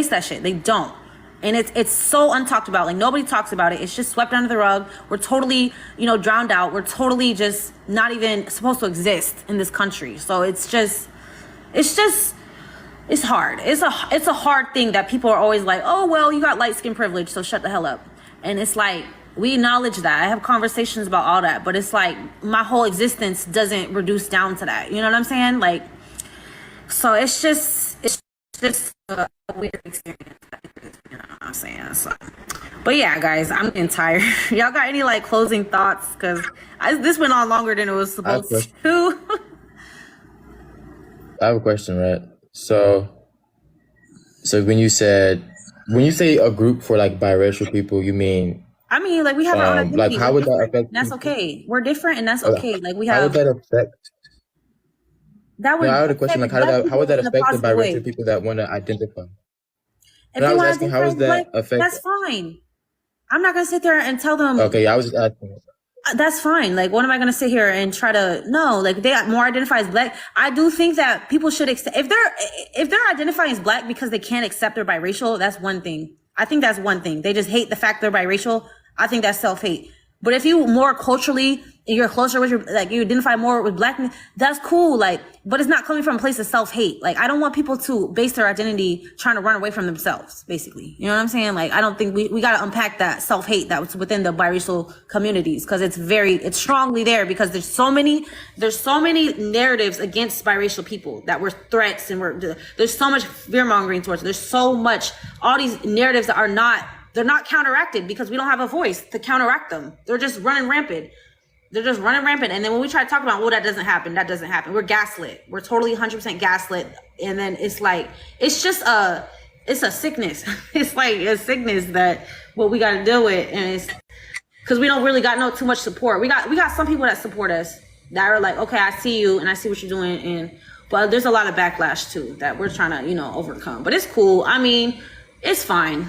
that shit. They don't. And it's so untalked about. Like, nobody talks about it. It's just swept under the rug. We're totally, drowned out. We're totally just not even supposed to exist in this country. So it's hard. It's a hard thing that people are always like, oh, well, you got light skin privilege, so shut the hell up. And it's like, we acknowledge that. I have conversations about all that, but it's like my whole existence doesn't reduce down to that. You know what I'm saying? Like, so it's just a weird experience. You know what I'm saying? So, but yeah, guys, I'm getting tired. Y'all got any like closing thoughts? Because this went on longer than it was supposed to. I have a question, right? So when you say a group for like biracial people, you mean? I mean, like, we have our own identity. Like, how would that affect? That's okay. We're different, and that's okay. Like, we have. How would that affect? That would. I had a question. Like, how would that affect the biracial people that want to identify? If they want to identify as black, that's fine. I'm not gonna sit there and tell them. Okay, I was just asking. That's fine. Like, what am I going to sit here and try to, no, like, they more identify as black. I do think that people should accept, if they're identifying as black because they can't accept they're biracial, that's one thing. I think that's one thing. They just hate the fact they're biracial. I think that's self-hate. But if you more culturally, you're closer with you identify more with blackness, that's cool. Like, but it's not coming from a place of self-hate. Like, I don't want people to base their identity trying to run away from themselves, basically. You know what I'm saying? Like, I don't think we got to unpack that self-hate that was within the biracial communities, because it's strongly there, because there's so many narratives against biracial people that were threats, and there's so much fear-mongering towards it. There's so much, all these narratives that they're not counteracted because we don't have a voice to counteract them. They're just running rampant. And then when we try to talk about, that doesn't happen. We're gaslit. We're totally 100% gaslit. And then it's like, it's a sickness. It's like a sickness that we got to deal with. And it's because we don't really got too much support. We got some people that support us that are like, okay, I see you and I see what you're doing. But there's a lot of backlash too that we're trying to, overcome. But it's cool. I mean, it's fine.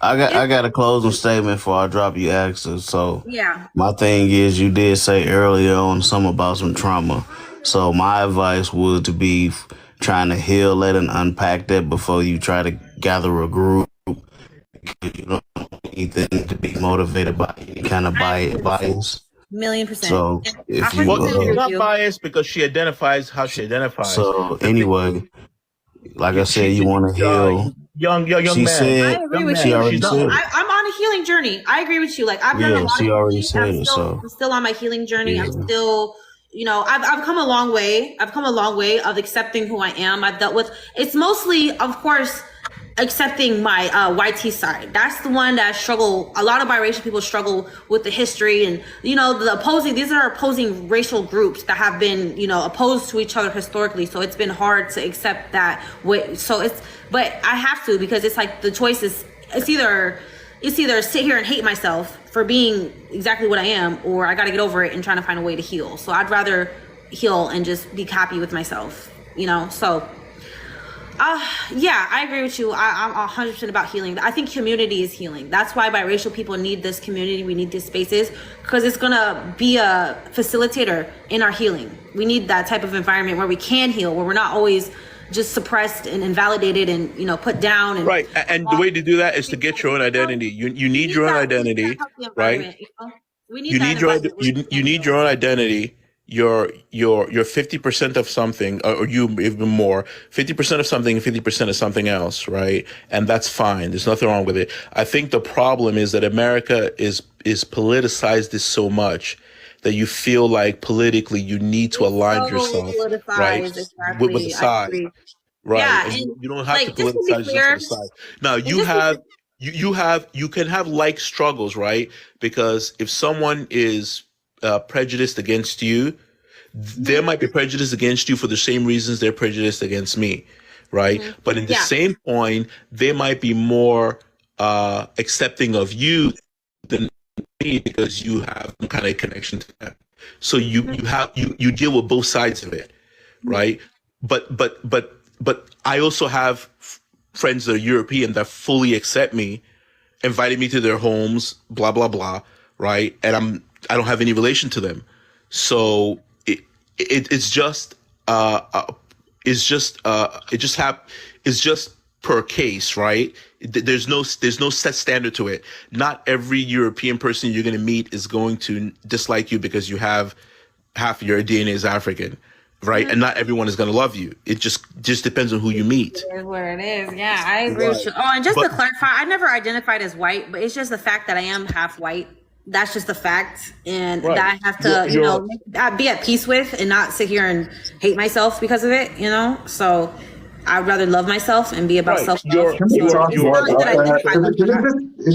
I got a closing statement before I drop you axes. So yeah, my thing is, you did say earlier on something about some trauma. So my advice would to be trying to heal, let and unpack that before you try to gather a group. You don't want anything to be motivated by any kind of bias. 1,000,000%. So if you she's not biased because she identifies how she identifies. So anyway, like I said, you want to heal. Young she man. Said, I agree with you. I'm on a healing journey. I agree with you. Like, I've done a lot. She already said it. I'm still on my healing journey. Yeah. I'm still, I've come a long way. I've come a long way of accepting who I am. I've dealt with. It's mostly, of course, accepting my YT side. That's the one that a lot of biracial people struggle with the history and, these are opposing racial groups that have been, opposed to each other historically. So it's been hard to accept that way. But I have to, because it's like the choice is, it's either sit here and hate myself for being exactly what I am, or I got to get over it and trying to find a way to heal. So I'd rather heal and just be happy with myself, so yeah, I agree with you. I'm 100% about healing. I think community is healing. That's why biracial people need this community. We need these spaces, because it's going to be a facilitator in our healing. We need that type of environment where we can heal, where we're not always just suppressed and invalidated and, put down. And right. And the way to do that is to get your own identity. You need your own identity, right? You need your own identity. You're 50% of something, or you even more, 50% of something, 50% of something else, right? And that's fine. There's nothing wrong with it. I think the problem is that America is politicized this so much that you feel like politically you need to align yourself, right, exactly. with the side, right? Yeah, you don't have to politicize just for the side. Now you can have like struggles, right? Because if someone is prejudiced against you, they might be prejudiced against you for the same reasons they're prejudiced against me, right? Mm-hmm. But in the same point, they might be more accepting of you than me because you have some kind of connection to them. So you deal with both sides of it, right? But I also have friends that are European that fully accept me, invited me to their homes, blah blah blah, right? And I don't have any relation to them, so it's just per case, right? There's no set standard to it. Not every European person you're going to meet is going to dislike you because you have half your DNA is African, right? Mm-hmm. And not everyone is going to love you. It just depends on who you meet. It is what it is. Yeah, I agree with you. Oh, and to clarify, I never identified as white, but it's just the fact that I am half white. That's just a fact, and that I have to, be at peace with, and not sit here and hate myself because of it. So I'd rather love myself and be about self-love. It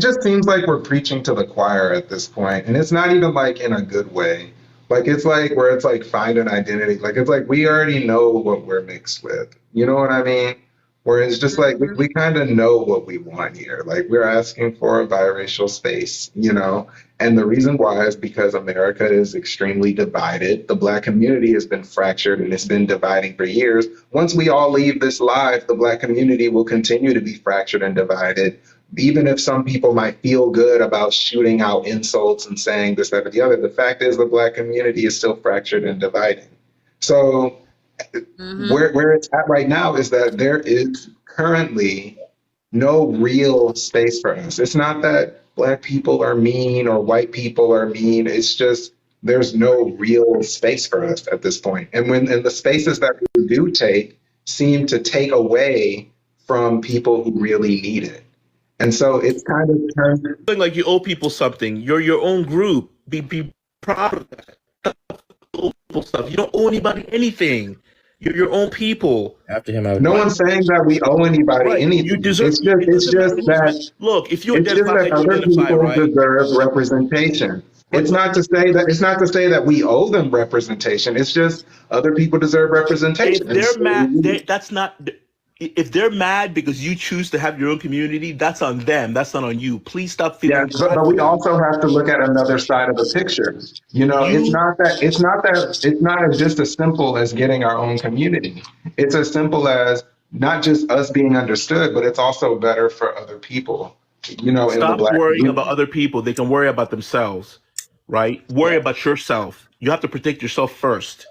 just seems like we're preaching to the choir at this point, and it's not even like in a good way. Like, it's like where it's like find an identity. Like, it's like we already know what we're mixed with. You know what I mean? Where it's just like we kind of know what we want here. Like, we're asking for a biracial space, and the reason why is because America is extremely divided. The Black community has been fractured and it's been dividing for years. Once we all leave this life, the Black community will continue to be fractured and divided. Even if some people might feel good about shooting out insults and saying this, that, or the other, the fact is the Black community is still fractured and dividing. So where it's at right now is that there is currently no real space for us. It's not that black people are mean or white people are mean. It's just there's no real space for us at this point. And the spaces that we do take seem to take away from people who really need it. And so it's kind of turned Like you owe people something. You're your own group. Be proud of that. You owe people stuff. You don't owe anybody anything. You're your own people. After him, I would. no one's saying that we owe anybody Right. You anything. deserve. It's It just doesn't matter who's right. that Look, if you it's just identify that how you other identify, people right? deserve representation. It's not to say that we owe them representation. It's just other people deserve If representation. And they're so mad, that's not. If they're mad because you choose to have your own community, that's on them. That's not on you. Please stop yeah, feeling bad but for we them. also have to look at another side of the picture. You know, You it's not as just as simple as getting our own community. It's as simple as not just us being understood, but it's also better for other people, you know, in the stop black worrying about community. other people. They can worry about themselves, right? Worry about yourself. You have to protect yourself first.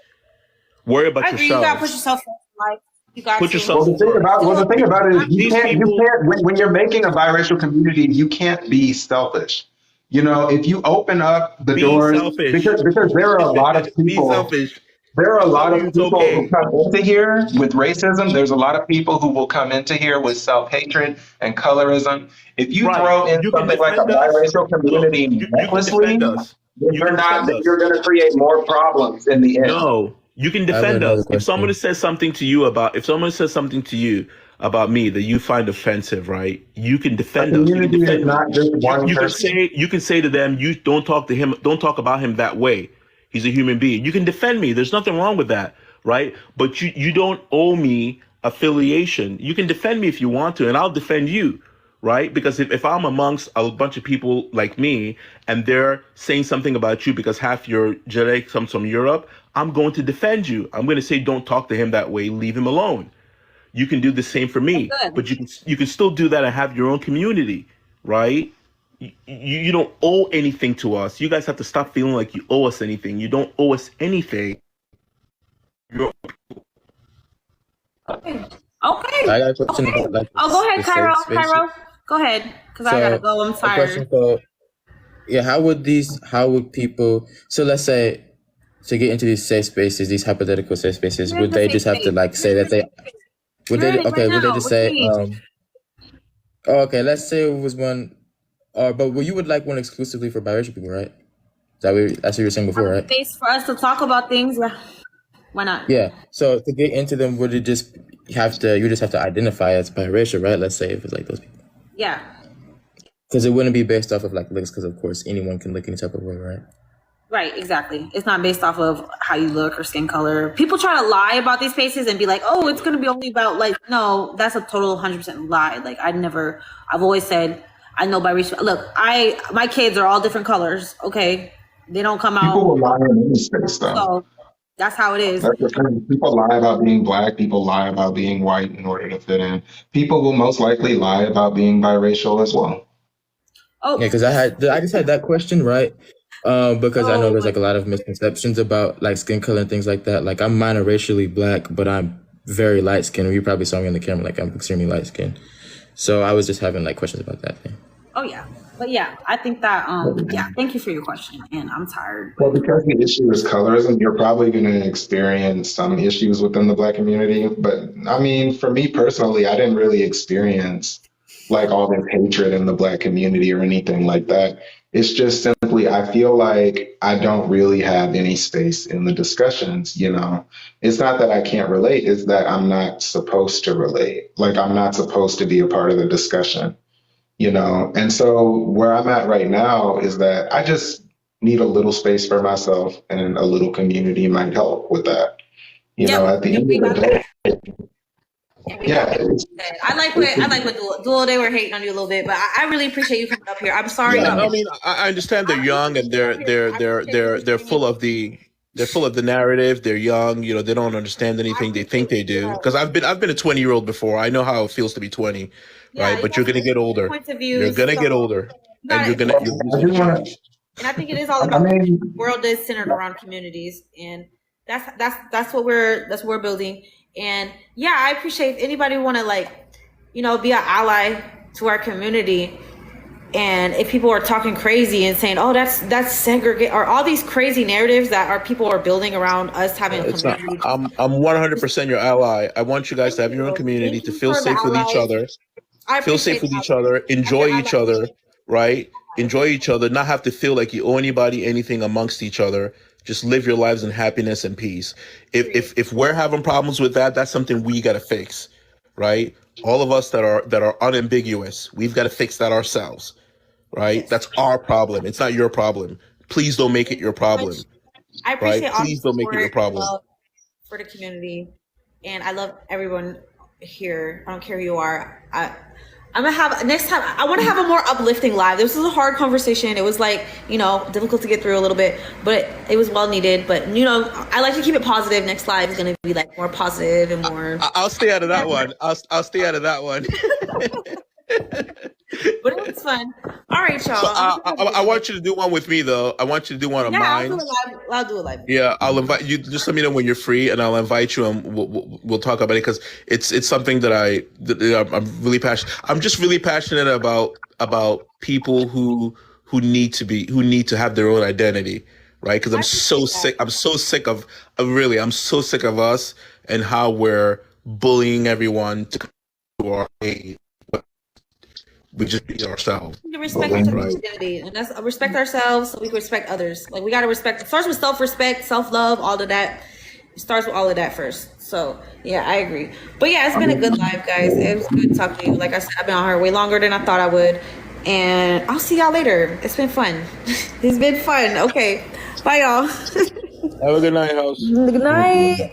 Worry about I agree. You gotta put yourselves. yourself first in life. You got Put to. yourself first. The thing about it is These people, when you're making a biracial community, you can't be selfish. You know, if you open up the be doors, selfish. because there are a lot of Be people, selfish. there are a I'm lot telling of you, it's people who okay. come into here with racism. There's a lot of people who will come into here with self-hatred and colorism. If you Right. throw in You can something like a defend us. biracial Look, community you can recklessly, defend us. then You can defend you're us. going to create more problems in the end. No, you can I have defend another us. If someone question. says something to you about, if someone says something to you about me that you find offensive, right? You can A defend us. You can community is defend me. not just one person. You can say to them, you don't talk to him, don't talk about him that way. He's a human being. You can defend me. There's nothing wrong with that, right? But you don't owe me affiliation. You can defend me if you want to, and I'll defend you, right? Because if I'm amongst a bunch of people like me and they're saying something about you because half your genetic comes from Europe, I'm going to defend you. I'm going to say, don't talk to him that way. Leave him alone. You can do the same for me, but you can still do that and have your own community, right? You don't owe anything to us. You guys have to stop feeling like you owe us anything. You don't owe us anything. You're Okay. I got a question about like Oh, go ahead, the safe Cairo. spaces. Cairo, go ahead, because I gotta go. I'm A tired. question for yeah, how would people, so let's say to get into these safe spaces, these hypothetical safe spaces, You're in would the they safe just have to space. like say that they would You're in they it okay, right would they now. just What you say mean? oh, okay, let's say it was one but well, you would like one exclusively for biracial people, right? That's what you were saying before, right? Space for us to talk about things. Why not? Yeah. So to get into them, would it just you just have to identify as biracial, right? Let's say if it's like those people. Yeah. Because it wouldn't be based off of like looks, because of course anyone can look any type of way, right? Right, exactly. It's not based off of how you look or skin color. People try to lie about these spaces and be like, oh, it's going to be only about like, no, that's a total 100% lie. Like I've always said, I know biracial. Look, my kids are all different colors. Okay. They don't come out. People will lie in any space, though. So that's how it is. That's the thing. People lie about being black. People lie about being white in order to fit in. People will most likely lie about being biracial as well. Oh, yeah, because I just had that question, right? Because I know there's like a lot of misconceptions about like skin color and things like that. Like I'm monoracially black, but I'm very light skinned. You probably saw me on the camera, like I'm extremely light skinned. So I was just having like questions about that thing. Oh yeah. But yeah, I think that yeah, thank you for your question. And I'm tired. Well, because the issue is colorism, you're probably going to experience some issues within the black community. But I mean, for me personally, I didn't really experience like all this hatred in the black community or anything like that. It's just simply, I feel like I don't really have any space in the discussions, you know. It's not that I can't relate, it's that I'm not supposed to relate. Like I'm not supposed to be a part of the discussion, you know. And so where I'm at right now is that I just need a little space for myself, and a little community might help with that. You know, at the end of the day, yeah. I like what Duo, they were hating on you a little bit, but I really appreciate you coming up here. I'm sorry. Yeah, I mean, I understand they're young and they're full of the narrative. They're young, you know. They don't understand anything. They think they do. Because I've been a 20-year-old before. I know how it feels to be 20, right? But you're gonna get older. You're gonna get older, and you're gonna. And I think it is all about the world is centered around communities, and that's what we're building. And yeah, I appreciate if anybody want to like be an ally to our community. And if people are talking crazy and saying, "Oh, that's segregate," or all these crazy narratives that our people are building around us having a community. I'm 100% your ally. I want you guys to have your own community, to feel safe with each other, enjoy each other, right? Enjoy each other, not have to feel like you owe anybody anything amongst each other. Just live your lives in happiness and peace. If we're having problems with that, that's something we got to fix, right? All of us that are unambiguous, we've got to fix that ourselves. Right? That's our problem. It's not your problem. Please don't make it your problem. I appreciate all Please don't make it your problem. love for the community, and I love everyone here. I don't care who you are. I'm gonna have next time. I want to have a more uplifting live. This was a hard conversation. It was like difficult to get through a little bit, but it was well needed. But I like to keep it positive. Next live is gonna be like more positive and more. I'll stay out of that one. I'll stay out of that one. But it was fun. All right, y'all. So, I want you to do one with me, though. I want you to do one of mine. I'll do it live. Yeah, I'll invite you. Just let me know when you're free, and I'll invite you, and we'll talk about it, because it's something that I'm really passionate. I'm just really passionate about people who need to have their own identity, right? Because I'm so sick. I'm so sick of us and how we're bullying everyone to our aid. We just be ourselves. We can respect each other's identity, and that's respect ourselves so we can respect others. Like, we gotta respect. It starts with self-respect, self-love, all of that. It starts with all of that first. So yeah, I agree. But yeah, it's been a good live, guys. It was good talking to you. Like I said, I've been on here way longer than I thought I would, and I'll see y'all later. It's been fun. It's been fun. Okay, bye, y'all. Have a good night, house. Good night.